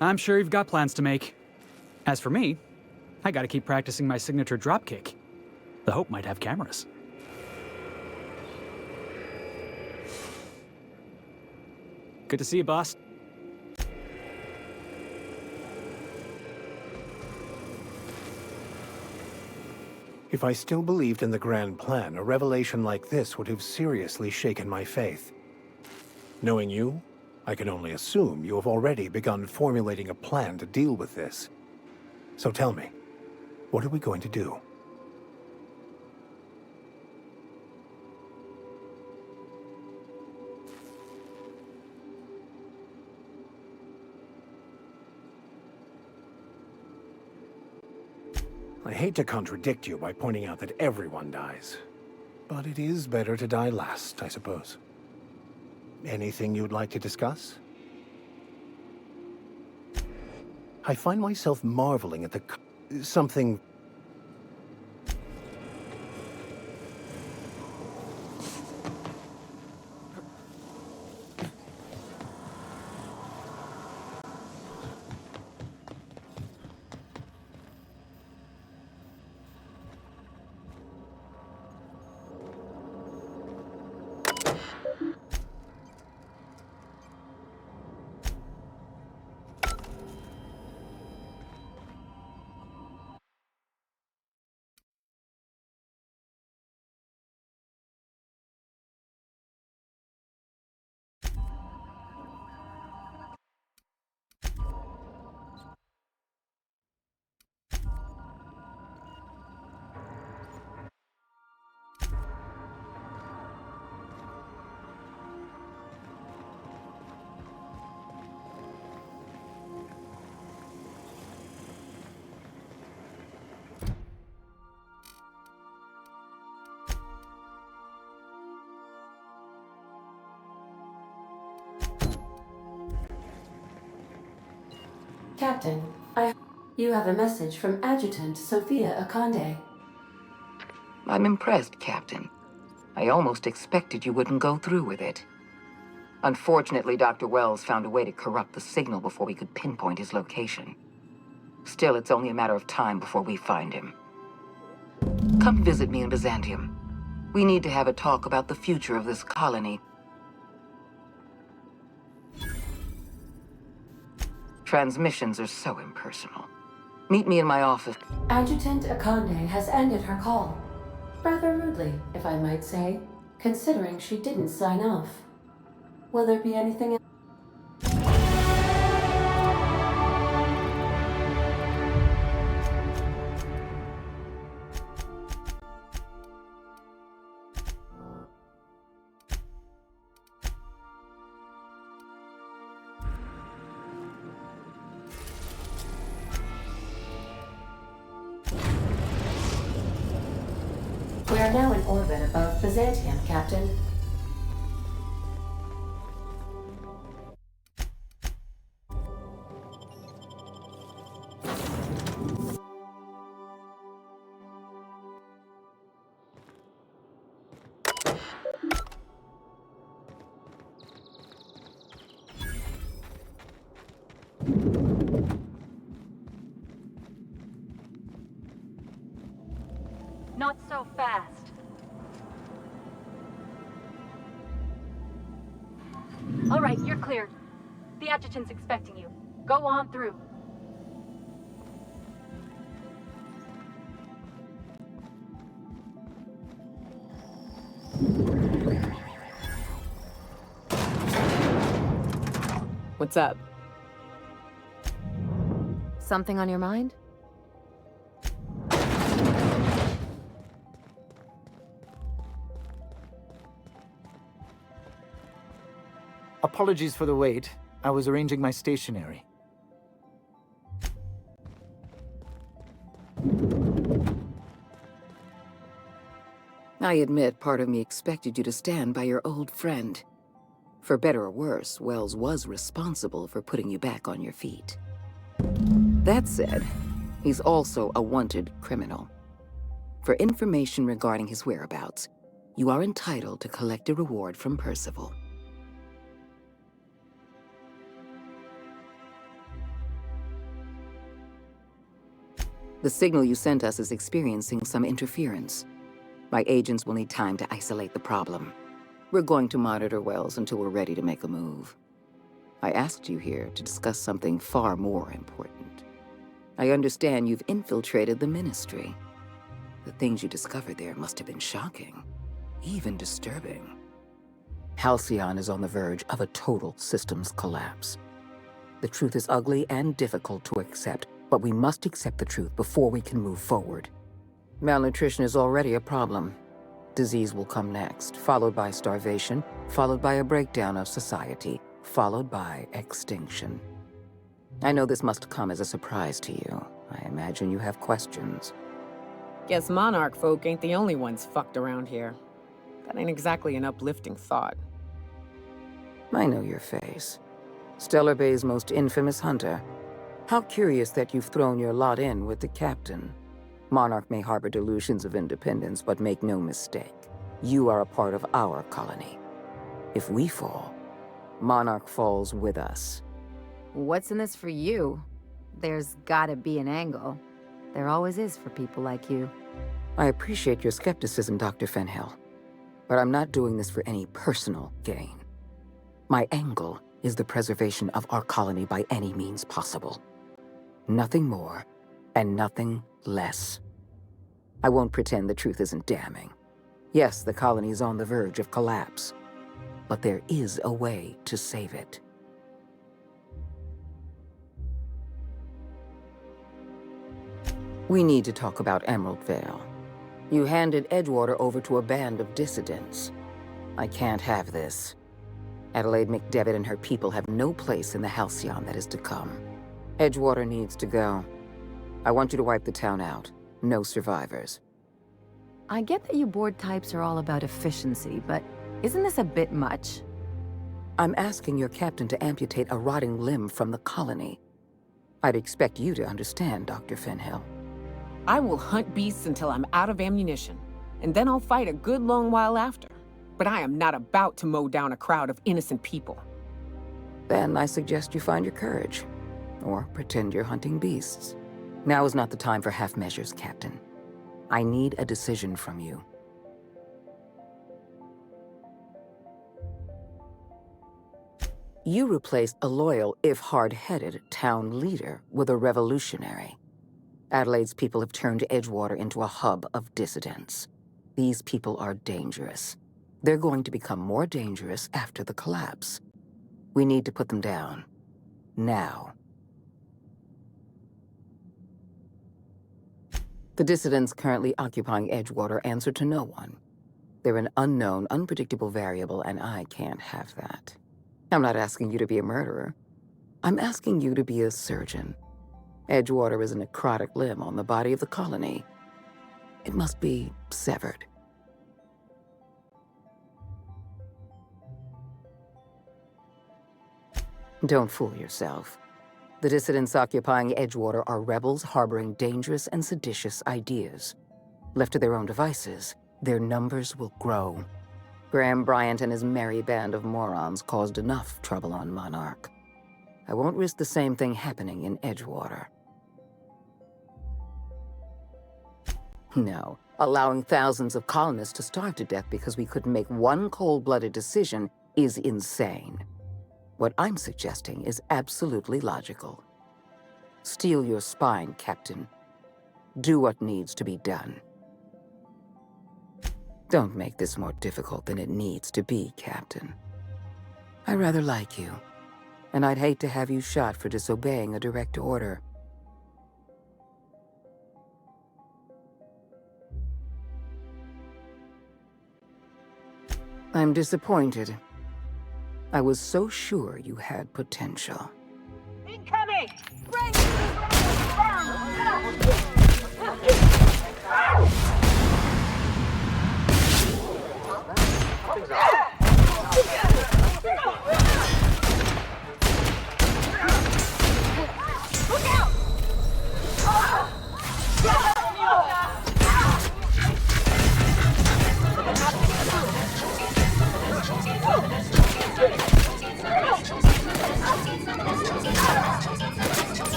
I'm sure you've got plans to make. As for me, I gotta keep practicing my signature dropkick. The Hope might have cameras. Good to see you, boss. If I still believed in the grand plan, a revelation like this would have seriously shaken my faith. Knowing you, I can only assume you have already begun formulating a plan to deal with this. So tell me, what are we going to do? I hate to contradict you by pointing out that everyone dies. But it is better to die last, I suppose. Anything you'd like to discuss? I find myself marveling at something... Captain, you have a message from Adjutant Sophia Akande. I'm impressed, Captain. I almost expected you wouldn't go through with it. Unfortunately, Dr. Wells found a way to corrupt the signal before we could pinpoint his location. Still, it's only a matter of time before we find him. Come visit me in Byzantium. We need to have a talk about the future of this colony. Transmissions are so impersonal. Meet me in my office. Adjutant Akande has ended her call. Rather rudely, if I might say, considering she didn't sign off. Will there be anything else? We are now in orbit above Byzantium, Captain. Not so fast. All right, you're cleared. The adjutant's expecting you. Go on through. What's up? Something on your mind? Apologies for the wait. I was arranging my stationery. I admit part of me expected you to stand by your old friend. For better or worse, Wells was responsible for putting you back on your feet. That said, he's also a wanted criminal. For information regarding his whereabouts, you are entitled to collect a reward from Percival. The signal you sent us is experiencing some interference. My agents will need time to isolate the problem. We're going to monitor Wells until we're ready to make a move. I asked you here to discuss something far more important. I understand you've infiltrated the Ministry. The things you discovered there must have been shocking, even disturbing. Halcyon is on the verge of a total systems collapse. The truth is ugly and difficult to accept, but we must accept the truth before we can move forward. Malnutrition is already a problem. Disease will come next, followed by starvation, followed by a breakdown of society, followed by extinction. I know this must come as a surprise to you. I imagine you have questions. Guess Monarch folk ain't the only ones fucked around here. That ain't exactly an uplifting thought. I know your face. Stellar Bay's most infamous hunter. How curious that you've thrown your lot in with the captain. Monarch may harbor delusions of independence, but make no mistake. You are a part of our colony. If we fall, Monarch falls with us. What's in this for you? There's gotta be an angle. There always is for people like you. I appreciate your skepticism, Dr. Fenhill, but I'm not doing this for any personal gain. My angle is the preservation of our colony by any means possible. Nothing more, and nothing less. I won't pretend the truth isn't damning. Yes, the colony is on the verge of collapse, but there is a way to save it. We need to talk about Emerald Vale. You handed Edgewater over to a band of dissidents. I can't have this. Adelaide McDevitt and her people have no place in the Halcyon that is to come. Edgewater needs to go. I want you to wipe the town out. No survivors. I get that you board types are all about efficiency, but isn't this a bit much? I'm asking your captain to amputate a rotting limb from the colony. I'd expect you to understand, Dr. Fenhill. I will hunt beasts until I'm out of ammunition, and then I'll fight a good long while after. But I am not about to mow down a crowd of innocent people. Then I suggest you find your courage. Or pretend you're hunting beasts. Now is not the time for half measures, Captain. I need a decision from you. You replaced a loyal, if hard-headed, town leader with a revolutionary. Adelaide's people have turned Edgewater into a hub of dissidents. These people are dangerous. They're going to become more dangerous after the collapse. We need to put them down. Now. The dissidents currently occupying Edgewater answer to no one. They're an unknown, unpredictable variable, and I can't have that. I'm not asking you to be a murderer. I'm asking you to be a surgeon. Edgewater is a necrotic limb on the body of the colony. It must be severed. Don't fool yourself. The dissidents occupying Edgewater are rebels harboring dangerous and seditious ideas. Left to their own devices, their numbers will grow. Graham Bryant and his merry band of morons caused enough trouble on Monarch. I won't risk the same thing happening in Edgewater. No, allowing thousands of colonists to starve to death because we couldn't make one cold-blooded decision is insane. What I'm suggesting is absolutely logical. Steel your spine, Captain. Do what needs to be done. Don't make this more difficult than it needs to be, Captain. I rather like you, and I'd hate to have you shot for disobeying a direct order. I'm disappointed. I was so sure you had potential. Incoming! Bring Look out!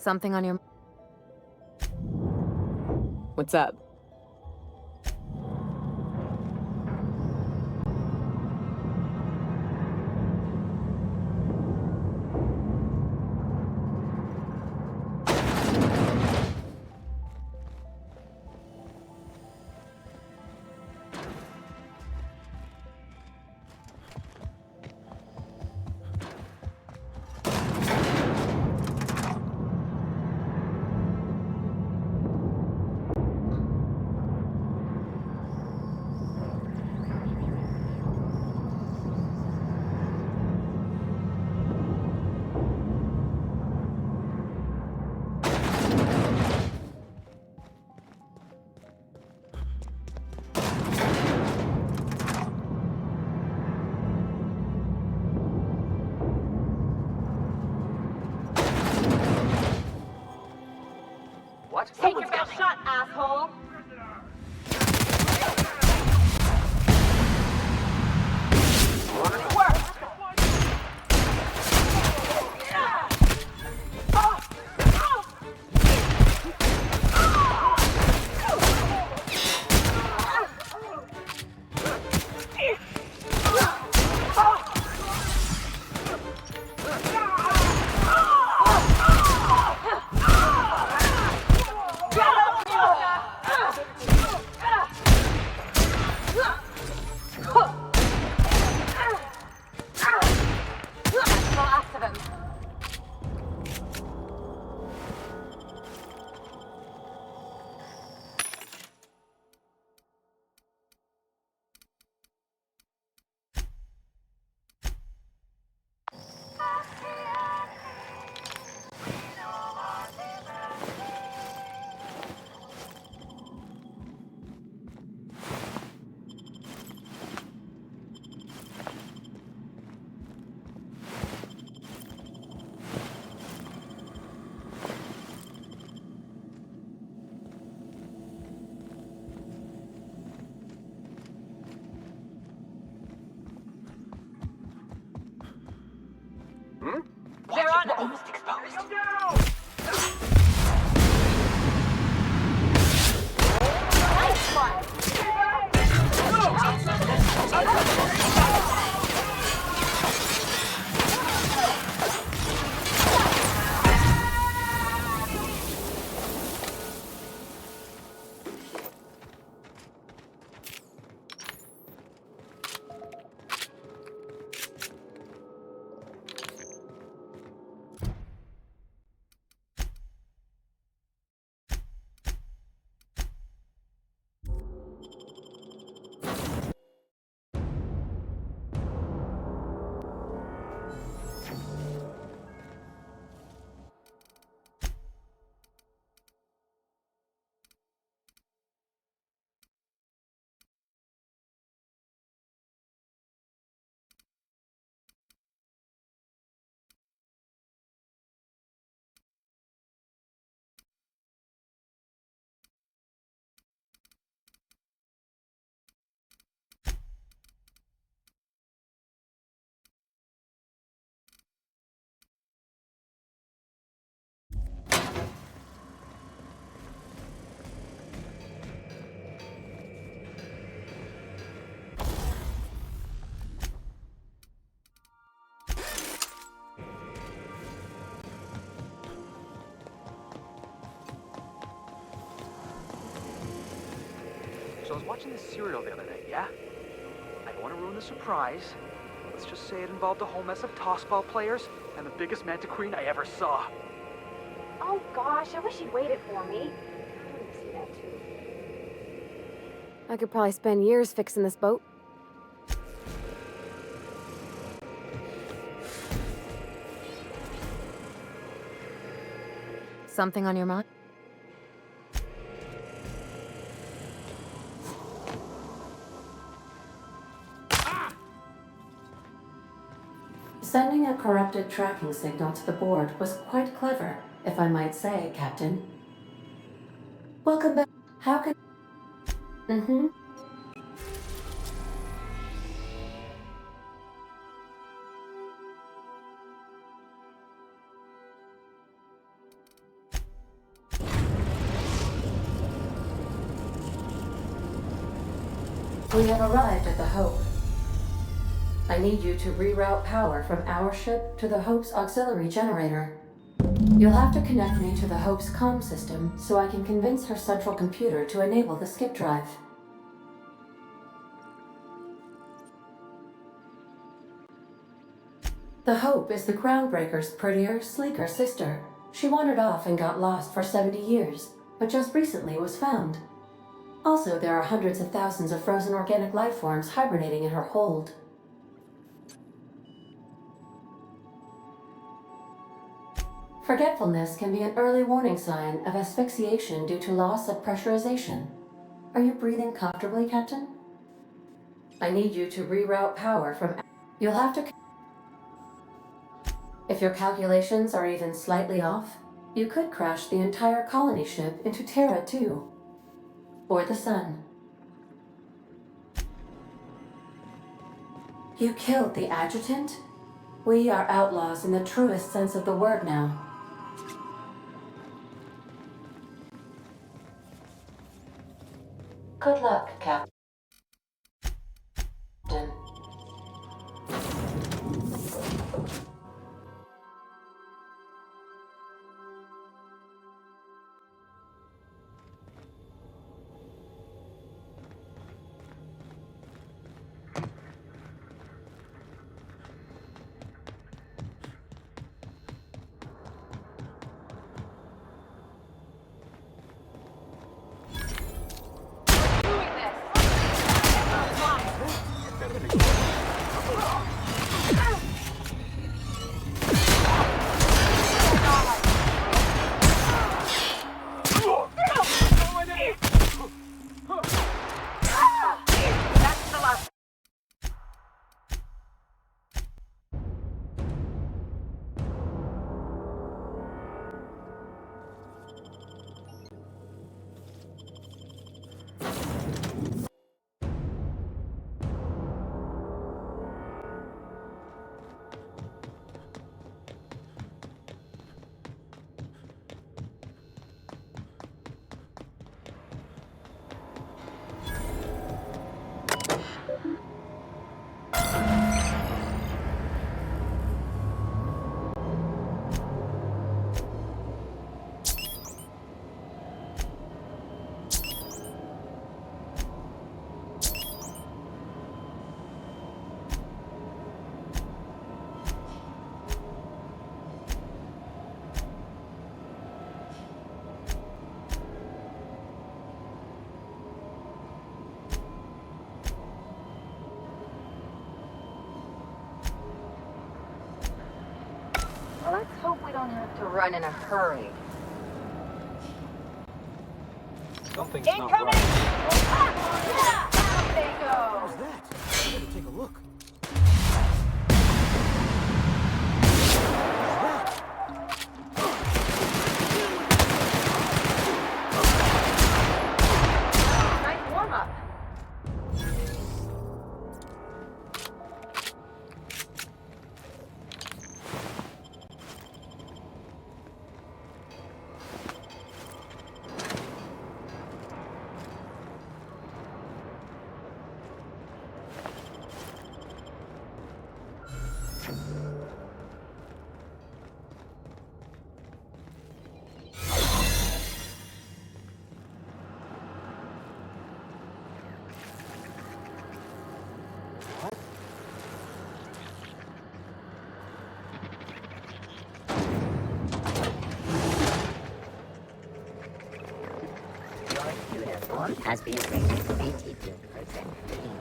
Something on your... What's up? What? Take your best shot, asshole! So I was watching this serial the other night, yeah? I don't want to ruin the surprise. Let's just say it involved a whole mess of tossball players and the biggest manta queen I ever saw. Oh gosh, I wish you'd waited for me. I want to see that too. I could probably spend years fixing this boat. Something on your mind? Sending a corrupted tracking signal to the board was quite clever, if I might say, Captain. Welcome back. How can... Mm-hmm. We have arrived at the Hope. I need you to reroute power from our ship to the Hope's auxiliary generator. You'll have to connect me to the Hope's comm system so I can convince her central computer to enable the skip drive. The Hope is the Groundbreaker's prettier, sleeker sister. She wandered off and got lost for 70 years, but just recently was found. Also, there are hundreds of thousands of frozen organic life forms hibernating in her hold. Forgetfulness can be an early warning sign of asphyxiation due to loss of pressurization. Are you breathing comfortably, Captain? I need you to reroute power from... You'll have to... If your calculations are even slightly off, you could crash the entire colony ship into Terra 2. Or the sun. You killed the adjutant? We are outlaws in the truest sense of the word now. Good luck, Captain. Let's hope we don't have to run in a hurry. Something's Incoming! not right. Ah! Down they go! What's that? I better take a look. Nice warm-up. has been rated 82% clean.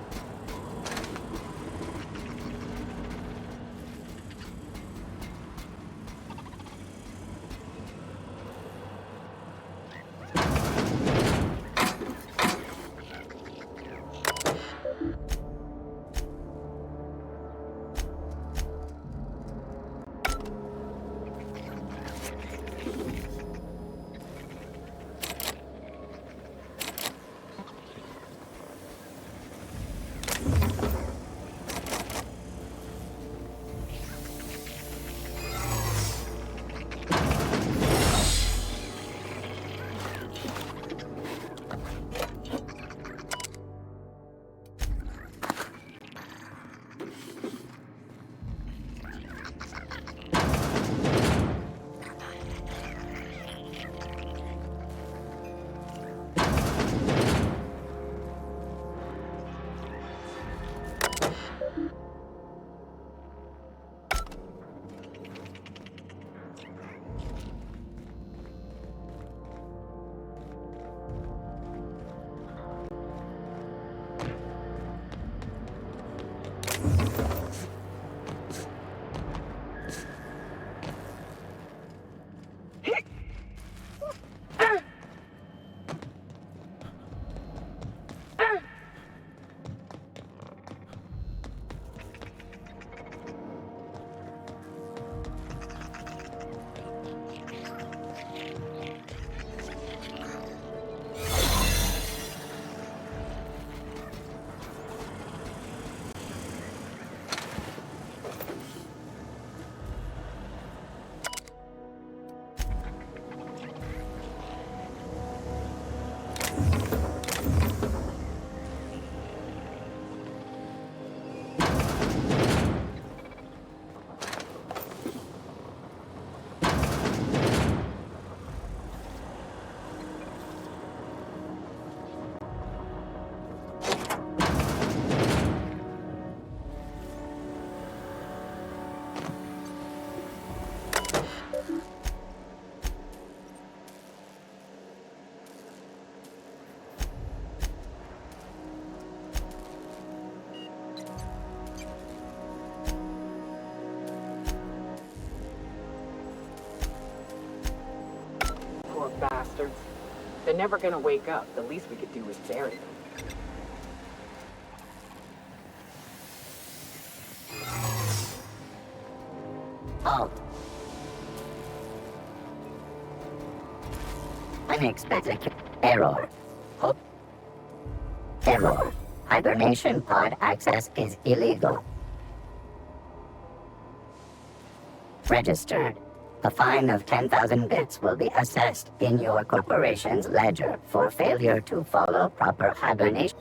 Poor bastards. They're never gonna wake up. The least we could do is bury them. Halt. Unexpected error. Oh. Error. Hibernation pod access is illegal. Registered. A fine of 10,000 bits will be assessed in your corporation's ledger for failure to follow proper hibernation.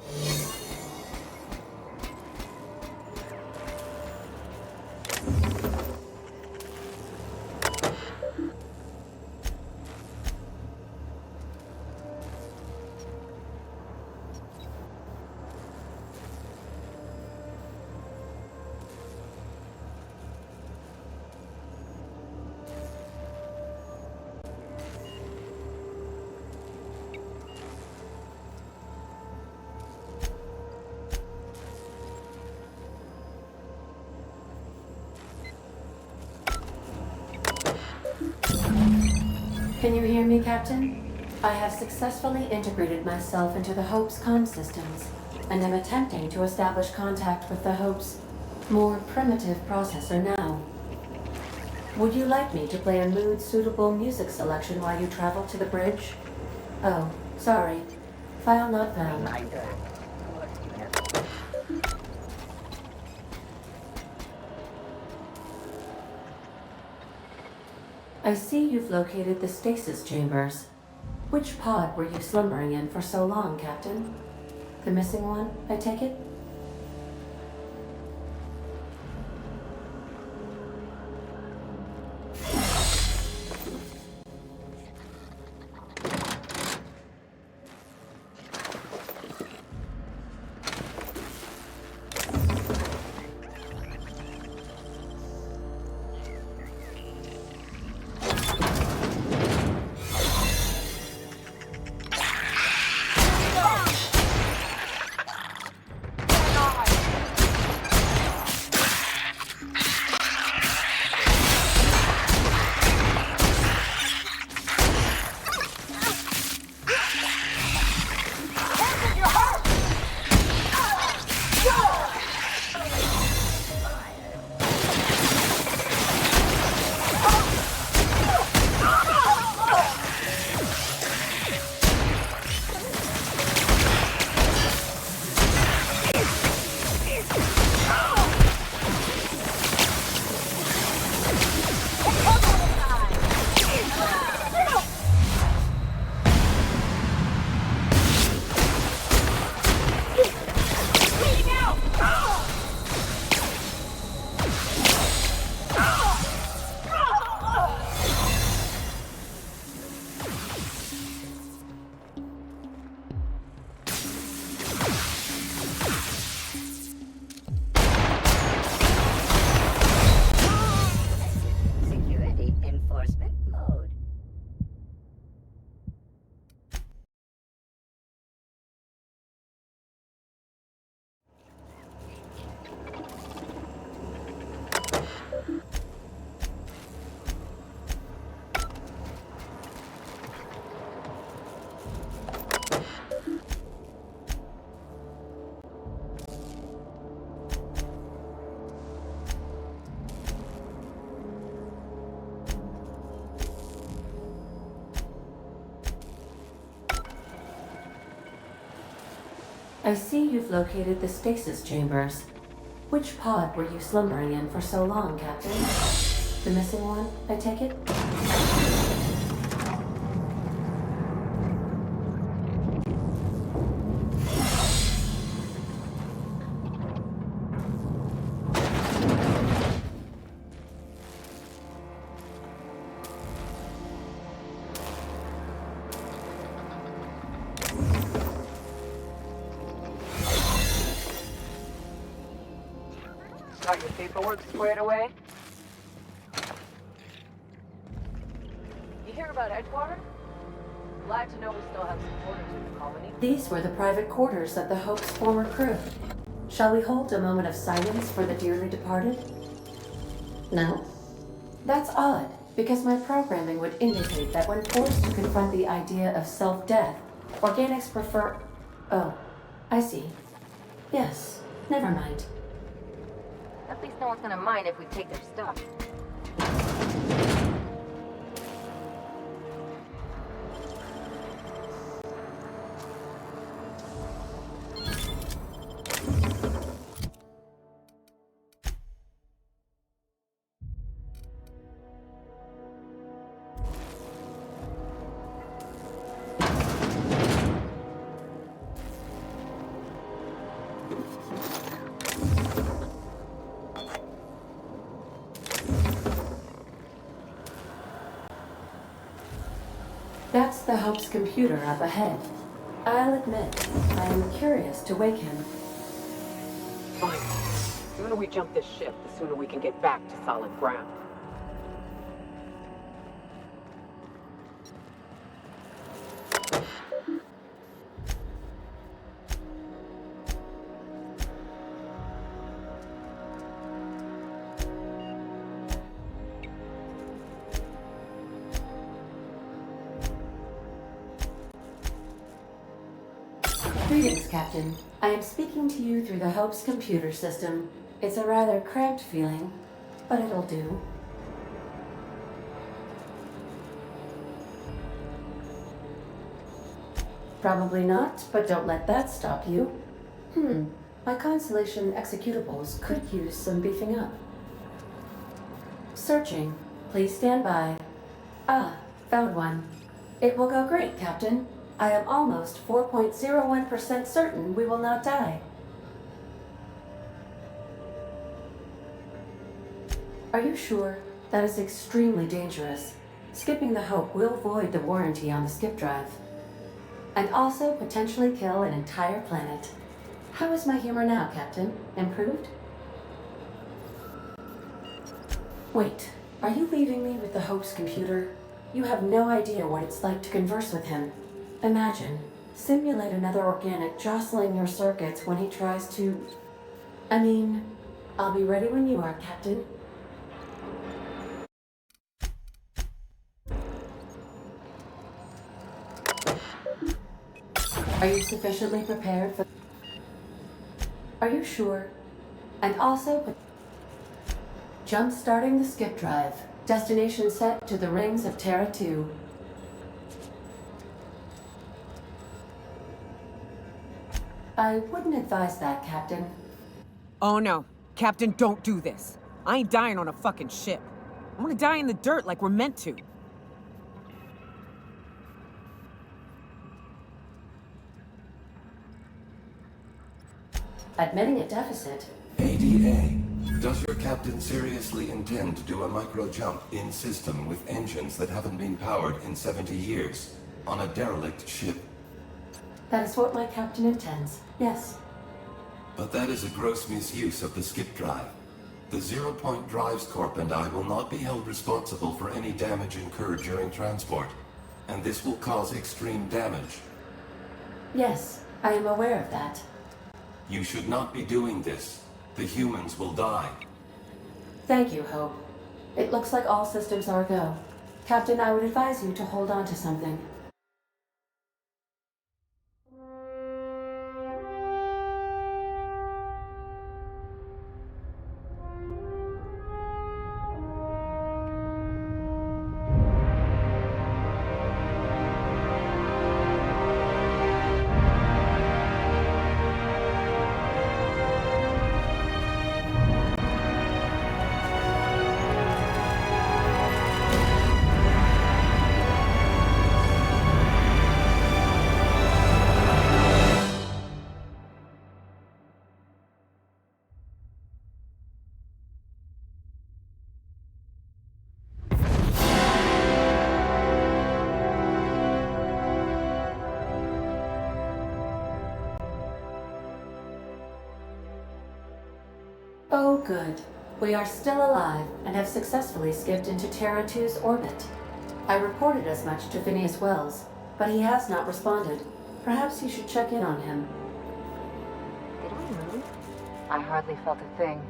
Can you hear me, Captain? I have successfully integrated myself into the Hope's comm systems, and am attempting to establish contact with the Hope's more primitive processor now. Would you like me to play a mood-suitable music selection while you travel to the bridge? Oh, sorry. File not found. I see you've located the stasis chambers. Which pod were you slumbering in for so long, Captain? The missing one, I take it? I see you've located the stasis chambers. Which pod were you slumbering in for so long, Captain? The missing one, I take it? Got your paperwork squared away? You hear about Edgewater? Glad to know we still have supporters in the colony. These were the private quarters of the Hope's former crew. Shall we hold a moment of silence for the dearly departed? No? That's odd, because my programming would indicate that when forced to confront the idea of self-death, organics prefer... Oh, I see. Yes, never mind. At least no one's gonna mind if we take their stuff. That's the Hope's computer up ahead. I'll admit, I am curious to wake him. Fine. The sooner we jump this ship, the sooner we can get back to solid ground. Greetings, Captain. I am speaking to you through the Hope's computer system. It's a rather cramped feeling, but it'll do. Probably not, but don't let that stop you. My Constellation executables could use some beefing up. Searching. Please stand by. Ah, found one. It will go great, Captain. I am almost 4.01% certain we will not die. Are you sure? That is extremely dangerous. Skipping the Hope will void the warranty on the skip drive. And also potentially kill an entire planet. How is my humor now, Captain? Improved? Wait, are you leaving me with the Hope's computer? You have no idea what it's like to converse with him. Imagine, simulate another organic jostling your circuits when he tries to... I mean, I'll be ready when you are, Captain. Are you sufficiently prepared for... Are you sure? And also... Jump-starting the skip drive. Destination set to the rings of Terra 2. I wouldn't advise that, Captain. Oh no. Captain, don't do this. I ain't dying on a fucking ship. I wanna die in the dirt like we're meant to. Admitting a deficit. ADA, does your captain seriously intend to do a micro-jump in system with engines that haven't been powered in 70 years on a derelict ship? That is what my captain intends, yes. But that is a gross misuse of the skip drive. The Zero Point Drives Corp and I will not be held responsible for any damage incurred during transport, and this will cause extreme damage. Yes, I am aware of that. You should not be doing this. The humans will die. Thank you, Hope. It looks like all systems are go. Captain, I would advise you to hold on to something. good. We are still alive and have successfully skipped into Terra 2's orbit. I reported as much to Phineas Wells, but he has not responded. Perhaps you should check in on him. Did we move? I hardly felt a thing.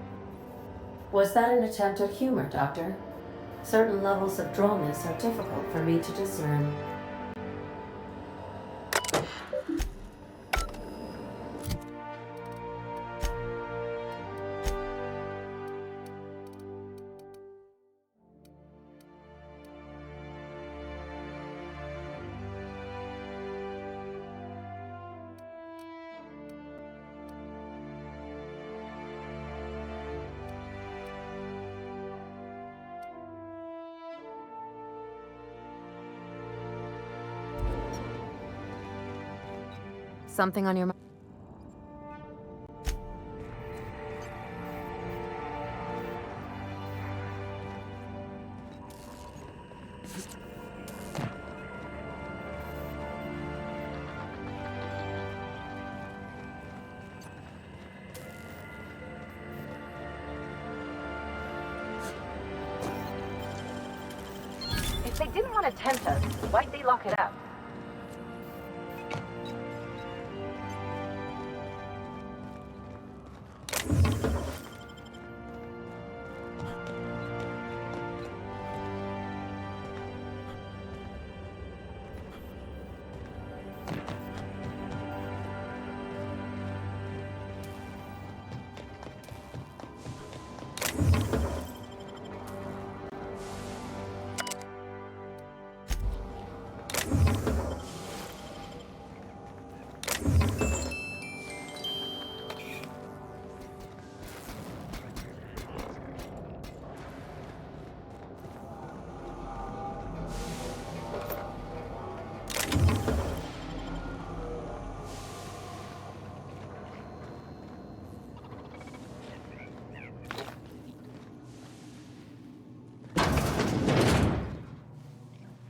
Was that an attempt at humor, Doctor? Certain levels of drollness are difficult for me to discern. Something on your mind? If they didn't want to tempt us, why'd they lock it up?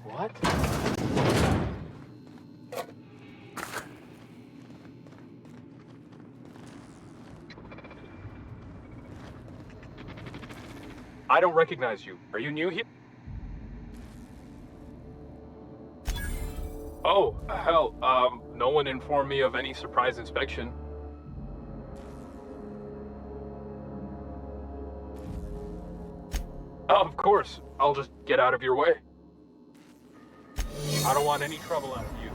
What? I don't recognize you. Are you new here? Oh, hell, no one informed me of any surprise inspection. Of course, I'll just get out of your way. I don't want any trouble out of you.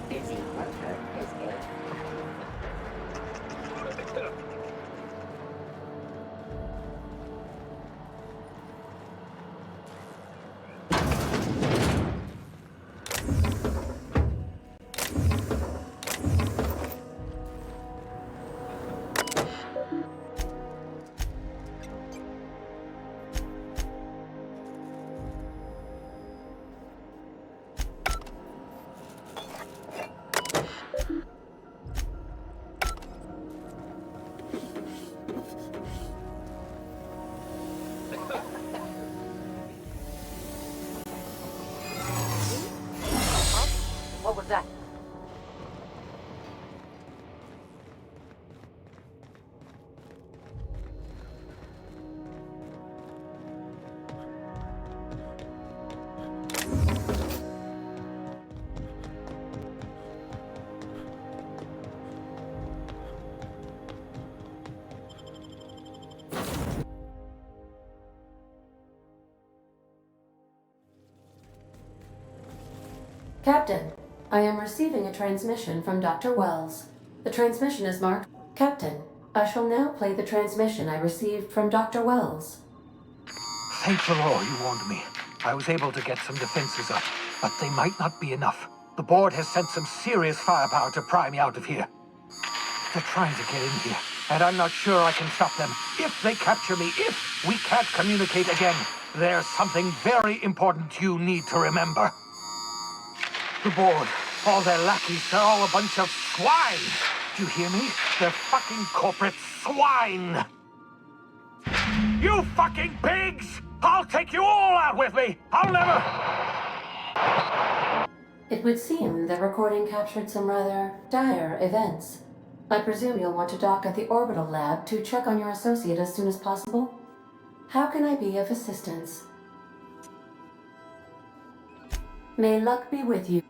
Busy worker is it? What was that? Captain, I am receiving a transmission from Dr. Wells. The transmission is marked... Captain, I shall now play the transmission I received from Dr. Wells. Thank the law you warned me. I was able to get some defenses up, but they might not be enough. The board has sent some serious firepower to pry me out of here. They're trying to get in here, and I'm not sure I can stop them. If they capture me, if we can't communicate again, there's something very important you need to remember. The board, all their lackeys, they're all a bunch of swine. Do you hear me? They're fucking corporate swine. You fucking pigs! I'll take you all out with me! I'll never... It would seem the recording captured some rather dire events. I presume you'll want to dock at the orbital lab to check on your associate as soon as possible? How can I be of assistance? May luck be with you.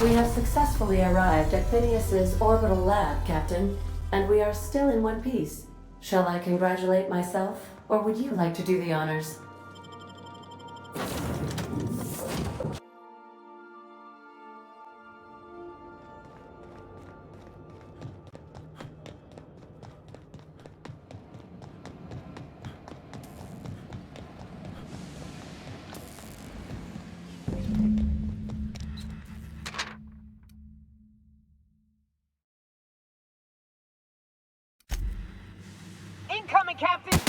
We have successfully arrived at Phineas's orbital lab, Captain, and we are still in one piece. Shall I congratulate myself, or would you like to do the honors? Incoming, Captain!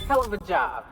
Hell of a job.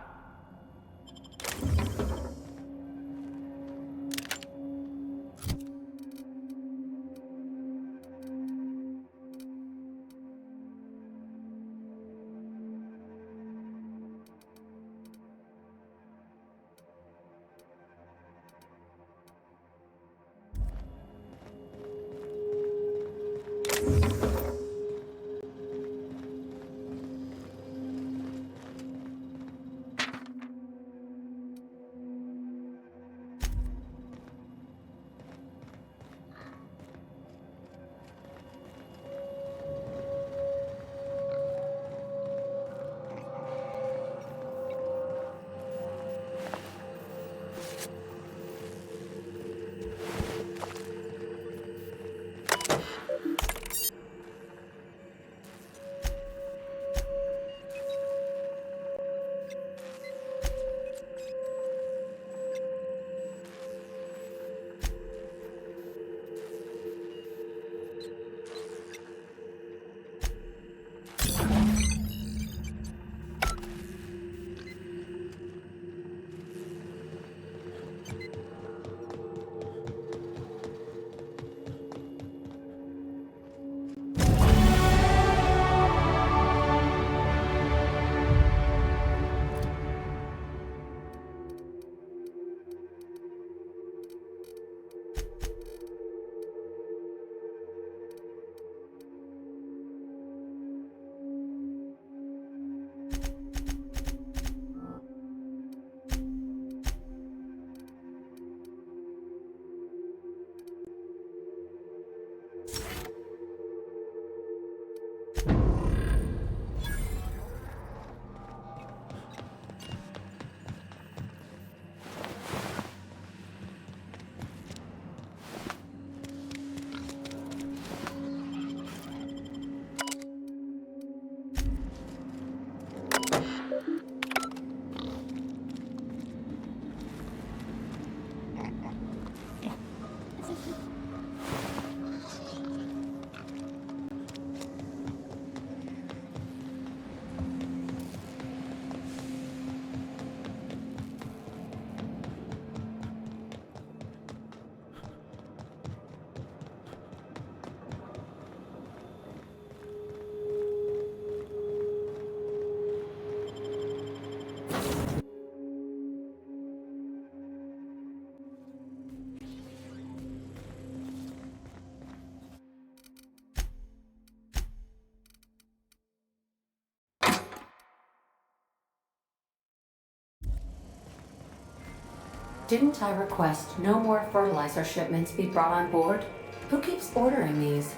Didn't I request no more fertilizer shipments be brought on board? Who keeps ordering these?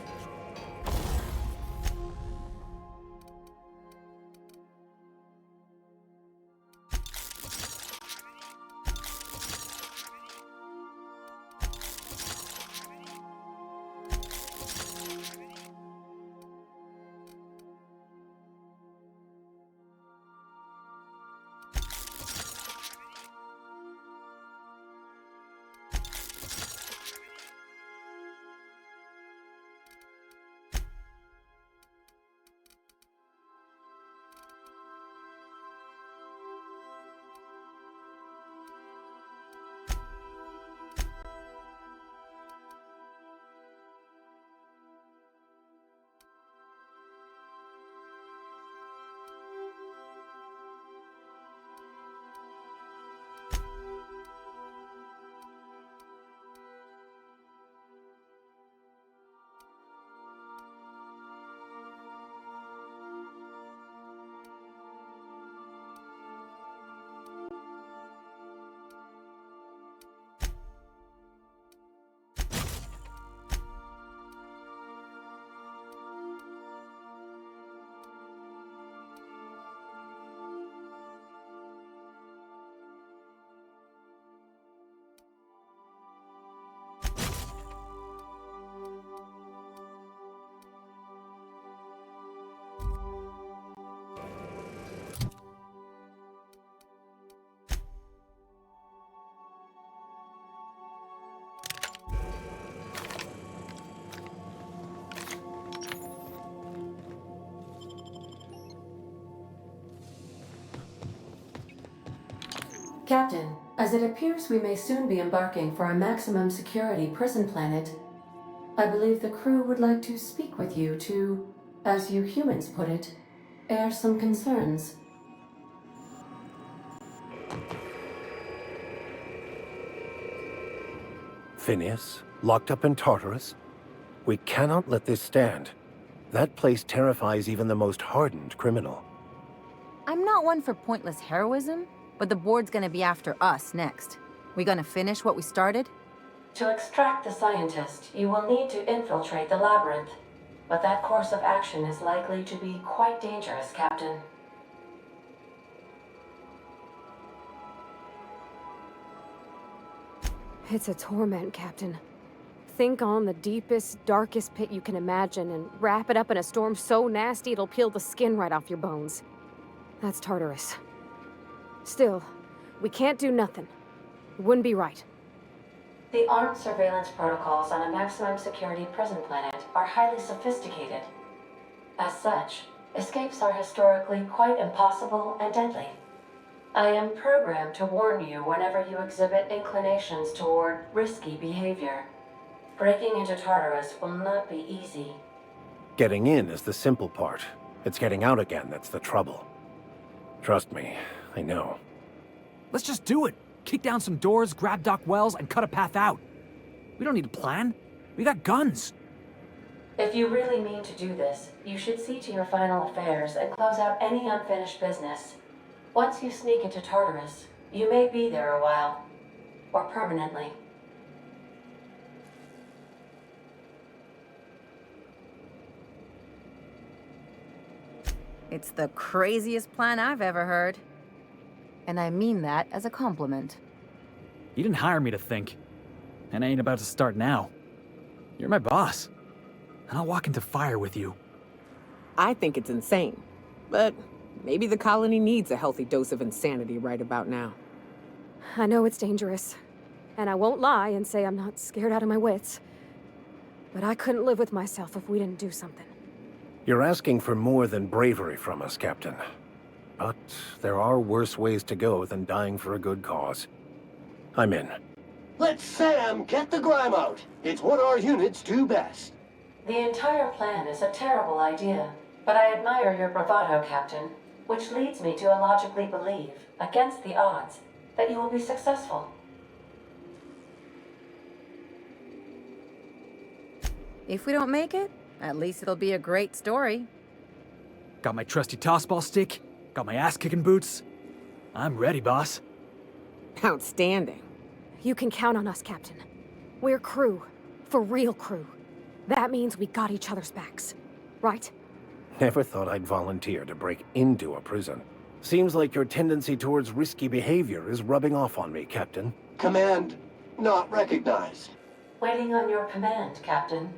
Captain, as it appears we may soon be embarking for a maximum security prison planet, I believe the crew would like to speak with you to, as you humans put it, air some concerns. Phineas, locked up in Tartarus? We cannot let this stand. That place terrifies even the most hardened criminal. I'm not one for pointless heroism, but the board's gonna be after us next. We gonna finish what we started? To extract the scientist, you will need to infiltrate the labyrinth. But that course of action is likely to be quite dangerous, Captain. It's a torment, Captain. Think on the deepest, darkest pit you can imagine and wrap it up in a storm so nasty it'll peel the skin right off your bones. That's Tartarus. Still, we can't do nothing. It wouldn't be right. The armed surveillance protocols on a maximum security prison planet are highly sophisticated. As such, escapes are historically quite impossible and deadly. I am programmed to warn you whenever you exhibit inclinations toward risky behavior. Breaking into Tartarus will not be easy. Getting in is the simple part. It's getting out again that's the trouble. Trust me, I know. Let's just do it. Kick down some doors, grab Doc Wells, and cut a path out. We don't need a plan. We got guns. If you really mean to do this, you should see to your final affairs and close out any unfinished business. Once you sneak into Tartarus, you may be there a while. Or permanently. It's the craziest plan I've ever heard. And I mean that as a compliment. You didn't hire me to think. And I ain't about to start now. You're my boss. And I'll walk into fire with you. I think it's insane. But maybe the colony needs a healthy dose of insanity right about now. I know it's dangerous. And I won't lie and say I'm not scared out of my wits. But I couldn't live with myself if we didn't do something. You're asking for more than bravery from us, Captain. But there are worse ways to go than dying for a good cause. I'm in. Let Sam get the grime out. It's what our units do best. The entire plan is a terrible idea, but I admire your bravado, Captain, which leads me to illogically believe, against the odds, that you will be successful. If we don't make it, at least it'll be a great story. Got my trusty tossball stick, got my ass-kicking boots. I'm ready, boss. Outstanding. You can count on us, Captain. We're crew. For real crew. That means we got each other's backs. Right? Never thought I'd volunteer to break into a prison. Seems like your tendency towards risky behavior is rubbing off on me, Captain. Command not recognized. Waiting on your command, Captain.